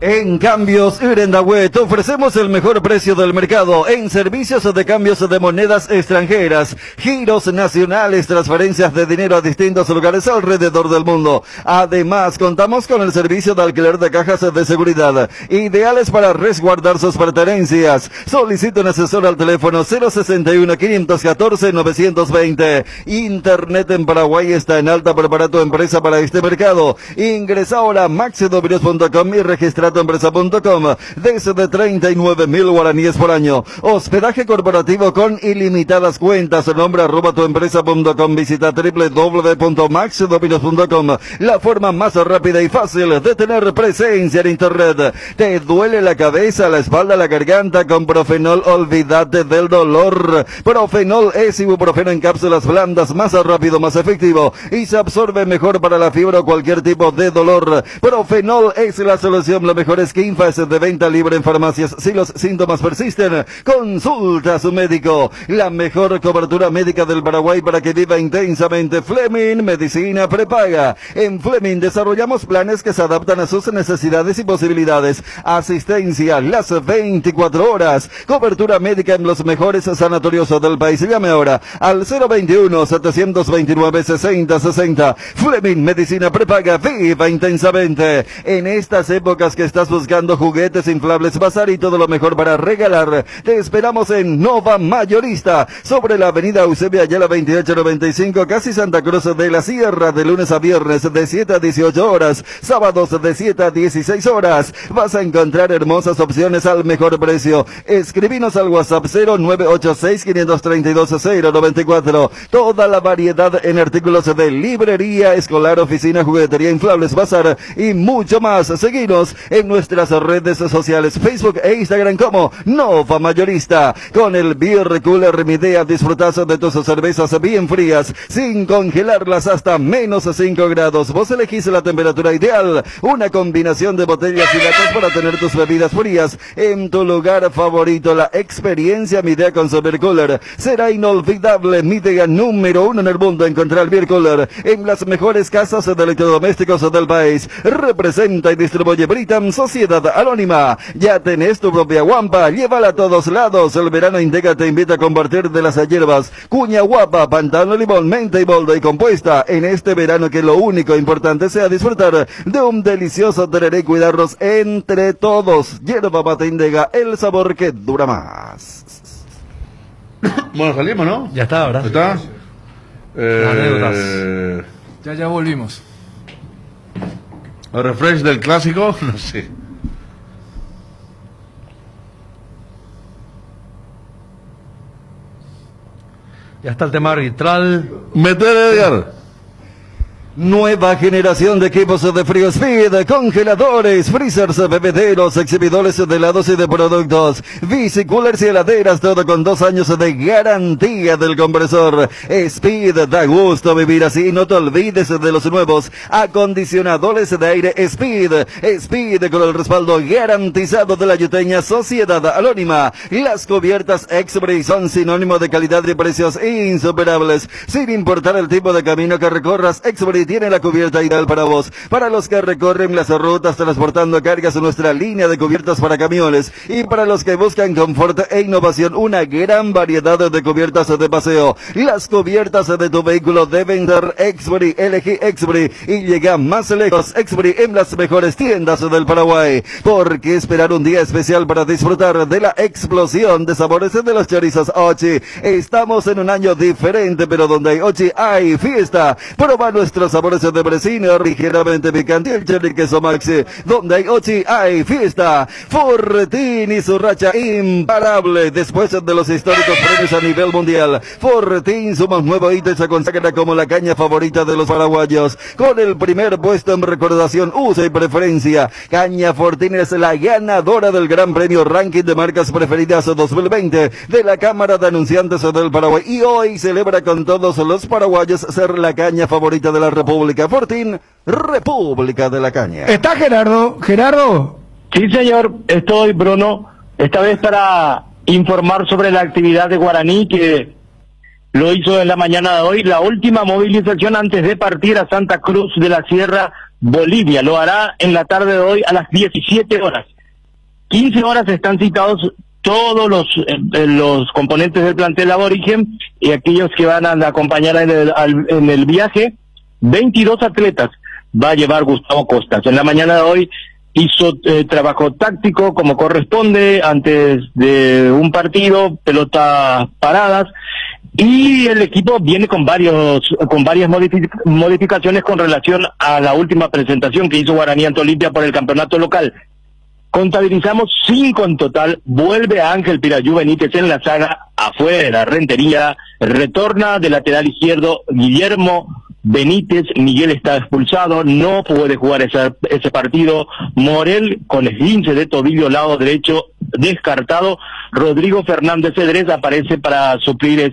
En Cambios Irendahue te ofrecemos el mejor precio del mercado en servicios de cambios de monedas extranjeras, giros nacionales, transferencias de dinero a distintos lugares alrededor del mundo. Además, contamos con el servicio de alquiler de cajas de seguridad, ideales para resguardar sus pertenencias. Solicita un asesor al teléfono 061-514-920. Internet en Paraguay está en alta. Prepara tu empresa para este mercado. Ingresa ahora a maxidominos.com y registra Visita tuempresa.com desde 39.000 guaraníes por año. Hospedaje corporativo con ilimitadas cuentas. Nombra @tuempresa.com. Visita www.maxdominos.com. La forma más rápida y fácil de tener presencia en internet. ¿Te duele la cabeza, la espalda, la garganta? Con Profenol olvídate del dolor. Profenol es ibuprofeno en cápsulas blandas, más rápido, más efectivo y se absorbe mejor para la fiebre o cualquier tipo de dolor. Profenol es la solución. Lo mejor es Quinfas de venta libre en farmacias. Si los síntomas persisten, consulta a su médico. La mejor cobertura médica del Paraguay para que viva intensamente. Fleming Medicina Prepaga. En Fleming desarrollamos planes que se adaptan a sus necesidades y posibilidades. Asistencia las 24 horas. Cobertura médica en los mejores sanatorios del país. Llame ahora al 021-729-6060. Fleming Medicina Prepaga. Viva intensamente. En estas épocas que estás buscando juguetes inflables, bazar y todo lo mejor para regalar, te esperamos en Nova Mayorista, sobre la avenida Eusebio Ayala 2895, casi Santa Cruz de la Sierra, de lunes a viernes de 7 a 18 horas, sábados de 7 a 16 horas. Vas a encontrar hermosas opciones al mejor precio. Escribinos al WhatsApp 0986-532-094. Toda la variedad en artículos de librería, escolar, oficina, juguetería, inflables, bazar y mucho más. Seguinos en nuestras redes sociales, Facebook e Instagram como Nova Mayorista. Con el Beer Cooler Mi Idea disfrutas de tus cervezas bien frías, sin congelarlas hasta menos 5 grados. Vos elegís la temperatura ideal, una combinación de botellas y latas para tener tus bebidas frías en tu lugar favorito. La experiencia Mi Idea con su Beer Cooler será inolvidable. Mi Idea número 1 en el mundo. Encontrar Beer Cooler en las mejores casas de electrodomésticos del país. Representa y distribuye Britam Sociedad Anónima. Ya tenés tu propia guampa, llévala a todos lados. El verano Integra te invita a compartir de las hierbas Cuña Guapa, Pantano Limón, Menta y Boldo y compuesta. En este verano que lo único importante sea disfrutar de un delicioso tereré y cuidarnos entre todos. Hierba mate Integra, el sabor que dura más. Bueno, salimos, ¿no? Ya está, ¿verdad? ¿Está? Ya volvimos. El refresh del clásico, no sé. Ya está el tema arbitral. Meter, Edgar. Nueva generación de equipos de Frío Speed, congeladores, freezers, bebederos, exhibidores de helados y de productos, bicicoolers y heladeras, todo con 2 años de garantía del compresor. Speed, da gusto vivir así. No te olvides de los nuevos acondicionadores de aire Speed. Speed con el respaldo garantizado de la yuteña Sociedad Anónima. Las cubiertas X-Bray son sinónimo de calidad y precios insuperables. Sin importar el tipo de camino que recorras, X-Bray tiene la cubierta ideal para vos. Para los que recorren las rutas transportando cargas en nuestra línea de cubiertas para camiones, y para los que buscan confort e innovación, una gran variedad de cubiertas de paseo. Las cubiertas de tu vehículo deben ser X-Bray. Elegí X-Bray y llega más lejos. X-Bray en las mejores tiendas del Paraguay. ¿Por qué esperar un día especial para disfrutar de la explosión de sabores de los chorizos Ochi? Estamos en un año diferente, pero donde hay Ochi hay fiesta. Proba nuestros sabores de Bresina, ligeramente picante, el cherry queso maxi. Donde hay Ochi hay fiesta. Fortín y su racha imparable después de los históricos premios a nivel mundial. Fortín, su más nuevo hito, se consagra como la caña favorita de los paraguayos, con el primer puesto en recordación, uso y preferencia. Caña Fortín es la ganadora del Gran Premio Ranking de Marcas Preferidas 2020 de la Cámara de Anunciantes del Paraguay, y hoy celebra con todos los paraguayos ser la caña favorita de la República. Fortín, República de la Caña. ¿Está Gerardo? ¿Gerardo? Sí, señor, estoy, Bruno, esta vez para informar sobre la actividad de Guaraní, que lo hizo en la mañana de hoy, la última movilización antes de partir a Santa Cruz de la Sierra, Bolivia. Lo hará en la tarde de hoy a las 17 horas. 15 horas están citados todos los componentes del plantel aborigen y aquellos que van a acompañar en el viaje. 22 atletas va a llevar Gustavo Costas. En la mañana de hoy hizo trabajo táctico como corresponde antes de un partido, pelotas paradas, y el equipo viene con varias modificaciones con relación a la última presentación que hizo Guaraní ante Olimpia por el campeonato local. Contabilizamos 5 en total. Vuelve a Ángel Pirayú Benítez en la saga afuera. Rentería retorna de lateral izquierdo Guillermo Benítez. Miguel está expulsado, no puede jugar ese partido. Morel con esguince de tobillo lado derecho descartado. Rodrigo Fernández Cedrés aparece para suplir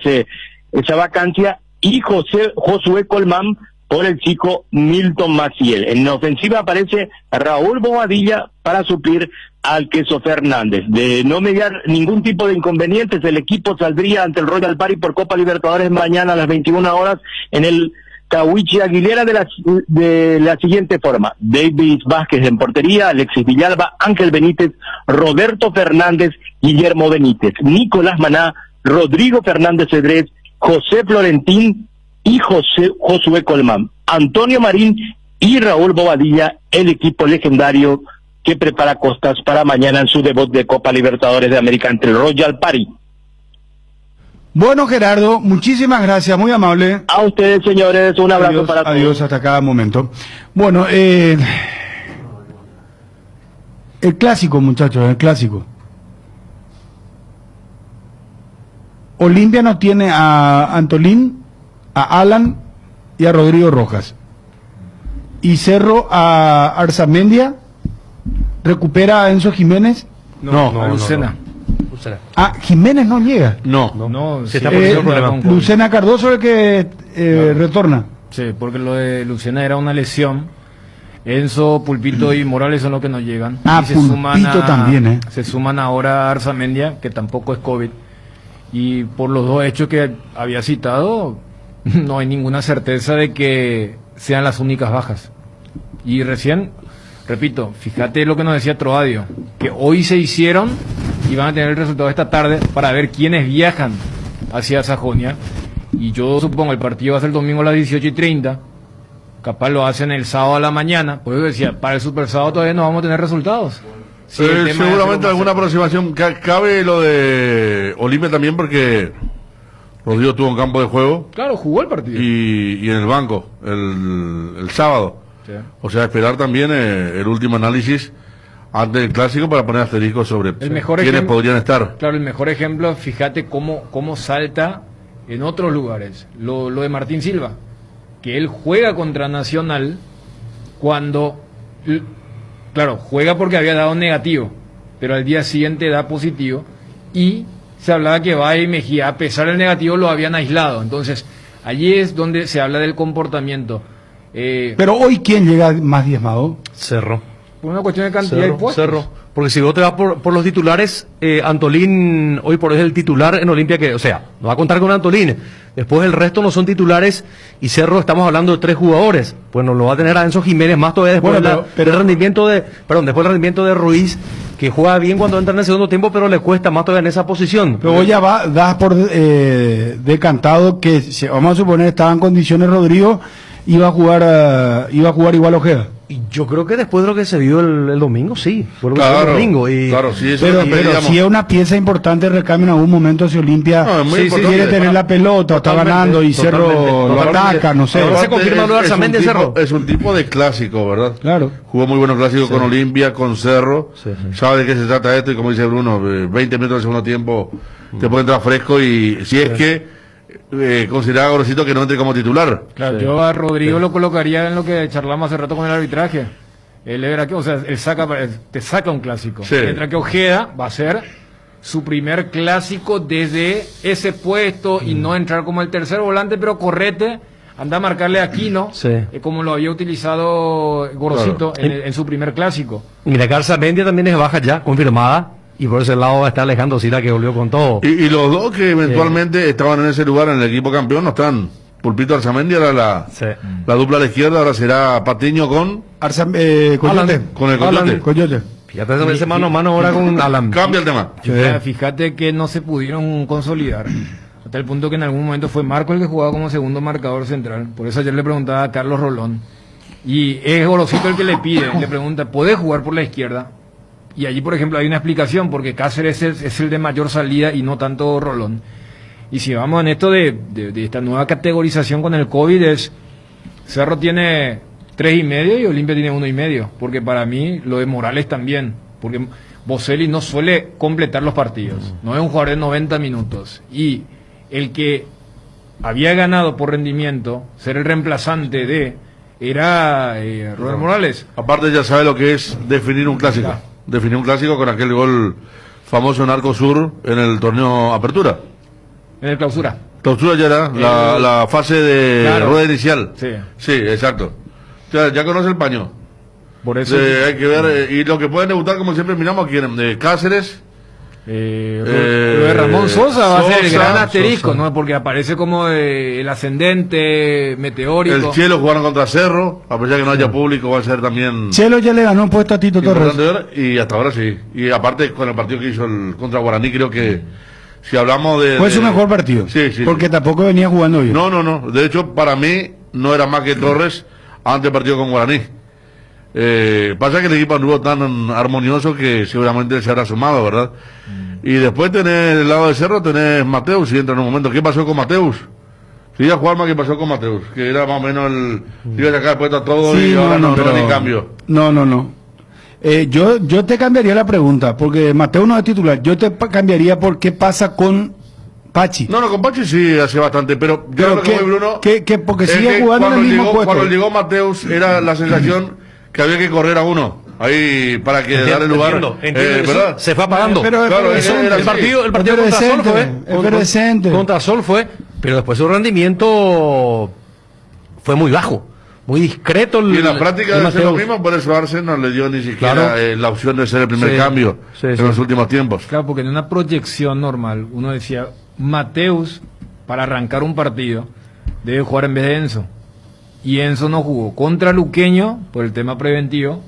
esa vacancia, y Josué Colmán por el chico Milton Maciel. En la ofensiva aparece Raúl Bobadilla para suplir al Queso Fernández. De no mediar ningún tipo de inconvenientes, el equipo saldría ante el Royal Party por Copa Libertadores mañana a las 21 horas en el Cahuichi Aguilera de la siguiente forma: David Vázquez en portería, Alexis Villalba, Ángel Benítez, Roberto Fernández, Guillermo Benítez, Nicolás Maná, Rodrigo Fernández Cedrés, José Florentín y Josué Colmán, Antonio Marín y Raúl Bobadilla, el equipo legendario que prepara Costas para mañana en su debut de Copa Libertadores de América ante el Royal Party. Bueno, Gerardo, muchísimas gracias, muy amable. A ustedes, señores, un abrazo para todos. Adiós, hasta cada momento. Bueno, el clásico, muchachos, el clásico. Olimpia no tiene a Antolín, a Alan y a Rodrigo Rojas. Y Cerro a Arzamendia, recupera a Enzo Jiménez. No, Lucena. Ah, Jiménez no llega. No, se está poniendo problema. Lucena Cardoso el que retorna. Sí, porque lo de Lucena era una lesión. Enzo, Pulpito y Morales son los que no llegan. Ah, y Pulpito también, Se suman ahora a Arzamendia, que tampoco es COVID. Y por los dos hechos que había citado, no hay ninguna certeza de que sean las únicas bajas. Y recién, repito, fíjate lo que nos decía Troadio, que hoy se hicieron y van a tener el resultado esta tarde para ver quiénes viajan hacia Sajonia. Y yo supongo el partido va a ser el domingo a las 18:30. Capaz lo hacen el sábado a la mañana. Por eso decía, para el Super Sábado todavía no vamos a tener resultados. Sí, seguramente alguna aproximación. Cabe lo de Olimpia también, porque Rodrigo tuvo un campo de juego. Claro, jugó el partido. Y en el banco, el sábado. Sí. O sea, esperar también el último análisis antes del clásico para poner asterisco sobre quiénes podrían estar. Claro, el mejor ejemplo, fíjate cómo salta en otros lugares. Lo de Martín Silva, que él juega contra Nacional cuando... Claro, juega porque había dado negativo, pero al día siguiente da positivo, y se hablaba que Valle y Mejía, a pesar del negativo, lo habían aislado. Entonces, allí es donde se habla del comportamiento. Pero hoy, ¿quién llega más diezmado? Cerro. Por una cuestión de cantidad de puestos. Cerro. Porque si vos te vas por los titulares, Antolín hoy por hoy es el titular en Olimpia, que, o sea, no va a contar con Antolín. Después el resto no son titulares, y Cerro estamos hablando de 3 jugadores. Bueno, lo va a tener a Enzo Jiménez más todavía después del rendimiento de Ruiz, que juega bien cuando entra en el segundo tiempo, pero le cuesta más todavía en esa posición. Pero hoy ya das por decantado que, vamos a suponer, estaba en condiciones Rodrigo, iba a jugar igual Ojeda. Y yo creo que después de lo que se vio el domingo, sí. Claro, el domingo, y... claro, sí, eso pero si es una pieza importante, recambio en algún momento si Olimpia quiere tener la pelota, o está ganando y Cerro lo ataca, no sé. Se confirma lo de Arzamendia, Cerro. Es un tipo de clásico, ¿verdad? Claro. Jugó muy buenos clásicos con Olimpia, con Cerro. Sabe de qué se trata esto, y como dice Bruno, 20 minutos del segundo tiempo te puede entrar fresco, y si es que consideraba Gorosito que no entre como titular. Claro, yo a Rodrigo lo colocaría en lo que charlamos hace rato con el arbitraje. Te saca un clásico. Mientras que Ojeda va a ser su primer clásico desde ese puesto, y no entrar como el tercer volante, pero correte, anda a marcarle a Aquino, como lo había utilizado Gorosito en su primer clásico. Mira, Arzamendia también es baja ya, confirmada. Y por ese lado está Alejandro Sila, que volvió con todo. Y los dos que eventualmente estaban en ese lugar en el equipo campeón no están. Pulpito Arzamendia era la dupla a la izquierda, ahora será Patiño con Coyote. Con el Coyote. Fíjate, ese mano a mano ahora con Alan. Cambia el tema. Fíjate que no se pudieron consolidar. Hasta el punto que en algún momento fue Marco el que jugaba como segundo marcador central. Por eso ayer le preguntaba a Carlos Rolón. Y es Gorosito el que le pide, le pregunta, ¿podés jugar por la izquierda? Y allí, por ejemplo, hay una explicación, porque Cáceres es el de mayor salida y no tanto Rolón. Y si vamos en esto de esta nueva categorización con el COVID, Cerro tiene 3,5 y Olimpia tiene 1,5, porque para mí lo de Morales también porque Boselli no suele completar los partidos, no es un jugador de 90 minutos, y el que había ganado por rendimiento, ser el reemplazante era Robert Morales. Aparte ya sabe lo que es definir un clásico, con aquel gol famoso en Arco Sur en el torneo Apertura. En el Clausura. Clausura ya era la fase de rueda inicial. Sí, exacto. Ya conoce el paño. Por eso hay que ver, y lo que pueden debutar, como siempre miramos aquí, Cáceres. Lo de Ramón Sosa va a ser el gran asterisco, ¿no? Porque aparece como el ascendente meteórico. El Chelo jugaron contra Cerro, a pesar de que no haya público, va a ser también. Chelo ya le ganó un puesto a Tito Torres. Y hasta ahora sí. Y aparte, con el partido que hizo contra Guaraní, creo que si hablamos de. Fue su mejor partido. Sí. Porque tampoco venía jugando bien. No. De hecho, para mí, no era más que Torres antes del partido con Guaraní. Pasa que el equipo anduvo tan armonioso que seguramente se habrá sumado, ¿verdad? Y después tenés el lado de Cerro, tenés Mateus, y entra en un momento. ¿Qué pasó con Mateus? Quería jugar más. ¿Qué pasó con Mateus? Que era más o menos iba a sacar puesto a todo y ahora no ni cambio. No. Yo te cambiaría la pregunta, porque Mateus no es titular. Yo te cambiaría por qué pasa con Pachi. No, con Pachi sí hace bastante, pero yo creo que Bruno. Porque sigue jugando en el mismo puesto. Cuando llegó Mateus era la sensación que había que correr a uno ahí para que darle lugar. Entiendo, se fue apagando. Claro, el partido contra Sol fue, pero después su rendimiento fue muy bajo, muy discreto. Y en la práctica de hacer lo mismo, por eso Arce no le dio ni siquiera la opción de ser el primer cambio en los últimos tiempos. Claro, porque en una proyección normal uno decía, Mateus para arrancar un partido debe jugar en vez de Enzo. Y Enzo no jugó contra Luqueño por el tema preventivo,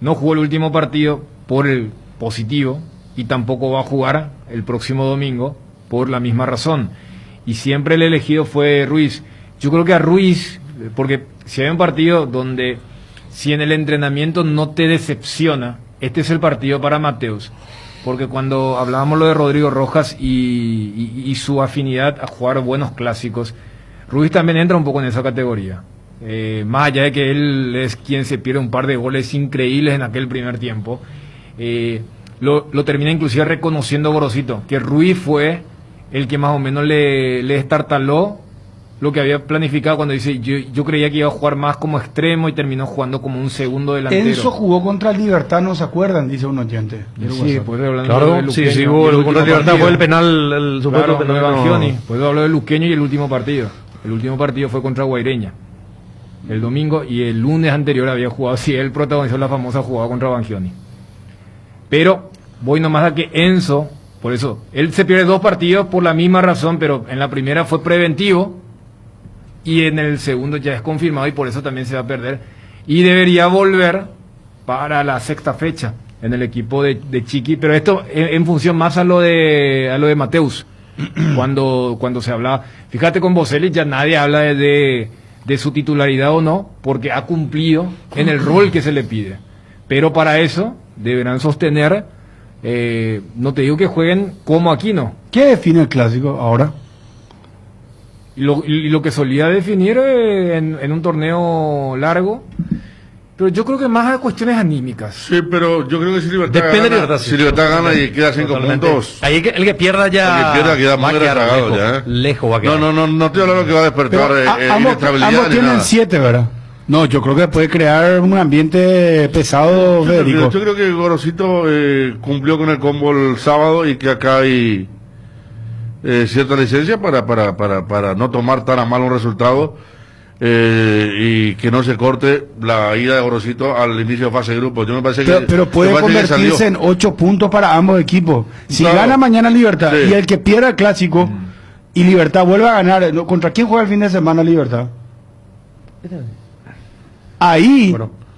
no jugó el último partido por el positivo y tampoco va a jugar el próximo domingo por la misma razón. Y siempre el elegido fue Ruiz. Yo creo que a Ruiz, porque si hay un partido donde si en el entrenamiento no te decepciona, este es el partido para Mateus. Porque cuando hablábamos lo de Rodrigo Rojas y su afinidad a jugar buenos clásicos, Ruiz también entra un poco en esa categoría. Más allá de que él es quien se pierde un par de goles increíbles en aquel primer tiempo, lo termina inclusive reconociendo Gorosito, que Ruiz fue el que más o menos le estartaló lo que había planificado cuando dice, yo creía que iba a jugar más como extremo y terminó jugando como un segundo delantero. Enzo jugó contra el Libertad, ¿no se acuerdan? Dice un oyente. Sí, pues hablando claro, de Luqueño. Sí, contra el Libertad fue el penal, el supuesto penal de Bangioni. Pues habló de Luqueño y el último partido. El último partido fue contra Guaireña el domingo, y el lunes anterior había jugado, sí, él protagonizó la famosa jugada contra Bangioni. Pero voy nomás a que Enzo, por eso, él se pierde 2 partidos por la misma razón, pero en la primera fue preventivo y en el segundo ya es confirmado y por eso también se va a perder. Y debería volver para la 6ª fecha en el equipo de Chiqui, pero esto en función más a lo de Mateus. Cuando se hablaba, fíjate, con Boselli ya nadie habla de su titularidad o no, porque ha cumplido en el rol que se le pide, pero para eso deberán sostener, no te digo que jueguen como Aquino. ¿Qué define el clásico ahora? Y lo que solía definir en un torneo largo, pero yo creo que más a cuestiones anímicas. Sí, pero yo creo que si Libertad gana y queda 5 puntos. Ahí el que pierda ya. El que pierda queda muy rezagado ya. Lejos va a quedar. No estoy hablando que va a despertar inestabilidad. Ambos tienen 7, ¿verdad? No, yo creo que puede crear un ambiente pesado, Federico. Yo creo que Gorosito cumplió con el combo el sábado y que acá hay cierta licencia para no tomar tan a mal un resultado. Y que no se corte la ida de Gorosito al inicio de fase de grupo. Yo me parece pero puede convertirse en 8 puntos para ambos equipos. Si gana mañana Libertad y el que pierda el clásico y Libertad vuelve a ganar, ¿contra quién juega el fin de semana Libertad? Ahí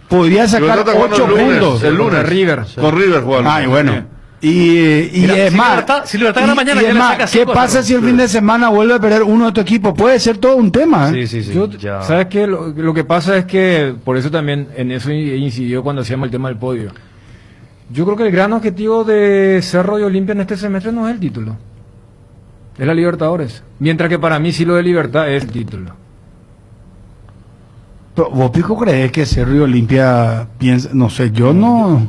podría sacar 8 puntos. El lunes con River jugando. Ay, bueno. Y es más, si Libertad gana mañana, y es más, ¿qué pasa si el fin de semana vuelve a perder uno de tu equipo? Puede ser todo un tema. Sí. ¿Sabes qué? Lo que pasa es que, por eso también en eso incidió cuando hacíamos el tema del podio. Yo creo que el gran objetivo de Cerro y Olimpia en este semestre no es el título, es la Libertadores. Mientras que para mí sí lo de Libertad es el título. Pero, ¿vos, Pico, crees que Cerro y Olimpia piensa? No sé, yo no.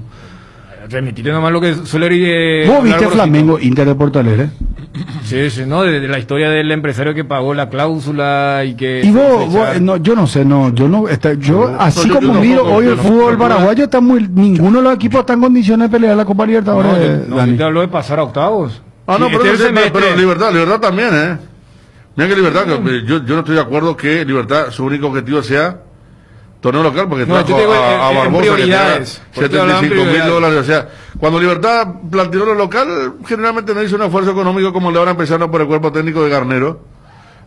Remitirle nomás lo que suele ¿Vos viste Flamengo Inter de Porto Alegre? Sí, sí, ¿no? De la historia del empresario que pagó la cláusula y que... Y no, yo no sé, así como miro hoy el fútbol paraguayo, está ninguno de los equipos está en condiciones de pelear la Copa Libertadores. No, te hablo de pasar a octavos. Pero Libertad también, Mira que Libertad, yo no estoy de acuerdo que Libertad, su único objetivo sea torneo local, porque trajo a Barbosa que tenía $75,000. O sea, cuando Libertad planteó lo local, generalmente no hizo un esfuerzo económico como le van empezando por el cuerpo técnico de Garnero.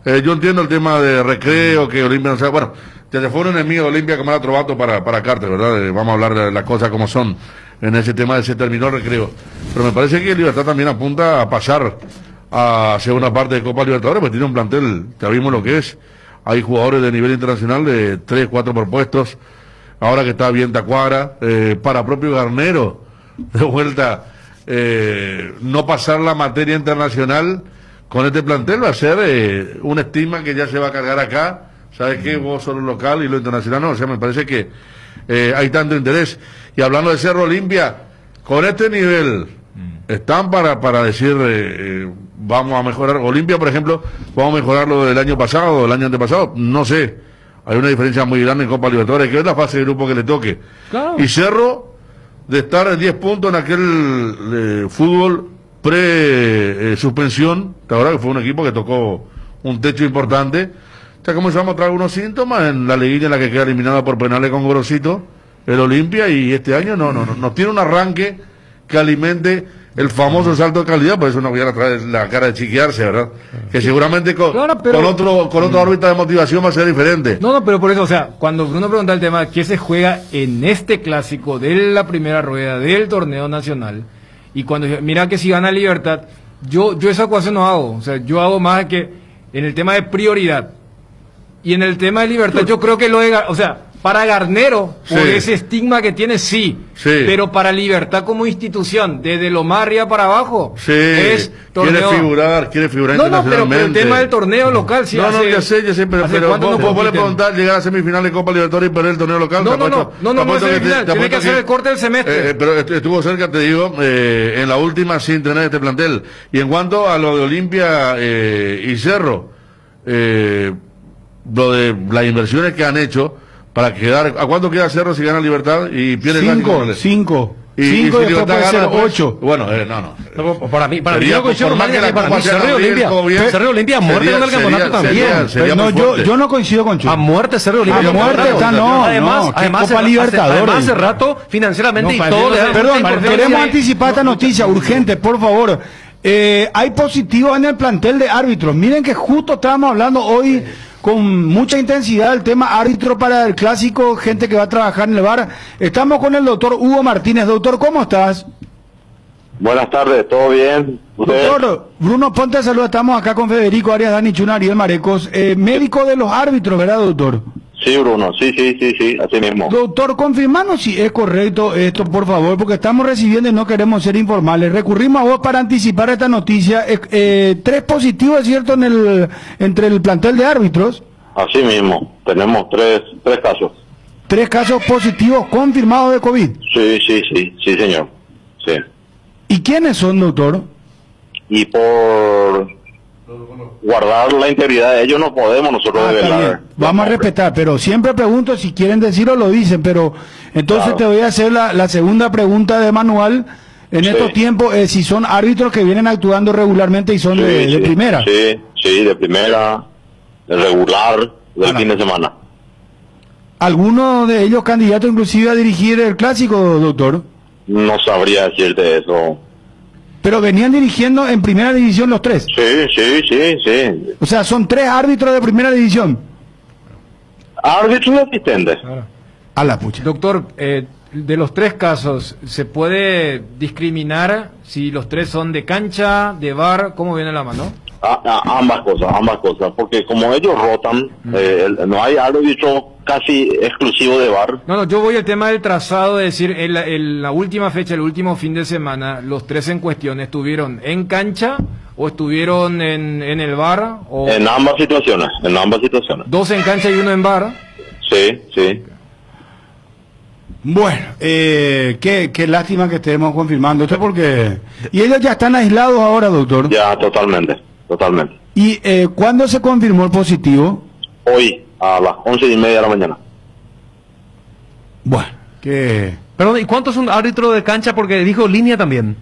Yo entiendo el tema de Recreo, que Olimpia no sea, bueno, ya se fue un enemigo de Olimpia como era Trovato para Carter, ¿verdad? Vamos a hablar de las cosas como son. En ese tema se terminó Recreo. Pero me parece que Libertad también apunta a pasar a segunda parte de Copa Libertadores, pues tiene un plantel, ya vimos lo que es. Hay jugadores de nivel internacional de 3, 4 propuestos. Ahora que está bien Tacuara, para propio Garnero, de vuelta, no pasar la materia internacional con este plantel va a ser un estigma que ya se va a cargar acá. ¿Sabes qué? Vos solo local y lo internacional no. O sea, me parece que hay tanto interés. Y hablando de Cerro Olimpia, con este nivel, están para decir, vamos a mejorar. Olimpia, por ejemplo, vamos a mejorar lo del año pasado, del año antepasado. No sé. Hay una diferencia muy grande en Copa Libertadores, que es la fase de grupo que le toque. Claro. Y Cerro, de estar en 10 puntos en aquel fútbol pre-suspensión, ¿te acuerdas que fue un equipo que tocó un techo importante? Ya comenzó a mostrar algunos síntomas en la liguilla en la que queda eliminada por penales con Gorosito, el Olimpia, y este año no tiene un arranque que alimente el famoso salto de calidad. Por eso no voy a traer la cara de chiquearse, ¿verdad? Que seguramente con otro órbita de motivación va a ser diferente. No, pero por eso, o sea, cuando Bruno pregunta el tema, ¿qué se juega en este clásico de la primera rueda del torneo nacional? Y cuando mira que si gana Libertad, yo esa ecuación no hago. O sea, yo hago más que en el tema de prioridad. Y en el tema de Libertad, yo creo que para Garnero, por ese estigma que tiene, sí. Pero para Libertad como institución, desde lo más arriba para abajo, es torneo. Quiere figurar internacionalmente. Pero el tema del torneo local, sí. Ya sé, pero vos le preguntás llegar a semifinal de Copa Libertadores y perder el torneo local. No es semifinal, tiene que hacer el corte del semestre. Pero estuvo cerca, te digo, en la última sin tener este plantel. Y en cuanto a lo de Olimpia y Cerro, lo de las inversiones que han hecho para quedar, ¿a cuánto queda Cerro si gana Libertad y pierde el clásico? 5 y si Libertad puede ser 8. Bueno, para mí yo coincido con Cerro Olimpia a muerte con el campeonato también. Yo no coincido con Chuy. A muerte Cerro Olimpia. A muerte además Copa Libertadores. Además hace rato financieramente y todo. Perdón, queremos anticipar esta noticia urgente, por favor. Hay positivos en el plantel de árbitros. Miren que justo estábamos hablando hoy con mucha intensidad del tema árbitro para el clásico, gente que va a trabajar en el VAR. Estamos con el doctor Hugo Martínez. Doctor, ¿cómo estás? Buenas tardes, ¿todo bien? Doctor, Bruno Ponte, saludos. Estamos acá con Federico Arias, Dani Chuna, Ariel Marecos, médico de los árbitros, ¿verdad, doctor? Sí, Bruno, sí, así mismo. Doctor, confirmanos si es correcto esto, por favor, porque estamos recibiendo y no queremos ser informales. Recurrimos a vos para anticipar esta noticia. 3 positivos, ¿es cierto?, entre el plantel de árbitros. Así mismo, tenemos 3 casos. 3 casos positivos confirmados de COVID. Sí, señor. Sí. ¿Y quiénes son, doctor? Y por guardar la integridad de ellos no podemos nosotros develar. Vamos a respetar, pero siempre pregunto si quieren decirlo, lo dicen, pero entonces te voy a hacer la segunda pregunta de manual. En estos tiempos, si son árbitros que vienen actuando regularmente y son de primera. Sí, de primera, de regular, del fin de semana. ¿Alguno de ellos candidato inclusive a dirigir el clásico, doctor? No sabría decirte eso. Pero venían dirigiendo en primera división los 3. Sí. O sea, son 3 árbitros de primera división. Árbitros asistentes. A la pucha. Doctor, de los 3 casos, ¿se puede discriminar si los 3 son de cancha, de VAR? ¿Cómo viene la mano? Ambas cosas, porque como ellos rotan, no hay árbitro casi exclusivo de VAR. No, yo voy al tema del trazado, de decir, en la última fecha, el último fin de semana, los 3 en cuestión, ¿estuvieron en cancha o estuvieron en el VAR? O... En ambas situaciones. 2 en cancha y 1 en VAR. Sí. Bueno, qué lástima que estemos confirmando esto porque... ¿Y ellos ya están aislados ahora, doctor? Ya, totalmente. ¿Y cuándo se confirmó el positivo? Hoy, a las 11:30 de la mañana. Bueno, que... Perdón, ¿y cuántos son árbitros de cancha? Porque dijo línea también.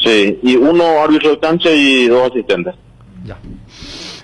Sí, y 1 árbitro de cancha y 2 asistentes. Ya.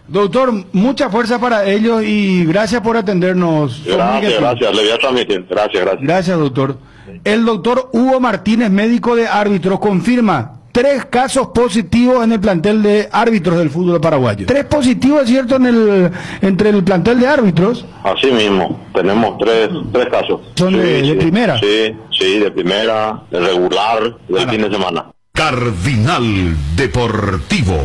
Doctor, mucha fuerza para ellos y gracias por atendernos. Gracias, le voy a transmitir. Gracias. Gracias, doctor. El doctor Hugo Martínez, médico de árbitros, confirma 3 casos positivos en el plantel de árbitros del fútbol paraguayo. 3 positivos, ¿es cierto?, entre el plantel de árbitros. Así mismo, tenemos tres casos. ¿Son de primera? Sí, de primera, de regular, del fin de semana. Cardinal Deportivo.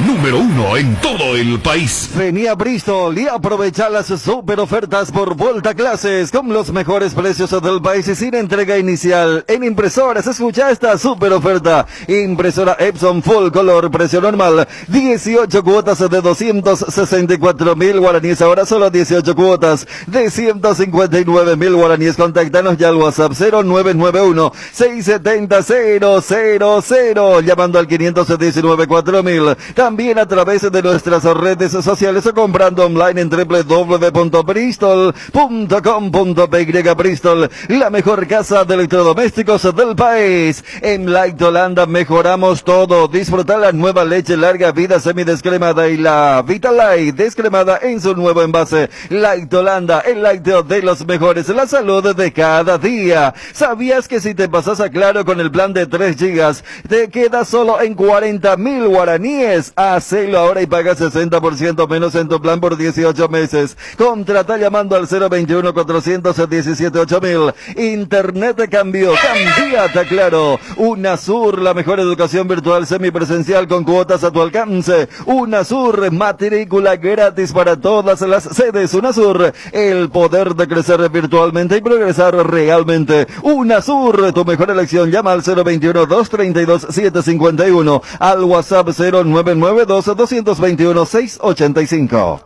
Número 1 en todo el país. Vení a Bristol y aprovecha las super ofertas por vuelta a clases con los mejores precios del país y sin entrega inicial. En impresoras, escucha esta super oferta. Impresora Epson Full Color, precio normal, 18 cuotas de 264.000 guaraníes. Ahora solo 18 cuotas de 159.000 guaraníes. Contáctanos ya al WhatsApp 0991-670-000, llamando al 519-4000. También a través de nuestras redes sociales o comprando online en www.bristol.com.py. Bristol, la mejor casa de electrodomésticos del país. En Light Holanda mejoramos todo. Disfruta la nueva leche larga vida semidescremada y la Vitalight descremada en su nuevo envase. Light Holanda, el lácteo de los mejores, la salud de cada día. ¿Sabías que si te pasas a Claro con el plan de 3 gigas, te quedas solo en 40.000 guaraníes? Hacelo ahora y paga 60% menos en tu plan por 18 meses. Contrata llamando al 021-417-8000. Internet cambió, cambiate a Claro. UNASUR, la mejor educación virtual semipresencial con cuotas a tu alcance. UNASUR, matrícula gratis para todas las sedes. UNASUR, el poder de crecer virtualmente y progresar realmente. UNASUR, tu mejor elección. Llama al 021-232-751, al WhatsApp 099-221-685.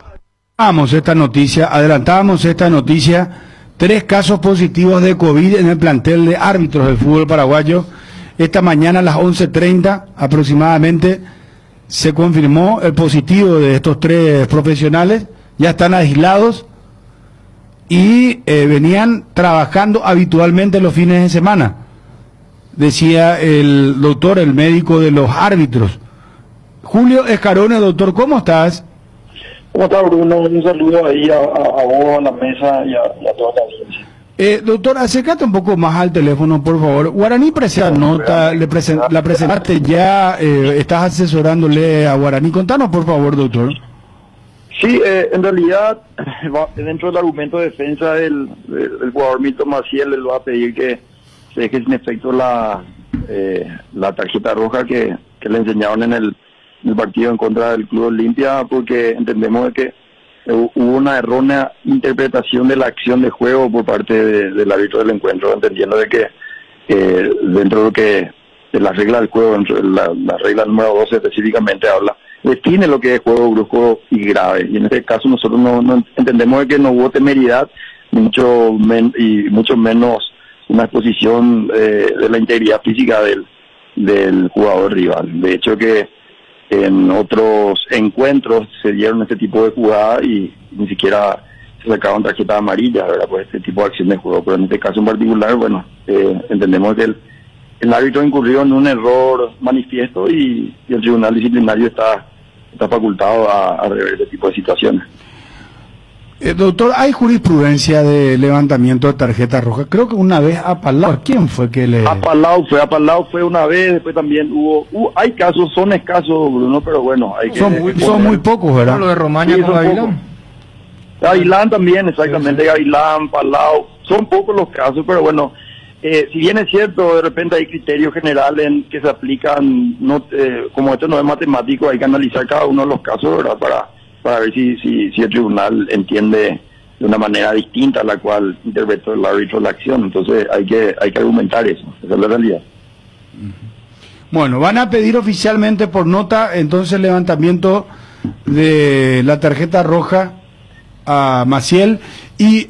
Adelantamos esta noticia. 3 casos positivos de COVID en el plantel de árbitros del fútbol paraguayo. Esta mañana a las 11:30 aproximadamente se confirmó el positivo de estos 3 profesionales. Ya están aislados y venían trabajando habitualmente los fines de semana. Decía el doctor, el médico de los árbitros. Julio Escarone, doctor, ¿cómo estás? ¿Cómo está, Bruno? Un saludo ahí a vos, a la mesa y a toda la audiencia. Doctor, acércate un poco más al teléfono, por favor. Guaraní presenta nota, la presentaste ya, estás asesorándole a Guaraní. Contanos, por favor, doctor. Sí, en realidad, dentro del argumento de defensa del jugador Milton Maciel, él va a pedir que se deje sin efecto la tarjeta roja que le enseñaron en el partido en contra del Club Olimpia, porque entendemos de que hubo una errónea interpretación de la acción de juego por parte del árbitro del encuentro, entendiendo de que dentro de lo que de la regla del juego, la regla número 12 específicamente habla, define lo que es juego brusco y grave, y en este caso nosotros no entendemos de que no hubo temeridad, mucho menos una exposición de la integridad física del jugador rival. De hecho que en otros encuentros se dieron este tipo de jugadas y ni siquiera se sacaban tarjetas amarillas, ¿verdad? Pues este tipo de acción de juego, pero en este caso en particular, bueno, entendemos que el árbitro incurrió en un error manifiesto y el tribunal disciplinario está facultado a rever este tipo de situaciones. Doctor, hay jurisprudencia de levantamiento de tarjeta roja. Creo que una vez a Palau, ¿quién fue que le...? A Palau fue una vez, después también hay casos, son escasos, Bruno, pero bueno, hay que... Son muy pocos, ¿verdad? Lo de Romaña sí, con Gavilán. Gavilán también, exactamente, sí. Gavilán, Palau, son pocos los casos, pero bueno, si bien es cierto, de repente hay criterios generales en que se aplican, como esto no es matemático, hay que analizar cada uno de los casos, ¿verdad? Para ver si el tribunal entiende de una manera distinta a la cual interpretó el árbitro la acción. Entonces hay que argumentar eso, esa es la realidad. Bueno, van a pedir oficialmente por nota entonces el levantamiento de la tarjeta roja a Maciel y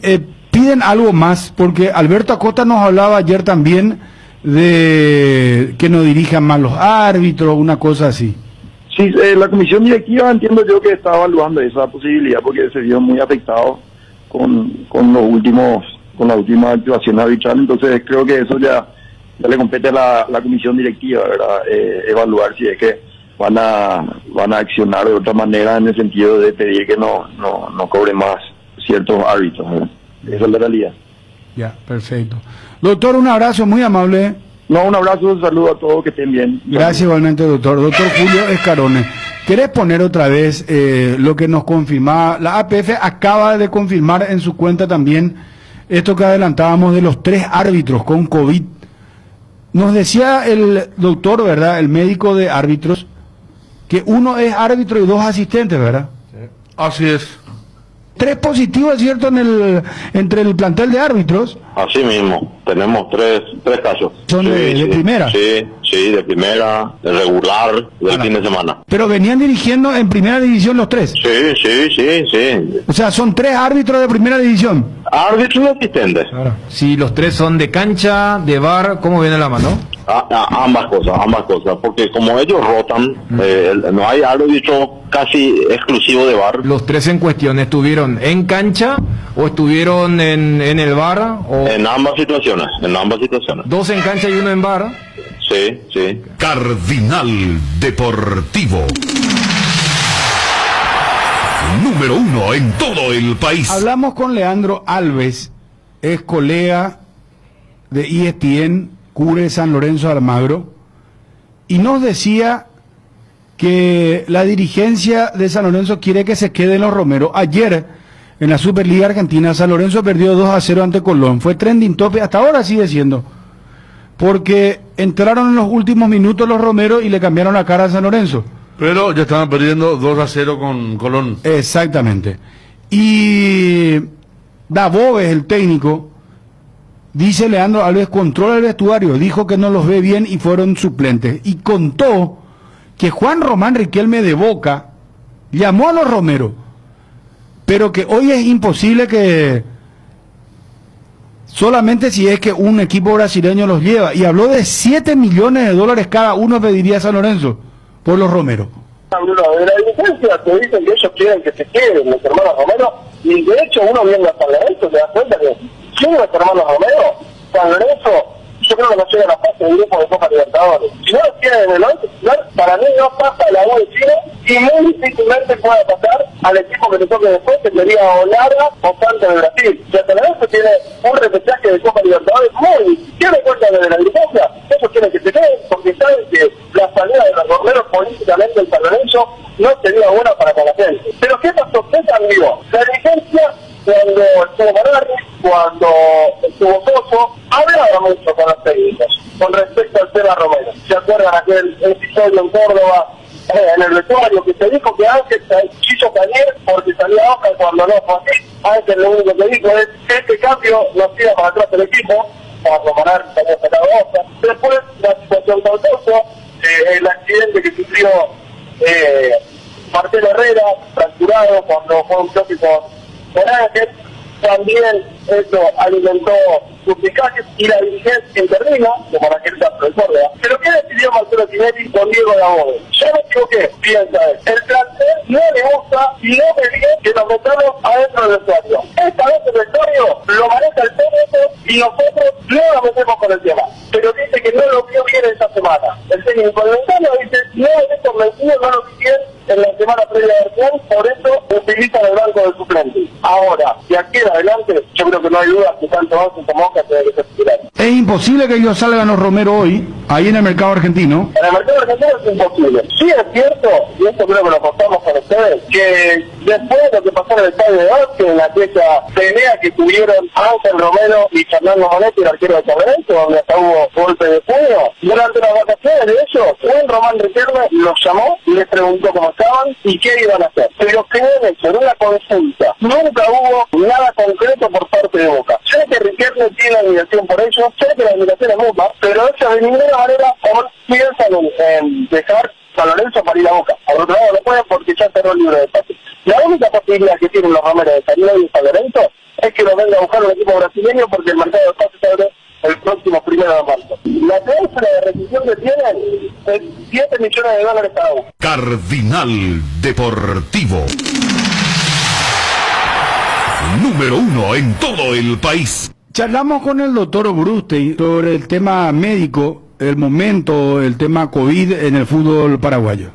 piden algo más, porque Alberto Acosta nos hablaba ayer también de que no dirijan mal los árbitros, una cosa así. Sí, la comisión directiva entiendo yo que está evaluando esa posibilidad porque se vio muy afectado con la última actuación arbitral, entonces creo que eso ya le compete a la comisión directiva, ¿verdad? Evaluar si es que van a accionar de otra manera en el sentido de pedir que no cobre más ciertos árbitros, ¿verdad? Esa es la realidad. Ya, perfecto. Doctor, un abrazo muy amable. No, un abrazo, un saludo a todos, que estén bien. Gracias igualmente, doctor. Doctor Julio Escarone, ¿querés poner otra vez lo que nos confirmaba? La APF acaba de confirmar en su cuenta también esto que adelantábamos de los 3 árbitros con COVID. Nos decía el doctor, ¿verdad?, el médico de árbitros, que uno es árbitro y 2 asistentes, ¿verdad? Sí. Así es. 3 positivos, ¿es cierto?, entre el plantel de árbitros. Así mismo, tenemos tres casos. ¿Son de primera? Sí, de primera, de regular, del fin de semana. Pero venían dirigiendo en primera división los 3. Sí. O sea, son 3 árbitros de primera división. Árbitros y asistentes. Claro. Si los 3 son de cancha, de bar, ¿cómo viene la mano? Ambas cosas, porque como ellos rotan, no hay árbitro casi exclusivo de bar. Los 3 en cuestión, ¿estuvieron en cancha o estuvieron en el bar? O... En ambas situaciones. 2 en cancha y 1 en bar. Sí. Cardinal Deportivo. Número 1 en todo el país. Hablamos con Leandro Alves, es colega de ESPN, cubre San Lorenzo de Almagro, y nos decía que la dirigencia de San Lorenzo quiere que se queden los Romero. Ayer, en la Superliga Argentina, San Lorenzo perdió 2-0 ante Colón. Fue trending topic, hasta ahora sigue siendo, porque entraron en los últimos minutos los Romero y le cambiaron la cara a San Lorenzo. Pero ya estaban perdiendo 2-0 con Colón. Exactamente. Y Dabove, el técnico, dice Leandro Alves, controla el vestuario, dijo que no los ve bien y fueron suplentes. Y contó que Juan Román Riquelme de Boca llamó a los Romero, pero que hoy es imposible que solamente si es que un equipo brasileño los lleva. Y habló de $7 millones cada uno pediría San Lorenzo por los Romero. De la dirigencia te dicen que ellos quieren que se queden los hermanos Romero, y de hecho uno viendo a San Lorenzo se da cuenta que ¿quién los hermanos Romero? San Lorenzo, yo creo que no llega a la fase de grupo de Copa Libertadores. Si no lo tienen en el 11 titular, para mí no pasa la U de Chile y muy difícilmente pueda pasar al equipo que le toque después, que sería Olarga o Santos de Brasil. O sea, San Lorenzo tiene un repechaje de Copa Libertadores muy difícil. ¿Qué me cuenta de la dirigencia? Ellos quieren que se queden porque saben que la salida de los Romeros políticamente en San Lorenzo no sería buena para la gente. Pero ¿qué pasó? ¿Qué cambió? La dirigencia, cuando estuvo Manarri, cuando estuvo Soso, hablaba mucho con los técnicos con respecto al tema Romero. ¿Se acuerdan aquel episodio en Córdoba, en el vestuario, que se dijo que Ángel quiso salir porque salía Oscar cuando no fue así? Ángel lo único que dijo es que este cambio nos tira para atrás el equipo, cuando Manarri salió sacado a Oscar. Después, la situación con Soso, el accidente que sufrió Marcelo Herrera, fracturado cuando fue un choque con Ángel, también eso alimentó suspicacias y la dirigencia intervino, como aquel caso de Córdoba. ¿Pero qué decidió Marcelo Tinelli con Diego Dabove? Yo me equivoqué, piensa él. El plantel no le gusta y no quería que nos metamos adentro del vestuario. Esta vez el vestuario lo maneja el técnico y nosotros no nos metemos con el tema. Pero dice que no lo vio bien esta semana. El técnico del Ventano dice, no estoy convencido, no lo vi bien en la semana previa de Arcán, por eso utilizan el banco de suplentes. Ahora, de aquí en adelante, yo creo que no hay duda que tanto Ángel como Oscar tienen que ser titulares. Es imposible que ellos salgan los Romero hoy, ahí en el mercado argentino. En el mercado argentino es imposible. Sí es cierto, y esto creo que lo contamos con ustedes, que después de lo que pasó en el estadio de Básquet, en aquella pelea que tuvieron Ángel Romero y Fernando Monetti, el arquero de San Lorenzo, donde hasta hubo golpe de puño, durante las vacaciones de ellos, Juan Román Riquelme los llamó y les preguntó cómo estaban y qué iban a hacer. Pero créanme, en una consulta nunca hubo nada concreto por parte de Boca. Sé que Riquelme tiene admiración por ellos, sé que la admiración es mutua, pero ellos de ninguna manera aún piensan en dejar San Lorenzo para ir a Boca. Por otro lado no pueden porque ya cerró el libro de pase. La única posibilidad que tienen los Romeros de salir de San Lorenzo es es que lo venga a buscar un equipo brasileño porque el mercado de pases se abre el próximo 1 de marzo. La cláusula de rescisión que tienen es $7 millones cada uno. Cardinal Deportivo. Número 1 en todo el país. Charlamos con el doctor Bruste sobre el tema médico, el momento, el tema COVID en el fútbol paraguayo.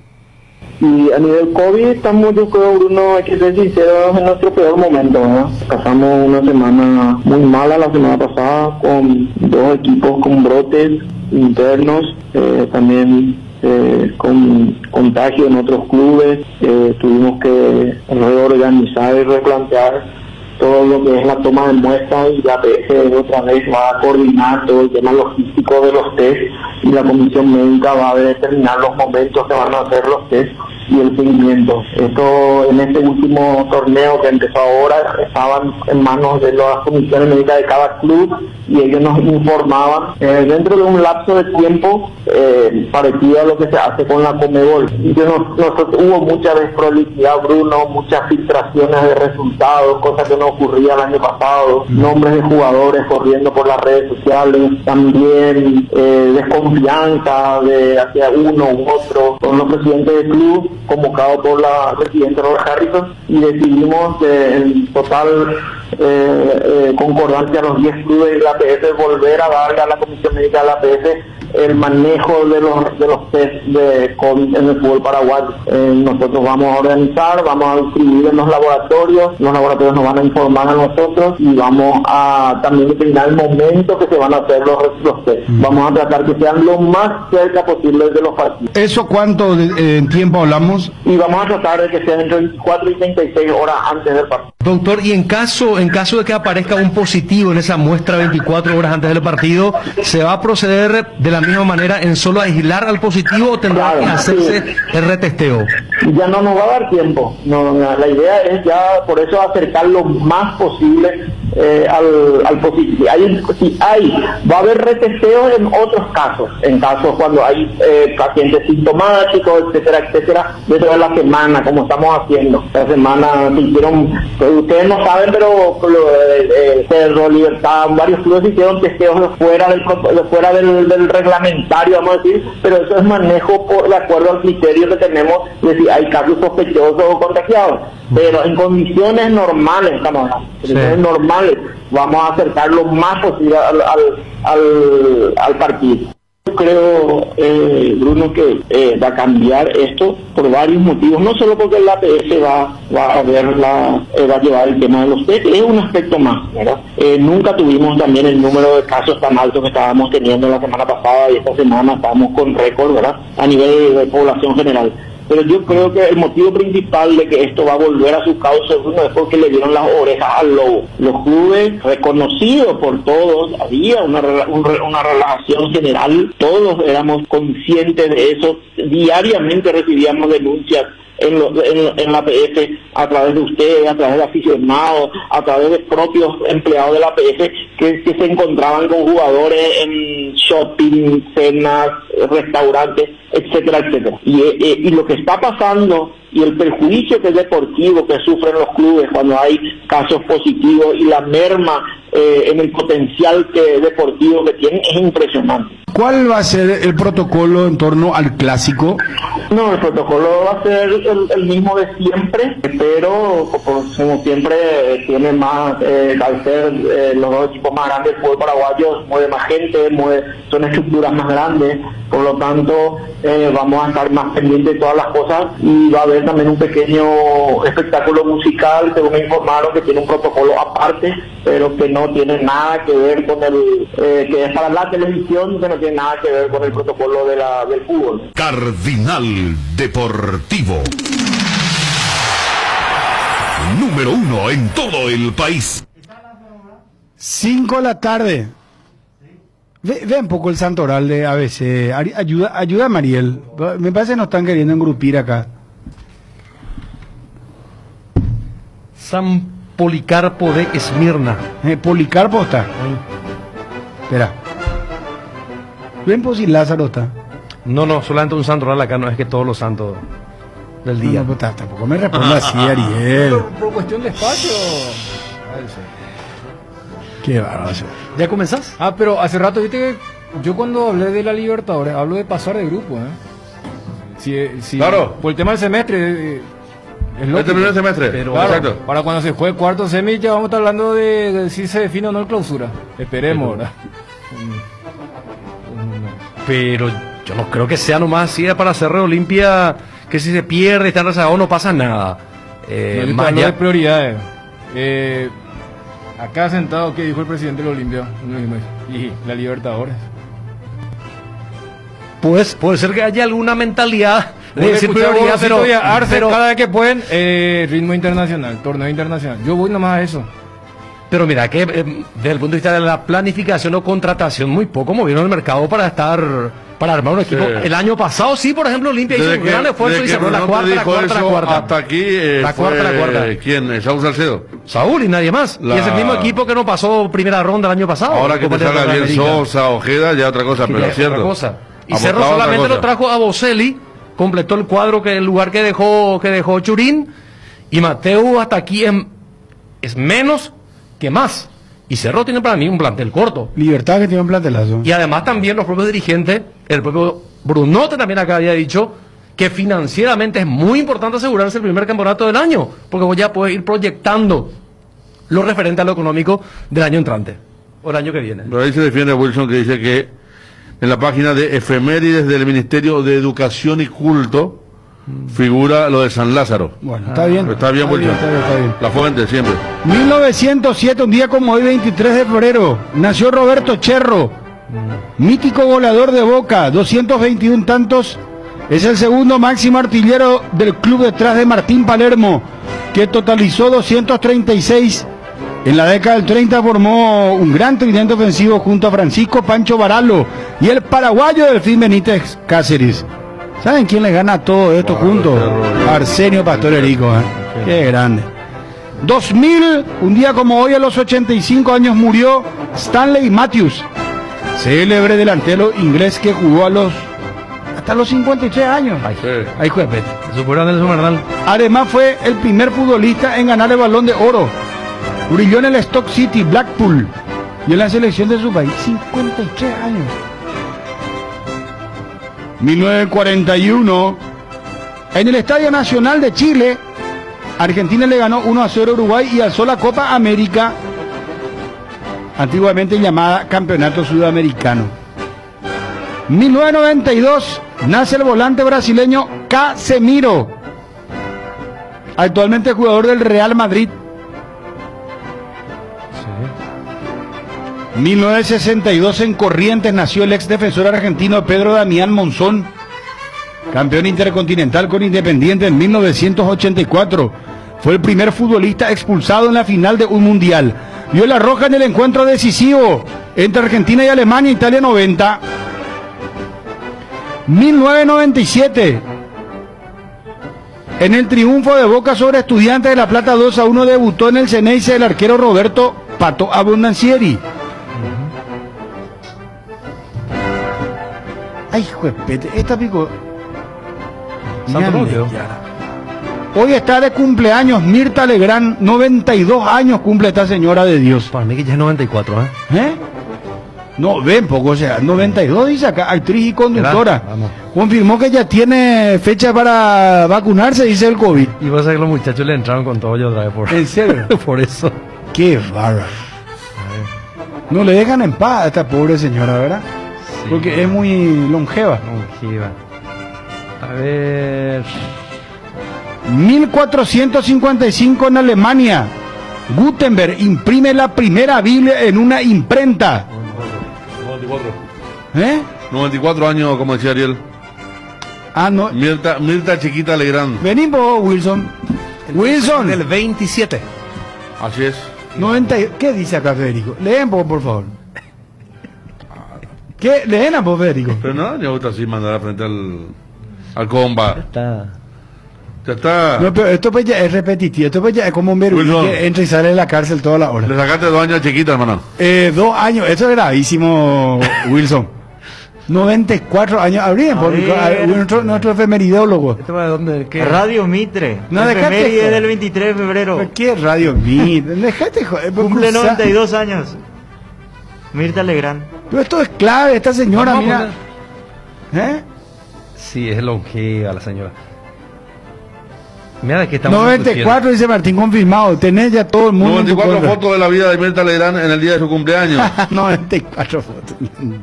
Y a nivel COVID estamos, yo creo, Bruno, hay que ser sinceros, en nuestro peor momento, ¿no? Pasamos una semana muy mala la semana pasada con 2 equipos con brotes internos, también con contagio en otros clubes. Tuvimos que reorganizar y replantear todo lo que es la toma de muestras, y la APS otra vez va a coordinar todo el tema logístico de los test, y la comisión médica va a determinar los momentos que van a hacer los test y el seguimiento. Esto en este último torneo que empezó ahora estaban en manos de las comisiones médicas de cada club, y ellos nos informaban dentro de un lapso de tiempo parecido a lo que se hace con la Conmebol. Y hubo mucha desprolijidad, Bruno, muchas filtraciones de resultados, cosas que no ocurría el año pasado, nombres de jugadores corriendo por las redes sociales, también desconfianza de hacia uno u otro con los presidentes del club, convocado por la presidenta Robert Harrison, y decidimos en total concordancia a los 10 clubes de la APS volver a darle a la comisión médica de la APS el manejo de los test de COVID en el fútbol paraguayo. Nosotros vamos a organizar, vamos a distribuir en los laboratorios nos van a informar a nosotros, y vamos a también determinar el momento que se van a hacer los test. Vamos a tratar que sean lo más cerca posible de los partidos. ¿Eso cuánto en tiempo hablamos? Y vamos a tratar de que sean entre 24 y 36 horas antes del partido. Doctor, y en caso de que aparezca un positivo en esa muestra 24 horas antes del partido, ¿se va a proceder de la misma manera en solo aislar al positivo o tendrá que hacerse el retesteo? Ya no nos va a dar tiempo. La idea es ya por eso acercar lo más posible al positivo. Va a haber retesteos en otros casos, en casos cuando hay pacientes sintomáticos, etcétera, dentro de la semana, como estamos haciendo. Esta semana se hicieron, ustedes no saben, pero Cerro, Libertad, varios clubes hicieron testeos fuera del reglamentario, vamos a decir, pero eso es manejo de acuerdo al criterio que tenemos de si hay casos sospechosos o contagiados. Pero en condiciones normales, estamos hablando, condiciones normales, vamos a acercar lo más posible al partido. Yo creo, Bruno, que va a cambiar esto por varios motivos, no solo porque la APS va a llevar el tema de los test, es un aspecto más, ¿verdad? Nunca tuvimos también el número de casos tan alto que estábamos teniendo la semana pasada, y esta semana estamos con récord, ¿verdad?, a nivel de población general. Pero yo creo que el motivo principal de que esto va a volver a su causa, Bruno, es porque le dieron las orejas al lobo. Los clubes, reconocidos por todos, había una relajación general, todos éramos conscientes de eso, diariamente recibíamos denuncias en la APS, a través de ustedes, a través de aficionados, a través de propios empleados de la APS que se encontraban con jugadores en shopping, cenas, restaurantes, etcétera. Y lo que está pasando y el perjuicio que es deportivo que sufren los clubes cuando hay casos positivos y la merma en el potencial deportivo que tienen es impresionante. ¿Cuál va a ser el protocolo en torno al clásico? No, el protocolo va a ser el mismo de siempre, pero como siempre tiene más, al ser los dos equipos más grandes del fútbol paraguayo, mueve más gente, son estructuras más grandes, por lo tanto vamos a estar más pendientes de todas las cosas, y va a haber también un pequeño espectáculo musical, según me informaron, que tiene un protocolo aparte, pero que no tiene nada que ver con que es para la televisión, que no tiene nada que ver con el protocolo del fútbol. Cardinal Deportivo. Número 1 en todo el país. 5 de la tarde. Ve un poco el santoral de ABC. Ayuda a Mariel. Me parece que nos están queriendo engrupir acá. San Policarpo de Esmirna. Policarpo está. Espera. Ven por si Lázaro está. No, solamente un santoral acá, no es que todos los santos del día. No, tampoco me responda así, Ariel. Por cuestión de espacio. Qué bárbaro. ¿Ya comenzás? Ah, pero hace rato viste que yo cuando hablé de la Libertadores hablo de pasar de grupo, Si, Claro. Por el tema del semestre. Es lógico. Este primer semestre. Pero Claro. exacto. Para cuando se juegue cuarto semi ya vamos a estar hablando de si se define o no el clausura. Esperemos, ¿verdad? Pero yo no creo que sea nomás así para Cerro de Olimpia, que si se pierde, está rezagado, no pasa nada. No, yo Más hablo de allá- prioridades. Acá sentado, ¿qué dijo el presidente de la Olimpia? Y la Libertadores. Pues puede ser que haya alguna mentalidad de Voy a decir escuchar prioridad, Borosito pero, y a Arce pero, cada vez que pueden, ritmo internacional, torneo internacional. Yo voy nomás a eso. pero mira que desde el punto de vista de la planificación o contratación, muy poco movieron el mercado para armar un equipo. Sí. El año pasado sí, por ejemplo, Olimpia hizo un gran esfuerzo y cerró la cuarta. Hasta aquí La cuarta. ¿Quién? Saúl Salcedo. Saúl y nadie más. Y es el mismo equipo que no pasó primera ronda el año pasado. Ahora que te salga bien Sosa, Ojeda, ya otra cosa, pero es cierto. Otra cosa. Y Apostaba Cerro otra solamente cosa. lo trajo a Boselli, completó el cuadro que el lugar que dejó Churín, y Mateo hasta aquí es menos que más. Y Cerro tiene para mí un plantel corto. Libertad que tiene un plantelazo. Y además también los propios dirigentes, el propio Brunote también acá había dicho que financieramente es muy importante asegurarse el primer campeonato del año, porque vos ya puedes ir proyectando lo referente a lo económico del año entrante, o el año que viene. Pero ahí se defiende Wilson, que dice que en la página de efemérides del Ministerio de Educación y Culto figura lo de San Lázaro. Bueno, está bien. Está bien, Wilson. está bien. La fuente, siempre. 1907, un día como hoy, 23 de febrero, nació Roberto Cherro, mítico goleador de Boca, 221 tantos. Es el segundo máximo artillero del club detrás de Martín Palermo, que totalizó 236. En la década del 30 formó un gran tridente ofensivo junto a Francisco Pancho Varalo y el paraguayo Delfín Benítez Cáceres. ¿Saben quién le gana a todo esto juntos? Arsenio Pastor Erico, Qué grande. 2000, un día como hoy, a los 85 años murió Stanley Matthews, célebre delantero inglés que jugó hasta los 53 años. Ay, juepe. Además fue el primer futbolista en ganar el Balón de Oro. Brilló en el Stoke City, Blackpool y en la selección de su país. 53 años. 1941, en el Estadio Nacional de Chile, Argentina le ganó 1-0 a Uruguay y alzó la Copa América, antiguamente llamada Campeonato Sudamericano. 1992, nace el volante brasileño Casemiro, actualmente jugador del Real Madrid. 1962, en Corrientes nació el ex defensor argentino Pedro Damián Monzón, campeón intercontinental con Independiente en 1984. Fue el primer futbolista expulsado en la final de un mundial. Vio la roja en el encuentro decisivo entre Argentina y Alemania, Italia 90. 1997, en el triunfo de Boca sobre Estudiantes de La Plata 2-1, debutó en el Ceneice el arquero Roberto Pato Abondancieri. Ay, juepete, esta pico. Hoy está de cumpleaños Mirta Legrand, 92 años cumple esta señora de Dios. Para mí que ya es 94, ¿Eh? No, ven poco, o sea, 92 dice acá, actriz y conductora. Confirmó que ya tiene fecha para vacunarse, dice el COVID. Y vas a ver que los muchachos le entraron con todo yo otra vez por... ¿En serio? Por eso. Qué bárbaro. No le dejan en paz a esta pobre señora, ¿verdad? Sí. Porque es muy longeva. A ver... 1455, en Alemania, Gutenberg imprime la primera Biblia en una imprenta. 94. ¿Eh? 94 años, como decía Ariel. Ah, no. Mirta Chiquita Legrand. Vení vos, Wilson. Wilson. Del 27. Así es. 90. ¿Qué dice acá, Federico? Leen vos, por favor. ¿Qué? Leen a vos, Federico. Pero no, ya gusta así mandar frente al comba. Ya está. No, pero esto pues ya es repetitivo. Esto pues ya es como un verbo que entra y sale de la cárcel toda la hora. Le sacaste 2 años a Chiquita, hermano. 2 años. Eso es gravísimo, Wilson. 94 años. Abrí nuestro efemeridólogo. ¿Esto para dónde? ¿Qué? Radio Mitre. No, efeméride del 23 de febrero. ¿Qué Radio Mitre? Dejate joder. Cumple 92 años. Mirta Legrand. Pero esto es clave, esta señora, Vamos a mira. ¿Eh? Sí, es longeva la señora. Mira de qué estamos 94 dice Martín, confirmado. Tenés ya todo el mundo. 94 fotos de la vida de Mirta Legrand en el día de su cumpleaños. 94 fotos.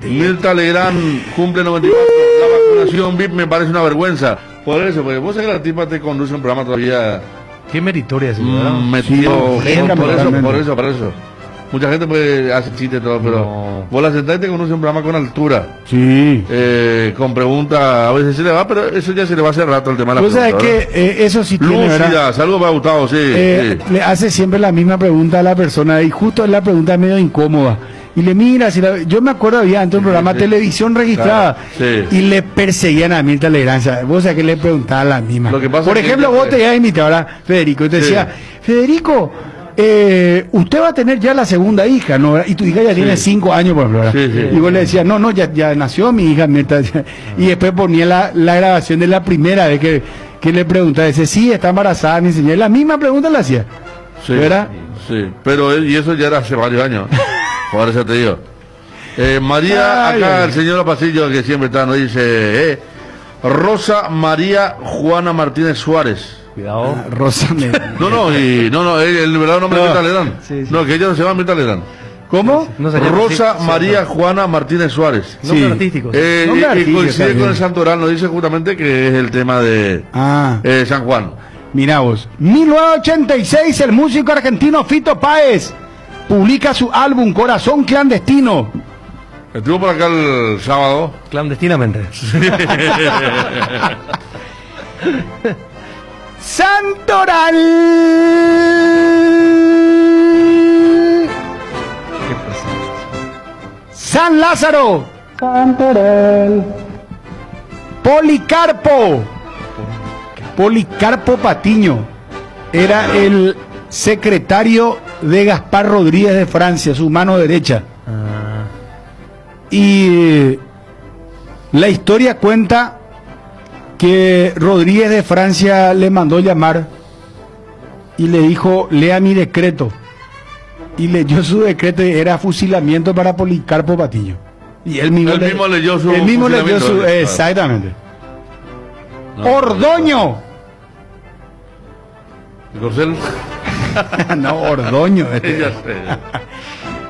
Mirta Legrand cumple 94. La vacunación VIP me parece una vergüenza. Por eso, porque vos sabés que la tipa te conduce un programa todavía. Qué meritoria, señora. Metido. Sí, Por eso. Mucha gente pues hace chiste y todo, pero vos la sentás y te conoce un programa con altura. Sí. Con preguntas, a veces se le va, pero eso ya se le va a hacer rato el tema de la Vos sabés pregunta, que eso sí tiene, Lúcida, ¿verdad? saludos para Gustavo, sí, sí. Le hace siempre la misma pregunta a la persona y justo la pregunta es medio incómoda. Y le mira, yo me acuerdo había antes un programa de televisión registrada y le perseguían a Mirta Legrand. Vos sabés que le preguntaban la misma. Lo que pasa Por es que ejemplo, vos te ibas a invitar ahora, Federico, y te decía, Federico, usted va a tener ya la segunda hija, ¿no? Y tu hija ya tiene 5 años, por ejemplo. Y vos le decías, no, ya nació mi hija Mirta. Y después ponía la grabación de la primera vez que le preguntaba, dice, sí, está embarazada, mi señora. La misma pregunta le hacía. Sí, ¿verdad? Sí, pero y eso ya era hace varios años. Por eso te digo. María, acá el señor Pasillo que siempre está, nos dice, Rosa María Juana Martínez Suárez. Cuidado. Rosa No, el verdadero nombre es Mirta Legrand. No, que ella no se llama Mirta Legrand. ¿Cómo? Rosa María Juana Martínez Suárez. Nombre artístico. Y coincide con el santoral, nos dice justamente que es el tema de San Juan. Mirá vos, 1986 el músico argentino Fito Páez publica su álbum Corazón Clandestino. Estuvo por acá el sábado. Clandestinamente. Santoral. San Lázaro. Santoral. Policarpo Patiño era el secretario de Gaspar Rodríguez de Francia, su mano derecha. Y la historia cuenta que Rodríguez de Francia le mandó llamar y le dijo, lea mi decreto. Y leyó su decreto y era fusilamiento para Policarpo Patiño. Y él mismo leyó su fusilamiento. Exactamente. Ordoño. ¿Corcel? No, Ordoño.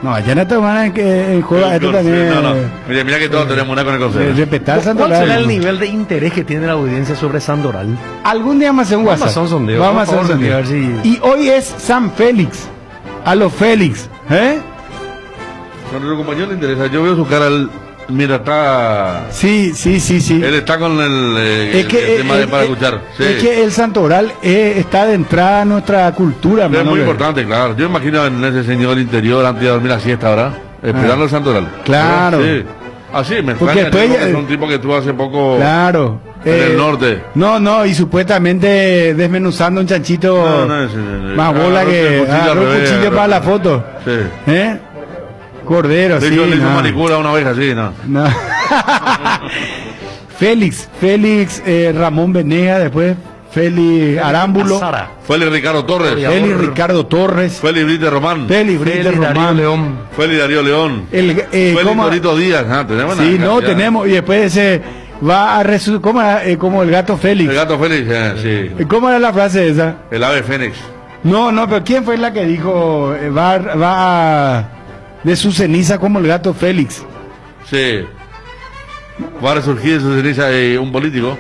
No, allá en esta semana en juego esto también. No. Mira que todos tenemos una con el Corcel. Respetar Sandoral. ¿Cuál será el nivel de interés que tiene la audiencia sobre Sandoral? Algún día vamos a hacer un WhatsApp. Vamos a hacer un sondeo. Vamos a hacer un sondeo. A ver si... Y hoy es San Félix. A los Félix. Cuando a tu compañero le interesa, yo veo su cara, mira, está... Sí. Él está con el tema para escuchar. Sí. Es que el santoral está de entrada a nuestra cultura. Es muy importante, claro. Yo imagino en ese señor interior antes de dormir la siesta, ¿verdad? Esperando el santoral. Claro. Sí. Así, me porque extraña. Es un tipo que estuvo hace poco en el norte. No, y supuestamente desmenuzando un chanchito más bola que... un cuchillo para la foto. Sí. Cordero, le hizo manicura a una oveja, sí, no. Félix, Ramón Venega, después Félix Arámbulo, Félix Ricardo Torres, Félix Ricardo Torres, Félix Brite Román, Félix Darío León, Félix Darío León, Félix Torito Díaz, tenemos. Sí, tenemos, y después ese va a como el gato Félix. El gato Félix, sí. ¿Cómo era la frase esa? El ave Fénix. No, pero ¿quién fue la que dijo va de su ceniza como el gato Félix? Sí. Va a resurgir de su ceniza un político.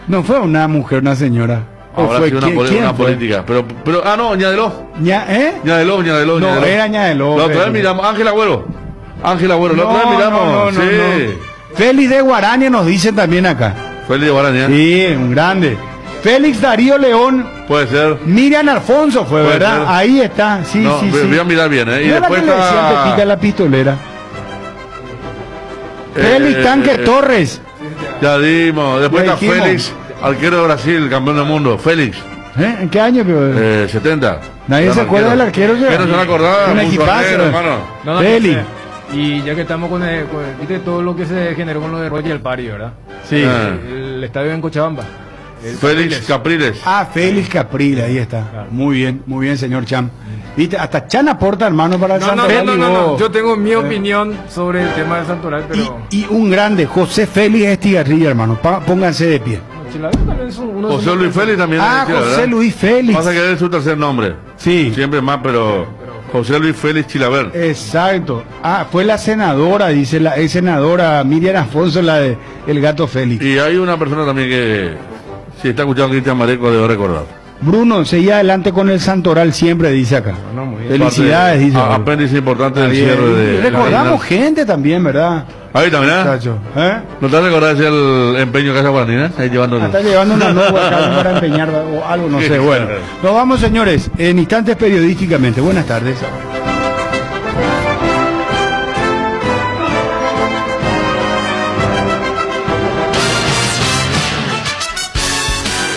No fue una mujer, una señora. Ahora fue una política. Pero, no, Ñadeló. Ñadeló. No, era Ñadeló. La otra vez miramos, Ángel Agüero. La otra vez miramos. No. Félix de Guaraña nos dicen también acá. Félix de Guaraña. Sí, un grande. Félix Darío León. Puede ser. Miriam Alfonso fue, ¿verdad? Ser. Ahí está. Sí. Voy a mirar bien, Y después le decía Pepita la pistolera. Félix Tanque Torres. Ya dimos. Después está Félix, arquero de Brasil, campeón del mundo. Félix. ¿En qué año? 70. Nadie se acuerda del arquero. ¿Qué no se van a acordar? Un equipazo, hermano. Félix. Y ya que estamos con viste todo lo que se generó con lo de Roger el Pari, ¿verdad? Sí. El estadio en Cochabamba. Félix Capriles. Ah, Félix Capriles, ahí está. Claro. Muy bien, señor Cham. ¿Viste? Hasta Chan aporta, hermano, para el Santoral. No. Yo tengo mi opinión sobre el tema del Santoral, pero... Y un grande, José Félix Estigarribia, hermano. Pónganse de pie. José Luis Félix también. José Luis Félix. Pasa que es su tercer nombre. Sí. Siempre más, pero José Luis Félix Chilavert. Exacto. Ah, fue la senadora, dice la ex senadora Miriam Afonso, la de El Gato Félix. Y hay una persona también que, si está escuchando Cristian Mareco, debo recordar. Bruno, seguía adelante con el Santoral siempre, dice acá. Felicidades, dice. Apéndice importante del cierre de... Recordamos gente también, ¿verdad? Ahí también, ¿No te recordás el empeño que hace Guarandina? Ahí llevando... Está llevando una nueva acá para empeñar o algo, no sé. Bueno, nos vamos, señores, en instantes periodísticamente. Buenas tardes.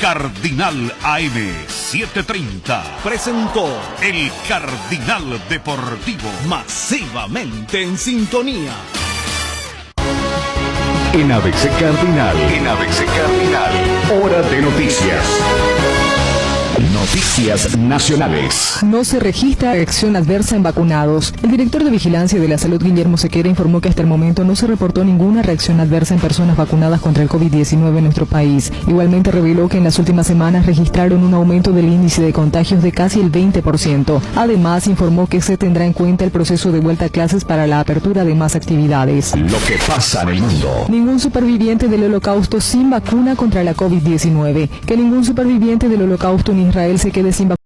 Cardinal AM 730 presentó el Cardinal Deportivo, masivamente en sintonía. En ABC Cardinal, hora de noticias. Noticias nacionales. No se registra reacción adversa en vacunados. El director de Vigilancia de la Salud, Guillermo Sequera, informó que hasta el momento no se reportó ninguna reacción adversa en personas vacunadas contra el COVID-19 en nuestro país. Igualmente reveló que en las últimas semanas registraron un aumento del índice de contagios de casi el 20%. Además, informó que se tendrá en cuenta el proceso de vuelta a clases para la apertura de más actividades. Lo que pasa en el mundo. Ningún superviviente del Holocausto sin vacuna contra la COVID-19. Que ningún superviviente del Holocausto en Israel se quede sin vacuna.